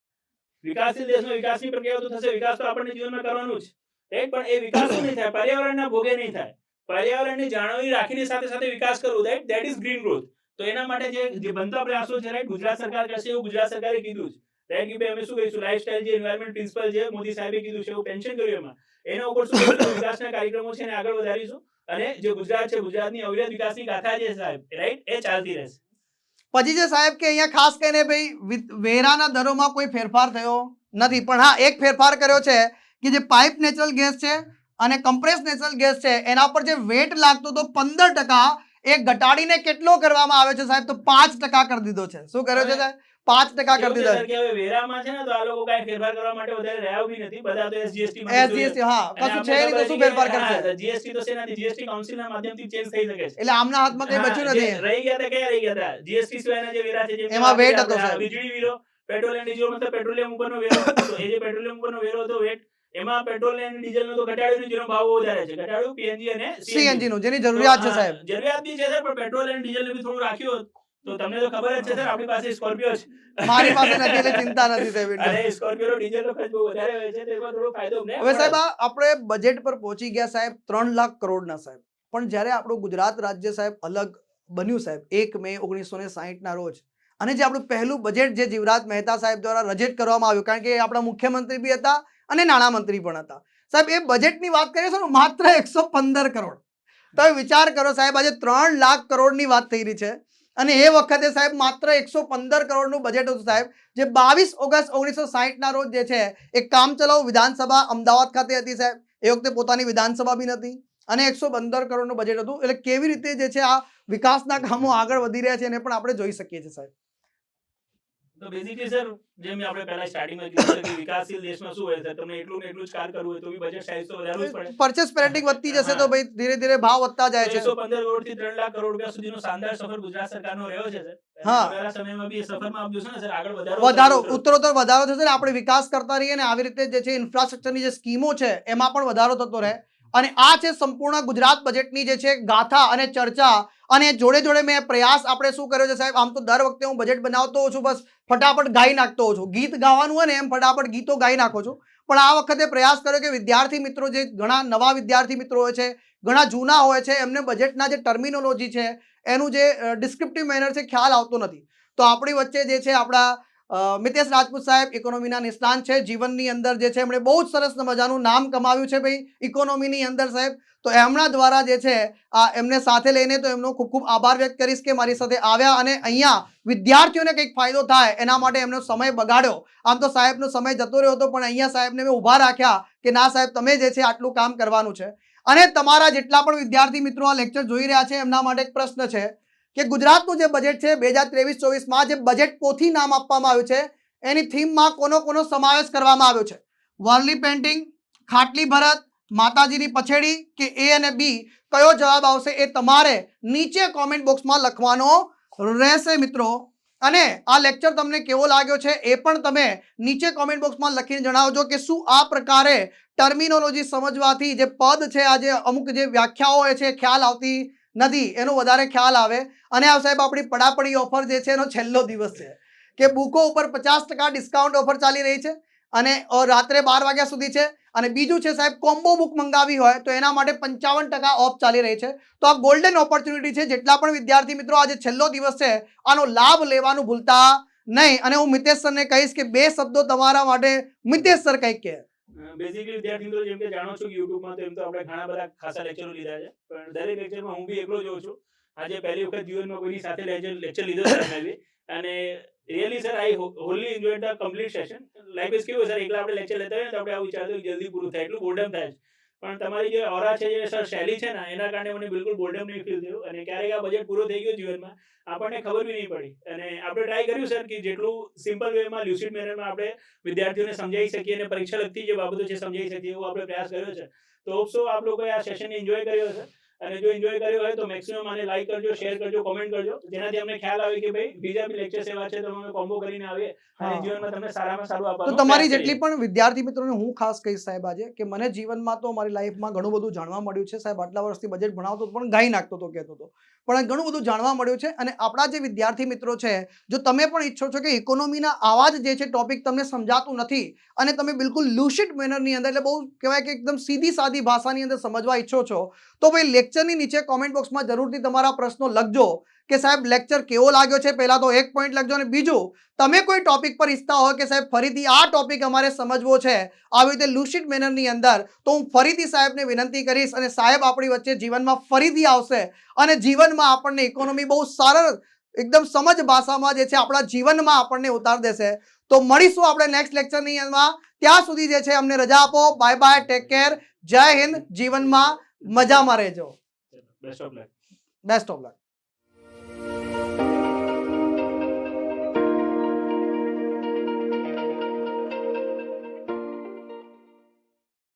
વિકાસશીલ દેશનો વિકાસની પ્રક્રિયા તો થશે, વિકાસ તો આપણને જીવનમાં કરવાનું જ. રાઈટ? પણ એ વિકાસ શું નહીં થાય, પર્યાવરણના ભોગે નહીં થાય. પર્યાવરણની જાળવણી રાખીને સાથે સાથે વિકાસ કરવો, right? That is green growth. તો એના માટે જે બનતા પ્રયાસો છે, રાઈટ, ગુજરાત સરકાર કરશે એવું ગુજરાત સરકારે કીધું છે, રાઈટ, કે ભાઈ અમે શું કરીશું, લાઇફસ્ટાઇલ જે એન્વાયરમેન્ટ પ્રિન્સિપલ છે મોદી સાહેબે કીધું છે એવું પેન્શન કર્યું એમાં, એના ઉપર શું કરીશું, વિકાસના કાર્યક્રમો છે એને આગળ વધારીશું અને જે ગુજરાત છે, ગુજરાતની અવિરત વિકાસની ગાથા છે સાહેબ, રાઈટ, એ ચાલતી રહેશે. પછી જે સાહેબ કે અહીંયા ખાસ કરીને ભાઈ વેરાના દરોમાં કોઈ ફેરફાર થયો નથી, પણ હા એક ફેરફાર કર્યો છે કે જે પાઇપ નેચરલ ગેસ છે અને કમ્પ્રેસ નેચરલ ગેસ છે એના પર જે વેટ લાગતો તો 15% એ ઘટાડીને કેટલો કરવામાં આવ્યો છે સાહેબ, તો 5% કરી દીધો છે. શું કર્યો છે સાહેબ? 5% કરી દીધો સર કે હવે વેરામાં છે ને તો આ લોકો કાંઈ ફેરફાર કરવા માટે વધારે રહ્યા બી નથી, બધા તો એસજીએસટી માં એસજીએસટી. હા, કશું છે નહીં તો શું ફેરફાર કરશે? જીએસટી તો શેનાથી, જીએસટી કાઉન્સિલના માધ્યમથી ચેન્જ થઈ શકે છે. એટલે આમના હાથમાં કઈ બચ્યું જે નથી. રહી ગયા હતા, કયા રહી ગયા હતા? જીએસટી સિવાયના જે વેરા છે, જેમ કે એમાં વેટ આપણે હતો સાહેબ. વીજળી વેરો, પેટ્રોલ એન્ડ ડીઝલ, મતલબ પેટ્રોલિયમ ઉપરનો વેરો હતો, તો એ જે પેટ્રોલિયમ ઉપરનો વેરો હતો વેટ, એમાં પેટ્રોલ અને ડીઝલનો તો ઘટાડ્યો નહીં, જેનો ભાવ વધારે છે, ઘટાડ્યું પીએનજી અને સીએનજી નું જેની જરૂરિયાત છે સાહેબ. જરૂરિયાત બી છે સર, પણ પેટ્રોલ અને ડીઝલ બી થોડું રાખ્યું હોત તો તમને તો ખબર જ છે સર, આપણી પાસે સ્કોર્પિયો છે. મારી પાસે નથી એટલે ચિંતા નથી સાહેબ. અને સ્કોર્પિયો ડીઝલનો ખર્ચ બહુ વધારે હોય છે, તો એમાં થોડો ફાયદો અમને હવે સાહેબ મળે. આપણે બજેટ પર પહોંચી ગયા સાહેબ 3 લાખ કરોડના સાહેબ, પણ જ્યારે આપણું ગુજરાત રાજ્ય સાહેબ અલગ બન્યું સાહેબ 1 મે 1960 ના રોજ, અને જે આપણું પહેલું બજેટ જે જીવરાજ મહેતા સાહેબ દ્વારા રજૂ કરવામાં આવ્યું, કારણ કે એ આપણા મુખ્યમંત્રી બી હતા અને નાણામંત્રી પણ હતા સાહેબ, એ બજેટની વાત કરીએ તો માત્ર 115 કરોડ. તમે વિચાર કરો સાહેબ, આજે 3 લાખ કરોડની વાત થઈ રહી છે અને એ વખતે સાહેબ માત્ર 115 કરોડનું બજેટ હતું સાહેબ, જે 22 ઓગસ્ટ 1960 ના રોજ જે છે એ કામચલાઉ વિધાનસભા અમદાવાદ ખાતે હતી સાહેબ, એ વખતે પોતાની વિધાનસભા બી નથી અને 115 કરોડનું બજેટ હતું. એટલે કેવી રીતે જે છે આ વિકાસના કામો આગળ વધી રહ્યા છે એને પણ આપણે જોઈ શકીએ છીએ સાહેબ. તો બેઝિકલી સર, જેમ આપણે પહેલા સ્ટાર્ટિંગમાં કીધું કે વિકાસશીલ દેશમાં શું હોય છે, તમને એટલું ને એટલું જ કાર કરવું હોય તો બી બજેટ સાઇઝ તો વધારવું જ પડે. પરચેસ પેરેટિંગ વધતી જશે તો ભાઈ ધીરે ધીરે ભાવ વધતા જાય છે. 115 કરોડથી 3 લાખ કરોડ રૂપિયા સુધીનો શાનદાર સફર ગુજરાત સરકારનો રહ્યો છે સર. હા. આવનારા સમયમાં બી એ સફરમાં આપ જોશો ને સર, આગળ વધારો ઉત્તરોત્તર વધારો થશે ને આપણે વિકાસ કરતા રહીએ ને આવી રીતે જે છે ઇન્ફ્રાસ્ટ્રક્ચરની જે સ્કીમો છે એમાં પણ વધારો થતો રહે. અને આ છે સંપૂર્ણ ગુજરાત બજેટની જે છે ગાથા અને ચર્ચા. અને જોડે જોડે મેં પ્રયાસ આપણે શું કર્યો છે સાહેબ, આમ તો દર વખતે હું બજેટ બનાવતો હોઉં છું, બસ ફટાફટ ગાઈ નાખતો હોઉં છું, ગીત ગાવાનું હોય ને એમ ફટાફટ ગીતો ગાઈ નાખો છું, પણ આ વખતે પ્રયાસ કર્યો કે વિદ્યાર્થી મિત્રો, જે ઘણા નવા વિદ્યાર્થી મિત્રો હોય છે, ઘણા જૂના હોય છે, એમને બજેટના જે ટર્મિનોલોજી છે એનું જે ડિસ્ક્રિપ્ટિવ મેનર છે ખ્યાલ આવતો નથી. તો આપણી વચ્ચે જે છે આપણા મિતેશ રાજપૂત સાહેબ ઇકોનોમીના નિષ્ણાંત છે, જીવનની અંદર જે છે એમણે બહુ જ સરસ મજાનું નામ કમાવ્યું છે ભાઈ ઇકોનોમીની અંદર સાહેબ, તો એમના દ્વારા જે છે આ એમને સાથે લઈને તો એમનો ખૂબ ખૂબ આભાર વ્યક્ત કરીશ કે મારી સાથે આવ્યા અને અહીંયા વિદ્યાર્થીઓને કંઈક ફાયદો થાય એના માટે એમનો સમય બગાડ્યો. આમ તો સાહેબનો સમય જતો રહ્યો હતો, પણ અહીંયા સાહેબને મેં ઊભા રાખ્યા કે ના સાહેબ તમે જે છે આટલું કામ કરવાનું છે. અને તમારા જેટલા પણ વિદ્યાર્થી મિત્રો આ લેક્ચર જોઈ રહ્યા છે એમના માટે એક પ્રશ્ન છે કે ગુજરાતનું જે બજેટ છે 2023-24માં જે બજેટ પોથી નામ આપવામાં આવ્યું છે એની થીમમાં કોનો સમાવેશ કરવામાં આવ્યો છે? વાર્લી પેઇન્ટિંગ, ખાટલી ભરત, માતાજીની પછેડી કે એ અને બી? કયો જવાબ આવશે એ તમારે નીચે કોમેન્ટ બોક્સમાં લખવાનો રહેશે મિત્રો. અને આ લેક્ચર તમને કેવો લાગ્યો છે એ પણ તમે નીચે કોમેન્ટ બોક્સમાં લખીને જણાવજો કે શું આ પ્રકારે ટર્મિનોલોજી સમજવાથી જે પદ છે, આ જે અમુક જે વ્યાખ્યાઓ હોય છે ખ્યાલ આવતી નથી એનો વધારે ખ્યાલ આવે. અને આ સાહેબ આપણી પડાપડી ઓફર જે છે એનો છેલ્લો દિવસ છે કે બુકો ઉપર 50% ડિસ્કાઉન્ટ ઓફર ચાલી રહી છે અને રાત્રે 12 વાગ્યા સુધી છે. અને બીજું છે સાહેબ, કોમ્બો બુક મંગાવી હોય તો એના માટે 55% ઓફ ચાલી રહી છે. તો આ ગોલ્ડન ઓપોર્ચ્યુનિટી છે. જેટલા પણ વિદ્યાર્થી મિત્રો આજે છેલ્લો દિવસ છે આનો લાભ લેવાનું ભૂલતા નહીં. અને હું મિતેશ સરને કહીશ કે 2 શબ્દો તમારા માટે મિતેશ સર કંઈક કહે. બેઝિકલી વિદ્યાર્થી મિત્રો જેમ કે જાણો છો કે યુટ્યુબમાં તો એમ તો આપણે ઘણા બધા ખાસા લેક્ચરો લીધા છે, પણ દરેક લેક્ચરમાં હું બી એકલો જ હોઉં છું. આજે પહેલી વખત જીવનમાં કોઈની સાથે લેક્ચર લીધો છે મેં બી, અને really sir I Holi enjoy the complete session. Life is કેવું સર, એકલા આપણે લેક્ચર લેતા હોય ને તો આપણે આવું વિચારતા હોય જલ્દી પૂરું થાય, એટલું બોર્ડમ થાય છે. પણ તમારી જે ઓરા છે, જે સર શૈલી છે ને, એના કારણે મને બિલકુલ બોર્ડમ નહીં ફીલ થયું. અને ક્યારેક આ બજેટ પૂરો થઈ ગયો જીવનમાં આપણને ખબર બી નહીં પડી. અને આપણે ટ્રાય કર્યું સર કે જેટલું સિમ્પલ વેમાં, લ્યુસિડ મેનરમાં આપણે વિદ્યાર્થીઓને સમજાવી શકીએ અને પરીક્ષા લગતી જે બાબતો છે સમજાવી શકીએ, એવો આપણે પ્રયાસ કર્યો છે. તો હોપ સો આપ લોકોએ આ સેશનને એન્જોય કર્યો છે. અને જો એન્જોય કર્યો હોય તો મેક્સિમમ આને લાઈક કરજો, શેર કરજો, કોમેન્ટ કરજો, જેનાથી અમને ખ્યાલ આવે કે ભાઈ બીજા બી લેક્ચર્સ એવા છે તો અમે કોમ્બો કરીને આવીએ અને હા. જીવનમાં તમને સારામાં સારું તો આપવાનો તમારી પ્રયાસ જેટલી કરીએ. પણ વિદ્યાર્થી મિત્રોને હું ખાસ કહીશ સાહેબ આજે કે મને જીવનમાં તો મારી લાઈફમાં ઘણું બધું જાણવા મળ્યું છે સાહેબ. આટલા વર્ષથી બજેટ ભણાવતો હતો પણ ગાઈ નાખતો હતો, કહેતો હતો, પણ ઘણું બધું જાણવા મળ્યું છે. અને આપણા જે વિદ્યાર્થી મિત્રો છે, જો તમે પણ ઈચ્છો છો કે ઇકોનોમીના આવા જ જે છે ટોપિક તમને સમજાતું નથી અને તમે બિલકુલ લ્યુસિડ મેનરની અંદર, એટલે બહુ કહેવાય કે એકદમ સીધી સાદી ભાષાની અંદર સમજવા ઈચ્છો છો, તો ભાઈ લેક્ચરની નીચે કોમેન્ટ બોક્સમાં જરૂરથી તમારા પ્રશ્નો લખજો કે સાહેબ લેક્ચર કેવો લાગ્યો છે. પહેલા તો એક પોઈન્ટ લખજો, અને બીજું, તમે કોઈ ટોપિક પર ઈચ્છતા હોય કે સાહેબ ફરીથી આ ટોપિક અમારે સમજવો છે આવી રીતે લ્યુસિડ મેનરની અંદર, તો હું ફરીથી સાહેબને વિનંતી કરીશ અને સાહેબ આપણી વચ્ચે જીવનમાં ફરીથી આવશે અને જીવનમાં આપણને ઇકોનોમી બહુ સરળ એકદમ સમજ ભાષામાં જે છે આપણા જીવનમાં આપણને ઉતાર દેશે. તો મળીશું આપણે નેક્સ્ટ લેક્ચરની અંદર. ત્યાં સુધી જે છે અમને રજા આપો. બાય બાય, ટેક કેર, જય હિન્દ. જીવનમાં મજામાં રહેજો. Best of luck. Best of luck.